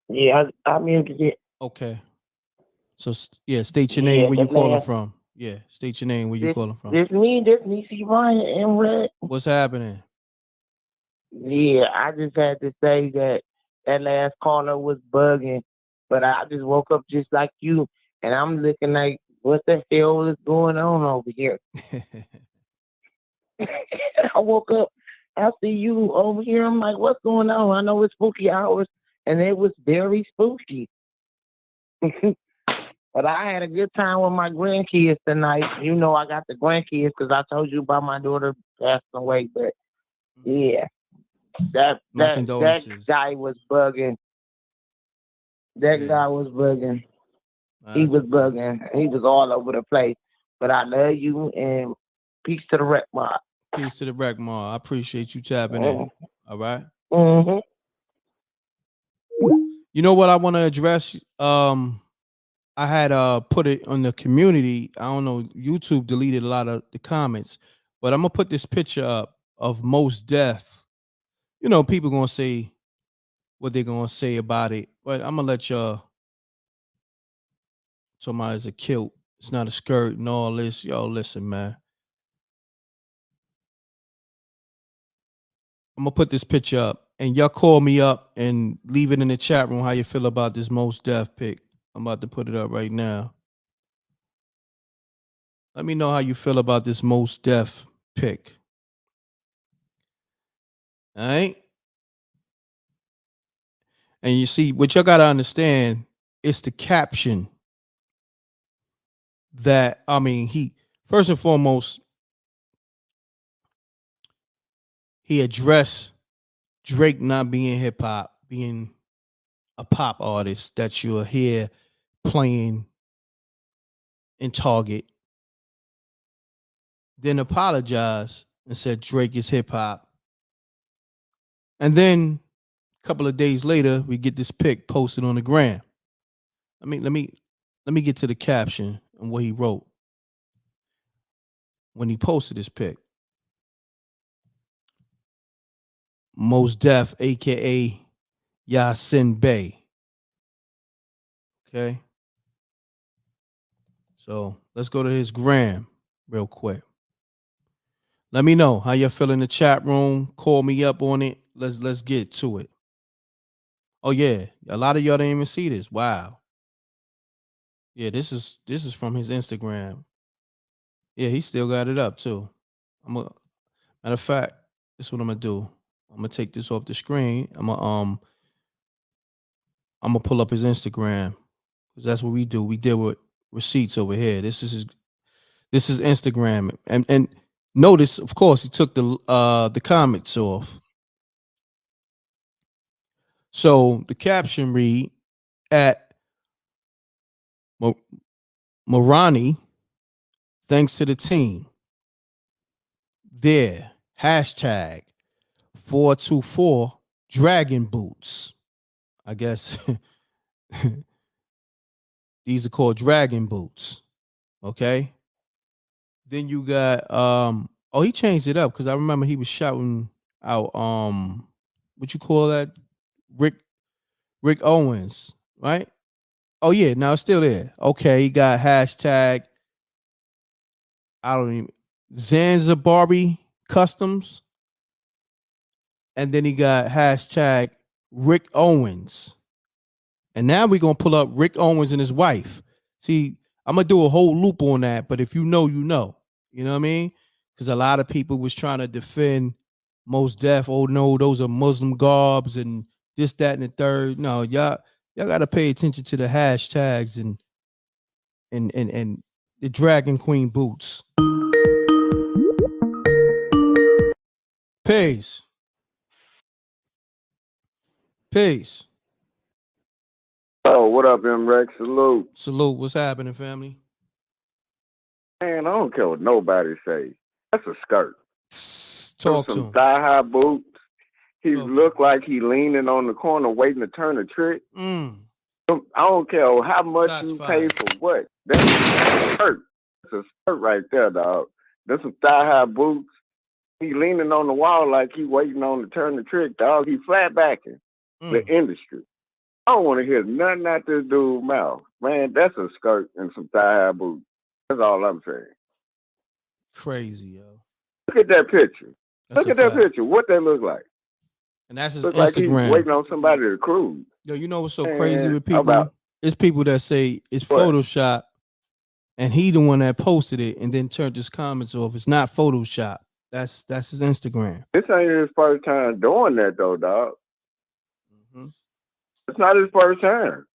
Yeah, I muted it. Okay. So yeah, state your name, where you calling from. Yeah, state your name, where you calling from. This me, see Ryan, MReckt. What's happening? Yeah, I just had to say that last caller was bugging, but I just woke up just like you, and I'm looking like, what the hell is going on over here? I woke up, I see you over here, I'm like, what's going on? I know it's spooky hours, and it was very spooky. But I had a good time with my grandkids tonight. You know I got the grandkids because I told you about my daughter passing away, but yeah. That guy was bugging. That guy was bugging. He was bugging. He was all over the place. But I love you and peace to the Wreck Mob. Peace to the Wreck Mob. I appreciate you tapping in. All right. Mm-hmm. You know what I want to address? I had put it on the community. I don't know. YouTube deleted a lot of the comments, but I'm gonna put this picture up of Mos Def. You know, people gonna say what they're gonna say about it, but I'm gonna let y'all. Somebody's a kilt. It's not a skirt and all this. Yo, listen, man. I'm gonna put this picture up, and y'all call me up and leave it in the chat room how you feel about this Mos Def pic. I'm about to put it up right now. Let me know how you feel about this Mos Def pic. All right. And you see, what y'all gotta understand, it's the caption that, I mean, he first and foremost, he addressed Drake not being hip hop, being a pop artist that you're here playing in Target. Then apologized and said Drake is hip hop. And then a couple of days later, we get this pic posted on the gram. Let me get to the caption and what he wrote when he posted this pic. Mos Def, aka Yasin Bey. Okay. So let's go to his gram real quick. Let me know how you feel in the chat room. Call me up on it. Let's get to it. Oh yeah, a lot of y'all didn't even see this. Wow. Yeah, this is from his Instagram. Yeah, he still got it up too. Matter of fact, this is what I'm gonna do. I'm gonna take this off the screen. I'm gonna pull up his Instagram because that's what we do. We deal with receipts over here. This is Instagram, and notice, of course, he took the comments off. So the caption read at Morani, thanks to the team. There, hashtag 424 Dragon Boots. I guess these are called Dragon Boots. Okay. Then you got oh, he changed it up because I remember he was shouting out what you call that? Rick Owens, right? Oh yeah, now it's still there. Okay, he got hashtag I don't even Zanzibari Customs. And then he got hashtag Rick Owens. And now we're gonna pull up Rick Owens and his wife. See, I'm gonna do a whole loop on that, but if you know, you know. You know what I mean? Because a lot of people was trying to defend Mos Def. Oh no, those are Muslim garbs and this, that, and the third. No, y'all gotta pay attention to the hashtags and the Dragon Queen boots. Peace. Peace. Oh, what up, MReckt? Salute. Salute. What's happening, family? Man, I don't care what nobody say. That's a skirt. Talk to some him. thigh-high boots. He look like he leaning on the corner waiting to turn a trick. I don't care how much you pay for what. That's a skirt. That's a skirt right there, dog. That's some thigh-high boots. He leaning on the wall like he waiting on to turn the trick, dog. He flat backing the industry. I don't want to hear nothing out this dude's mouth. Man, that's a skirt and some thigh-high boots. That's all I'm saying. Crazy, yo. Look at that picture. Look at that picture. What they look like. And that's his Look Instagram. like he's waiting on somebody to cruise. Yo, you know what's so crazy with people? It's people that say it's Photoshop, and he the one that posted it and then turned his comments off. It's not Photoshop. That's his Instagram. This ain't his first time doing that though, dog. It's not his first time.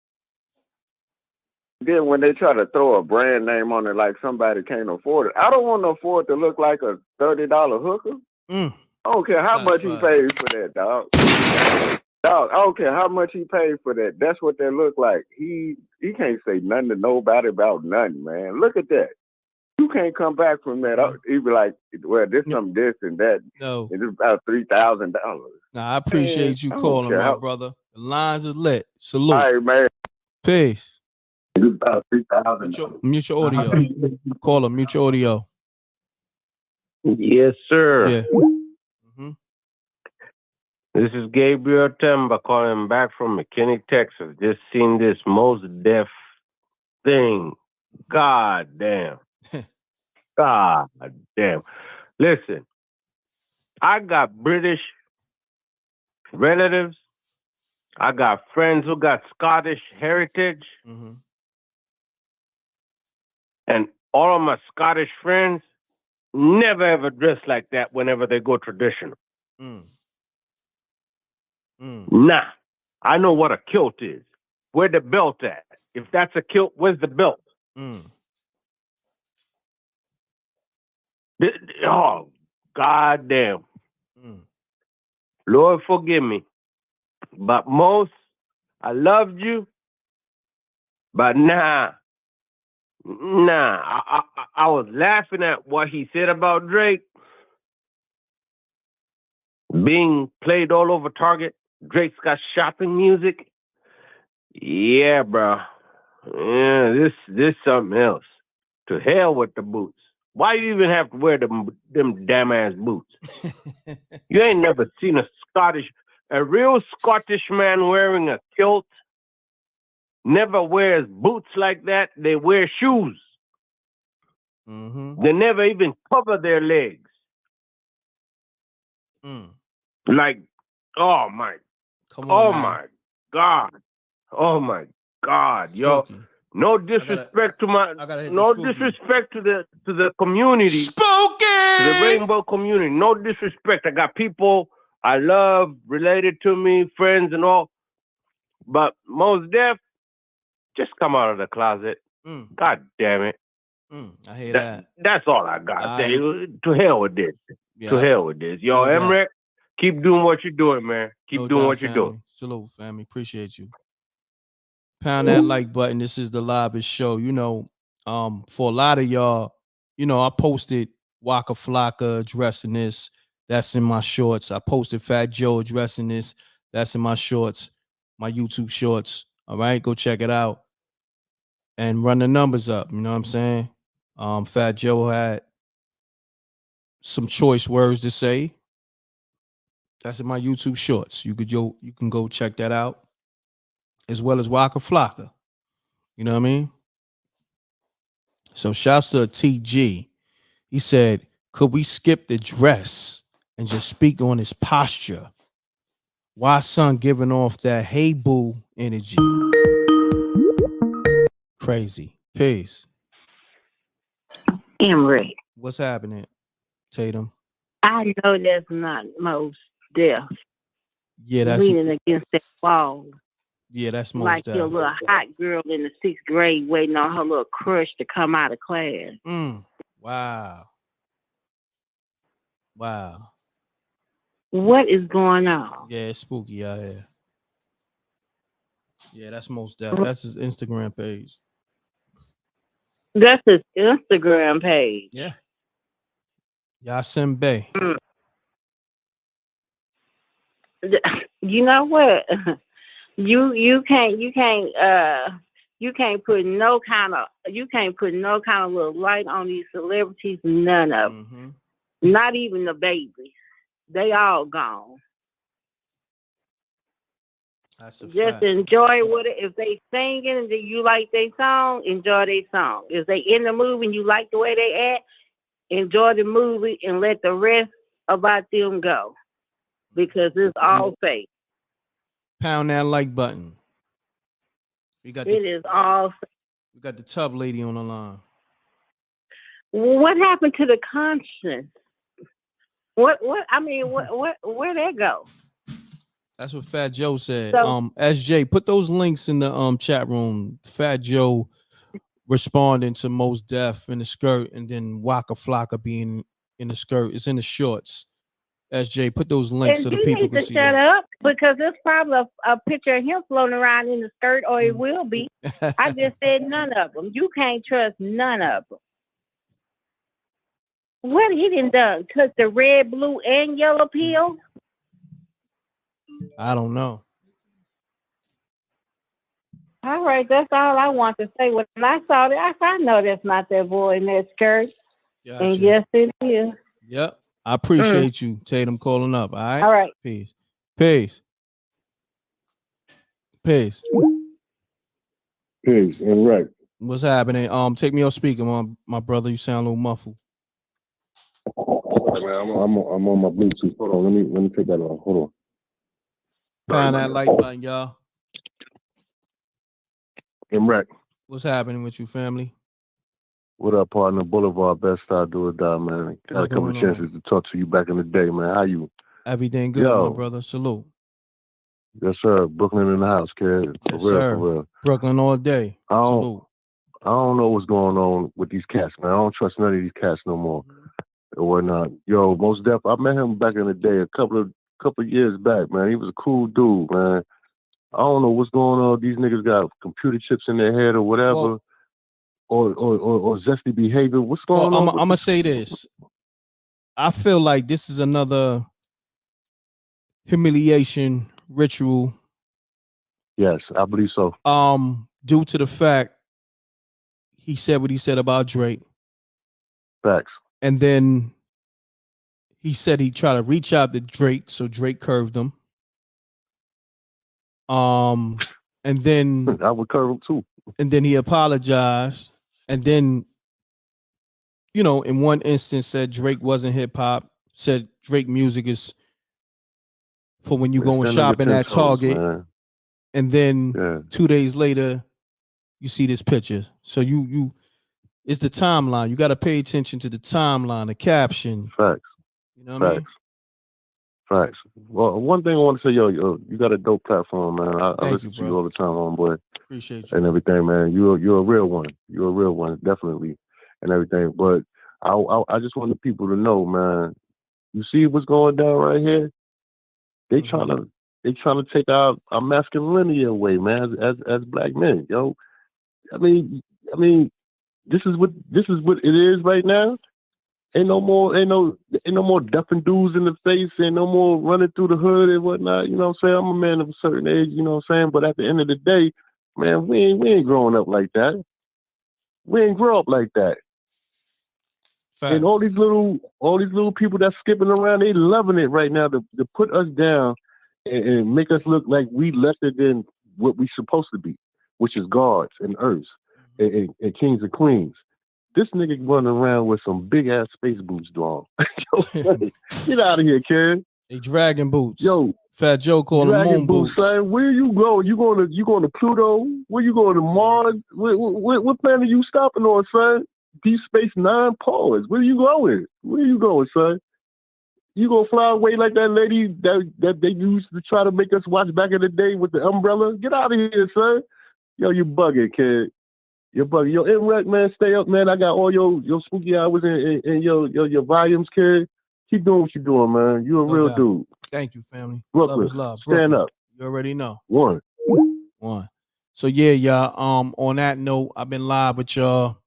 Then when they try to throw a brand name on it like somebody can't afford it, I don't want to afford to look like a $30 hooker. I don't care how much he paid for that, dog. Dog, I don't care how much he paid for that. That's what they look like. He can't say nothing to nobody about nothing, man. Look at that. You can't come back from that. He'd be like, well, this some this and that. No. It's about $3,000. Nah, I appreciate you calling, my brother. The lines is lit. Salute. All right, man. Peace. It's about $3,000. Mute your audio. Call him. Mute your audio. Yes, sir. Yeah. This is Gabriel Temba calling back from McKinney, Texas. Just seen this Mos Def thing. God damn. God damn. Listen, I got British relatives. I got friends who got Scottish heritage. And all of my Scottish friends never ever dress like that whenever they go traditional. Nah. I know what a kilt is. Where the belt at? If that's a kilt, where's the belt? Oh, God damn. Lord forgive me. But Mos, I loved you. But nah. I was laughing at what he said about Drake. being played all over Target. Drake's got shopping music. Yeah, bro. Yeah, this something else. To hell with the boots. Why you even have to wear them damn ass boots? You ain't never seen a real Scottish man wearing a kilt. Never wears boots like that. They wear shoes. They never even cover their legs. Like, oh my God. Oh my God, yo. No disrespect to the community. Spoken! To the rainbow community. No disrespect. I got people I love related to me, friends and all. But Mos Def, just come out of the closet. God damn it. I hear that. That's all I got to say. To hell with this. Yeah. To hell with this. Yo, MReckt, keep doing what you're doing, man. Keep doing what you're doing. Salute, family. Appreciate you. Pound that like button. This is the liveest show. You know, for a lot of y'all, you know, I posted Waka Flocka addressing this. That's in my shorts. I posted Fat Joe addressing this. That's in my shorts, my YouTube shorts. All right, go check it out and run the numbers up. You know what I'm saying? Fat Joe had some choice words to say. That's in my YouTube shorts. You can go check that out, as well as Waka Flocka. You know what I mean? So shouts to TG. He said, could we skip the dress and just speak on his posture? Why son giving off that hey boo energy? Crazy. Peace. MReckt. What's happening, Tatum? I know that's not Mos Def. Yeah, that's leaning against that wall. Yeah, that's Mos like Def. your little hot girl in the 6th grade waiting on her little crush to come out of class. Wow. What is going on? Yeah, it's spooky out here. Yeah, that's Mos Def. That's his Instagram page. That's his Instagram page. Yeah. Yasin Bey. You know what? You can't put no kind of little light on these celebrities. None of them. Not even the babies. They all gone. That's a Just fact. enjoy what if they singing and you like their song, enjoy their song. If they in the movie and you like the way they act, enjoy the movie and let the rest about them go. Because it's all fake. Pound that like button. It is all fake. We got the tub lady on the line. What happened to the conscience? Where'd that go? That's what Fat Joe said. So, SJ, put those links in the chat room. Fat Joe responding to Mos Def in the skirt, and then Waka Flocka being in the skirt. It's in the shorts. SJ, put those links so the people can see shut that. up because there's probably a picture of him floating around in the skirt, or it will be. I just said none of them. You can't trust none of them. What he done? Took the red, blue, and yellow pill? I don't know. All right, that's all I want to say. When I saw that, I know that's not that boy in that skirt. Gotcha. And yes, it is. Yep. I appreciate you, Tatum, calling up. All right. All right. Peace. Peace. Peace. Peace. MReckt. What's happening? Take me off speaker, my brother. You sound a little muffled. Man, I'm on my Bluetooth. Hold on. Let me take that off. Hold on. Pound that like button, y'all. MReckt. What's happening with you, family? What up, partner? Boulevard, best style, do or die, man. Got a couple of chances to talk to you back in the day, man. How you? Everything good, my brother. Salute. Yes, sir. Brooklyn in the house, kid. Yes, sir. For real. Brooklyn all day. Salute. I don't know what's going on with these cats, man. I don't trust none of these cats no more. Or whatnot. Yo, Mos Def, I met him back in the day, a couple of years back, man. He was a cool dude, man. I don't know what's going on. These niggas got computer chips in their head or whatever. Or zesty behavior. What's going on? I'm gonna say this. I feel like this is another humiliation ritual. Yes, I believe so. Due to the fact he said what he said about Drake. Facts. And then he said he tried to reach out to Drake, so Drake curved him. And then I would curve him too. And then he apologized. And then, you know, in one instance said Drake wasn't hip hop, said Drake music is for when you go and shopping at Target. And then 2 days later, you see this picture. So you it's the timeline. You got to pay attention to the timeline, the caption. Facts. You know what I mean? Facts. Well, one thing I want to say, yo, you got a dope platform, man. I listen to you all the time, homeboy. Appreciate you. And everything, man. You're a real one. You're a real one, definitely, and everything. But I just want the people to know, man. You see what's going down right here? They trying to take our masculinity away, man, as black men, yo. I mean, this is what it is right now. Ain't no more duffing dudes in the face, ain't no more running through the hood and whatnot. You know what I'm saying? I'm a man of a certain age, you know what I'm saying? But at the end of the day, man, we ain't growing up like that. We ain't grow up like that. Facts. And all these little people that's skipping around, they loving it right now to put us down and make us look like we lesser than what we supposed to be, which is gods and earths and kings and queens. This nigga running around with some big ass space boots, dog. Get out of here, kid. They dragon boots. Yo, Fat Joe called them moon boots. Son. Where you going? You going to Pluto? Where you going to Mars? What planet are you stopping on, son? Deep Space Nine? Pause. Where you going? Where you going, son? You gonna fly away like that lady that they used to try to make us watch back in the day with the umbrella? Get out of here, son. Yo, you bugging, kid. You're bugging. Yo, MReckt, man, stay up, man. I got all your spooky hours and your volumes, kid. Keep doing what you're doing, man. You're a real dude. Thank you, family. Brooklyn, love is love. Stand up. You already know. One. So yeah, y'all. On that note, I've been live with y'all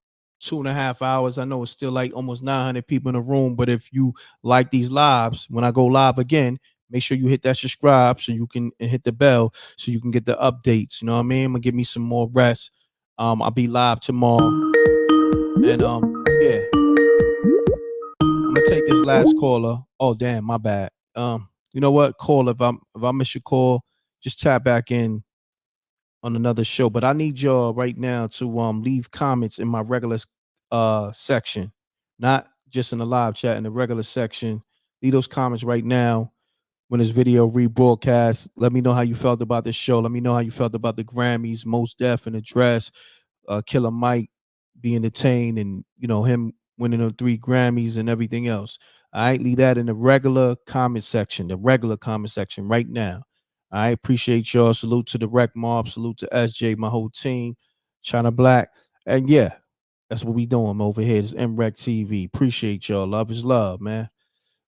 2.5 hours. I know it's still like almost 900 people in the room, but if you like these lives, when I go live again, make sure you hit that subscribe so you can and hit the bell so you can get the updates. You know what I mean? I'm gonna give me some more rest. I'll be live tomorrow. And yeah. I'm gonna take this last caller. Oh damn, my bad. You know what? Call if I miss your call, just tap back in on another show. But I need y'all right now to leave comments in my regular section, not just in the live chat, in the regular section. Leave those comments right now when this video rebroadcast. Let me know how you felt about this show. Let me know how you felt about the Grammys, Mos Def and Address, Killer Mike being detained, and you know him winning the 3 Grammys and everything else. All right, leave that in the regular comment section, right now. I appreciate y'all. Salute to the Rec Mob. Salute to SJ, my whole team, China Black. And yeah, that's what we doing over here. It's MRecktv. Appreciate y'all. Love is love, man.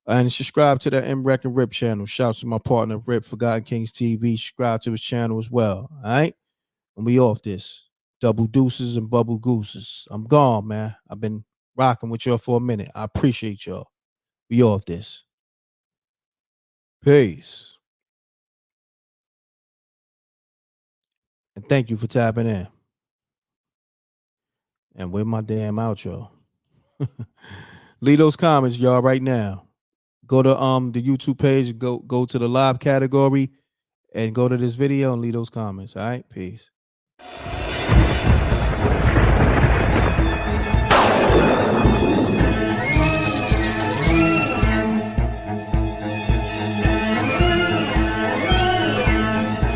And subscribe to the MReckt and Rip channel. Shouts to my partner, Rip, Forgotten Kings TV. Subscribe to his channel as well. All right? And we off this. Double deuces and bubble gooses. I'm gone, man. I've been rocking with y'all for a minute. I appreciate y'all. We off this. Peace. And thank you for tapping in. And with my damn outro. Leave those comments, y'all, right now. Go to the YouTube page, go to the live category, and go to this video and leave those comments. All right, peace.